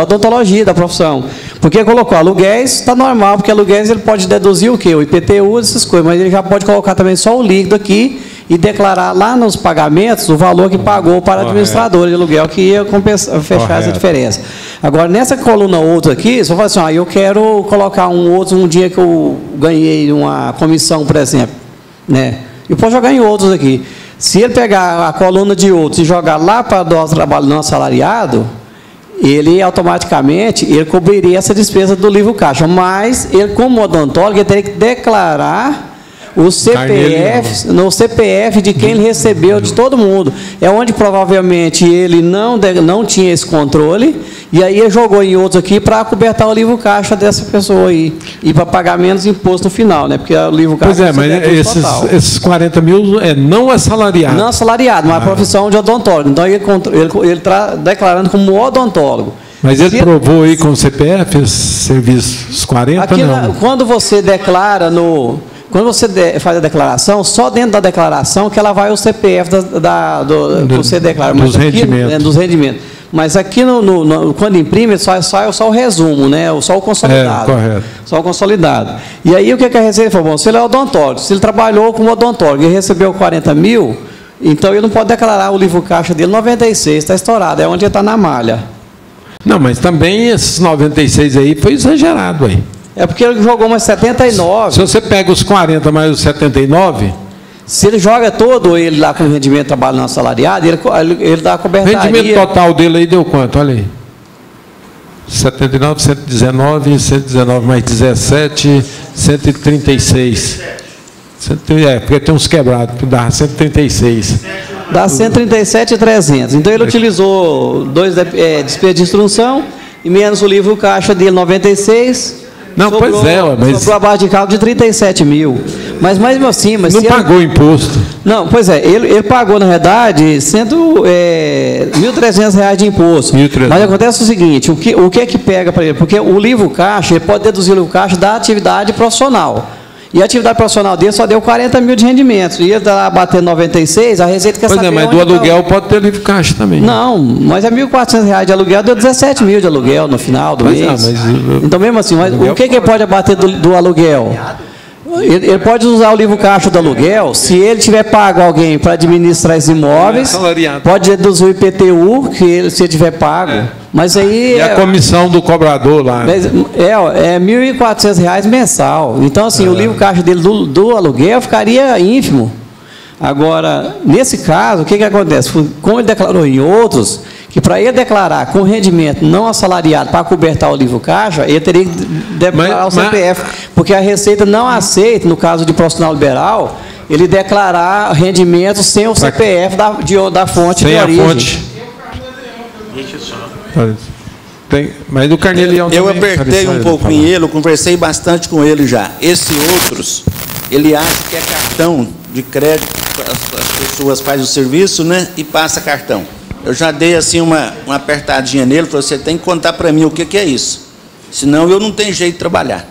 [SPEAKER 3] odontologia, da profissão. Porque colocou aluguéis, está normal, porque aluguéis ele pode deduzir o quê? O IPTU, essas coisas, mas ele já pode colocar também só o líquido aqui e declarar lá nos pagamentos o valor que pagou para a administradora de aluguel, que ia fechar essa diferença. Agora, nessa coluna outra aqui, só fala assim, eu quero colocar um dia que eu ganhei uma comissão, por exemplo, né? E pode jogar em outros aqui. Se ele pegar a coluna de outros e jogar lá para o trabalho não assalariado, ele automaticamente cobriria essa despesa do livro caixa. Mas ele, como odontólogo, ele teria que declarar o CPF, no CPF de quem ele recebeu, de todo mundo. É onde provavelmente ele não tinha esse controle, e aí ele jogou em outros aqui para cobertar o livro caixa dessa pessoa aí. E para pagar menos imposto no final, né? Porque o livro caixa.
[SPEAKER 2] Pois é, mas esses 40 mil é não assalariado.
[SPEAKER 3] Não assalariado, mas a profissão de odontólogo. Então ele está declarando como odontólogo.
[SPEAKER 2] Mas ele provou aí com o CPF os serviços 40
[SPEAKER 3] aqui,
[SPEAKER 2] não?
[SPEAKER 3] Quando você declara quando você faz a declaração, só dentro da declaração que ela vai o CPF que você declara.
[SPEAKER 2] Dos rendimentos.
[SPEAKER 3] Dos rendimentos. Mas aqui, quando imprime, sai só o resumo, né? Só o consolidado.
[SPEAKER 2] Correto.
[SPEAKER 3] Só o consolidado. E aí, o que a Receita falou? Bom, se ele é odontólogo, se ele trabalhou como odontólogo e recebeu 40 mil, então ele não pode declarar o livro caixa dele 96, está estourado, é onde ele está na malha.
[SPEAKER 2] Não, mas também esses 96 aí foi exagerado aí.
[SPEAKER 3] É porque ele jogou umas 79.
[SPEAKER 2] Se você pega os 40 mais os 79...
[SPEAKER 3] Se ele joga todo ele lá com o rendimento trabalho não assalariado, ele dá a cobertaria.
[SPEAKER 2] O rendimento total dele aí deu quanto? Olha aí. 79, 119, 119 mais 17, 136. Porque tem uns quebrados, que dá 136.
[SPEAKER 3] Dá 137,300. Então ele utilizou 2 despesas de instrução e menos o livro caixa dele, 96.
[SPEAKER 2] Não, sobrou, pois é, mas...
[SPEAKER 3] Sobrou a base de cálculo de 37 mil. Mas mesmo assim... Mas
[SPEAKER 2] não pagou imposto.
[SPEAKER 3] Não, pois é, ele pagou, na verdade, R$1.300 de imposto. 1.300. Mas acontece o seguinte, o que é que pega para ele? Porque o livro caixa, ele pode deduzir o livro caixa da atividade profissional. E a atividade profissional dele só deu 40 mil de rendimentos. E ele está lá batendo 96, a Receita quer saber...
[SPEAKER 2] Pois é, mas do aluguel pode ter livro caixa também.
[SPEAKER 3] Não, mas é R$1.400 de aluguel, deu 17 mil de aluguel no final do mês. Então, mesmo assim, mas o que ele pode abater do aluguel? Ele pode usar o livro caixa do aluguel, se ele tiver pago alguém para administrar esses imóveis, pode deduzir o IPTU, se ele tiver pago. Mas aí...
[SPEAKER 2] E a comissão do cobrador lá?
[SPEAKER 3] É R$1.400 mensal. Então, assim, o livro caixa dele do aluguel ficaria ínfimo. Agora, nesse caso, o que acontece? Como ele declarou em outros, que para ele declarar com rendimento não assalariado para cobertar o livro caixa, ele teria que declarar o CPF, porque a Receita não aceita, no caso de profissional liberal, ele declarar rendimento sem o CPF da fonte de origem. Fonte.
[SPEAKER 2] Mas do Carnelião
[SPEAKER 10] eu apertei um pouco em ele, eu conversei bastante com ele já. Esses outros, ele acha que é cartão de crédito, as pessoas fazem o serviço, né, e passa cartão. Eu já dei assim uma apertadinha nele, falei, você tem que contar para mim o que é isso, senão eu não tenho jeito de trabalhar.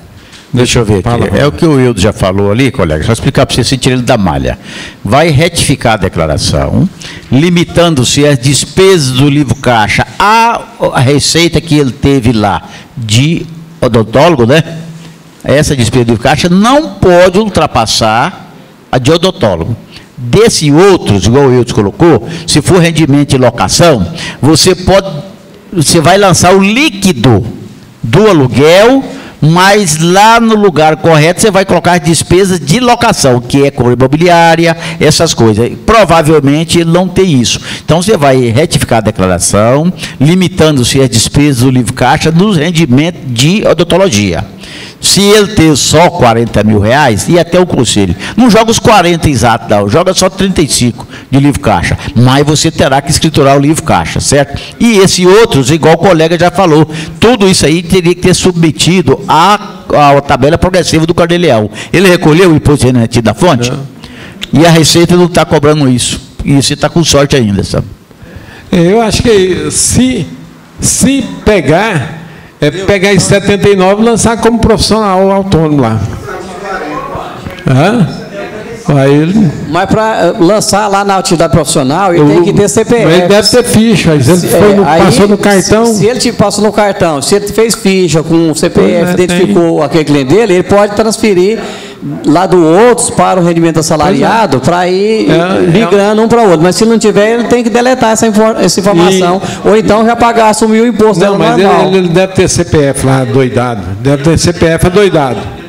[SPEAKER 13] Deixa eu ver aqui. É o que o Wildo já falou ali, colega. Só explicar para você, se tira ele da malha. Vai retificar a declaração, limitando-se as despesas do livro caixa à receita que ele teve lá de odontólogo, né? Essa despesa do livro caixa não pode ultrapassar a de odontólogo. Desse outros, igual o Wildo colocou, se for rendimento de locação, você vai lançar o líquido do aluguel, mas lá no lugar correto você vai colocar as despesas de locação, que é compra imobiliária, essas coisas. Provavelmente ele não tem isso. Então você vai retificar a declaração, limitando-se as despesas do livro caixa nos rendimentos de odontologia. Se ele ter só R$40 mil, e até o conselho, não joga os 40 exatos, não, joga só 35 de livro caixa, mas você terá que escriturar o livro caixa, certo? E esses outros, igual o colega já falou, tudo isso aí teria que ter submetido à tabela progressiva do Carnelião. Ele recolheu o imposto de renda da fonte? Não. E a Receita não está cobrando isso. E você está com sorte ainda, sabe?
[SPEAKER 2] Eu acho que se pegar... pegar esse 79 e lançar como profissional autônomo lá.
[SPEAKER 3] Mas para lançar lá na atividade profissional, ele tem que ter CPF.
[SPEAKER 2] Ele deve ter ficha. Ele passou no cartão.
[SPEAKER 3] Se ele passou no cartão, se ele fez ficha com o CPF, identificou aquele cliente dele, ele pode transferir lá do outros para o rendimento assalariado para ir migrando um para o outro. Mas se não tiver, ele tem que deletar essa informação. Ou então já pagar, assumir o imposto dela normal.
[SPEAKER 2] Mas ele deve ter CPF lá doidado. Deve ter CPF adoidado.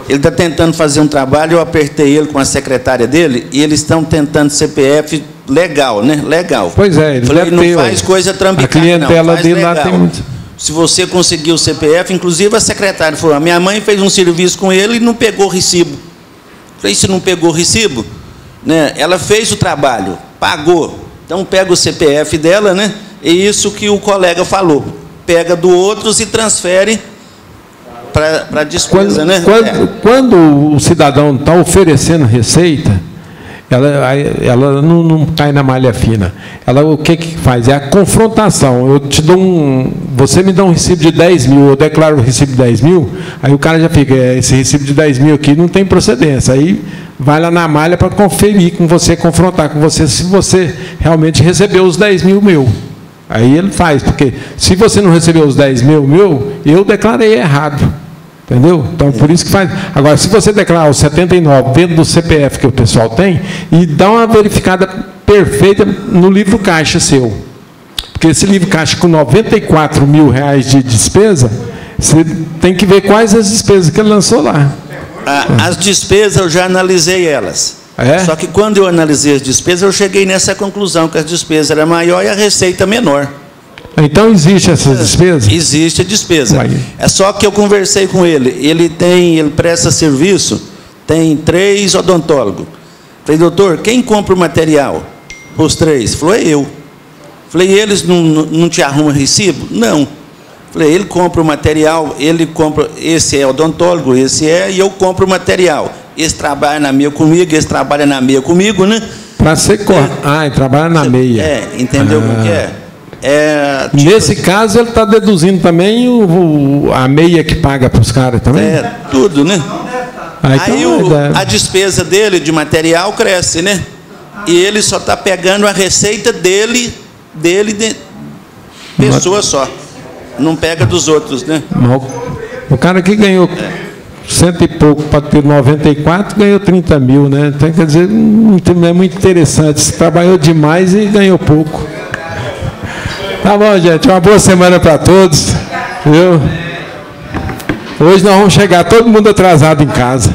[SPEAKER 10] Ele está tentando fazer um trabalho, eu apertei ele com a secretária dele, e eles estão tentando CPF legal, né? Legal.
[SPEAKER 2] Pois é, ele
[SPEAKER 10] falei, não faz coisa trambicada,
[SPEAKER 2] a clientela dele lá tem muito.
[SPEAKER 10] Se você conseguir o CPF, inclusive a secretária falou, a minha mãe fez um serviço com ele e não pegou recibo. Falei, se não pegou recibo, né? Ela fez o trabalho, pagou. Então pega o CPF dela, né? É isso que o colega falou. Pega do outros e transfere para despesa, né?
[SPEAKER 2] Quando o cidadão está oferecendo receita, ela não cai na malha fina. Ela, o que faz? É a confrontação. Eu te dou você me dá um recibo de 10 mil, eu declaro o recibo de 10 mil, aí o cara já fica, esse recibo de 10 mil aqui não tem procedência. Aí vai lá na malha para conferir com você, confrontar com você, se você realmente recebeu os 10 mil meu. Aí ele faz, porque se você não recebeu os 10 mil meu, eu declarei errado. Entendeu? Então, por isso que faz. Agora, se você declarar os 79 dentro do CPF que o pessoal tem, e dá uma verificada perfeita no livro caixa seu. Porque esse livro caixa com 94 mil reais de despesa, você tem que ver quais as despesas que ele lançou lá.
[SPEAKER 10] As despesas eu já analisei elas. Só que quando eu analisei as despesas, eu cheguei nessa conclusão, que as despesas eram maior e a receita menor.
[SPEAKER 2] Então existe essas despesas?
[SPEAKER 10] Existe a despesa. É só que eu conversei com ele. Ele presta serviço, tem 3 odontólogos. Falei, doutor, quem compra o material? Os 3. Falou, é eu. Falei, eles não te arrumam recibo? Não. Falei, ele compra o material, ele compra, esse é odontólogo, esse e eu compro o material. Esse trabalha na meia comigo, esse trabalha na meia comigo, né?
[SPEAKER 2] Para ser ele trabalha na meia.
[SPEAKER 10] Entendeu o que é?
[SPEAKER 2] Nesse caso, ele está deduzindo também a meia que paga para os caras também?
[SPEAKER 10] Tudo, né? Aí a despesa dele de material cresce, né? E ele só está pegando a receita dele pessoa só. Não pega dos outros, né?
[SPEAKER 2] O cara que ganhou 100 e pouco para ter 94, ganhou 30 mil, né? Então, quer dizer, é muito interessante. Você trabalhou demais e ganhou pouco. Tá bom, gente. Uma boa semana para todos. Viu? Hoje nós vamos chegar todo mundo atrasado em casa.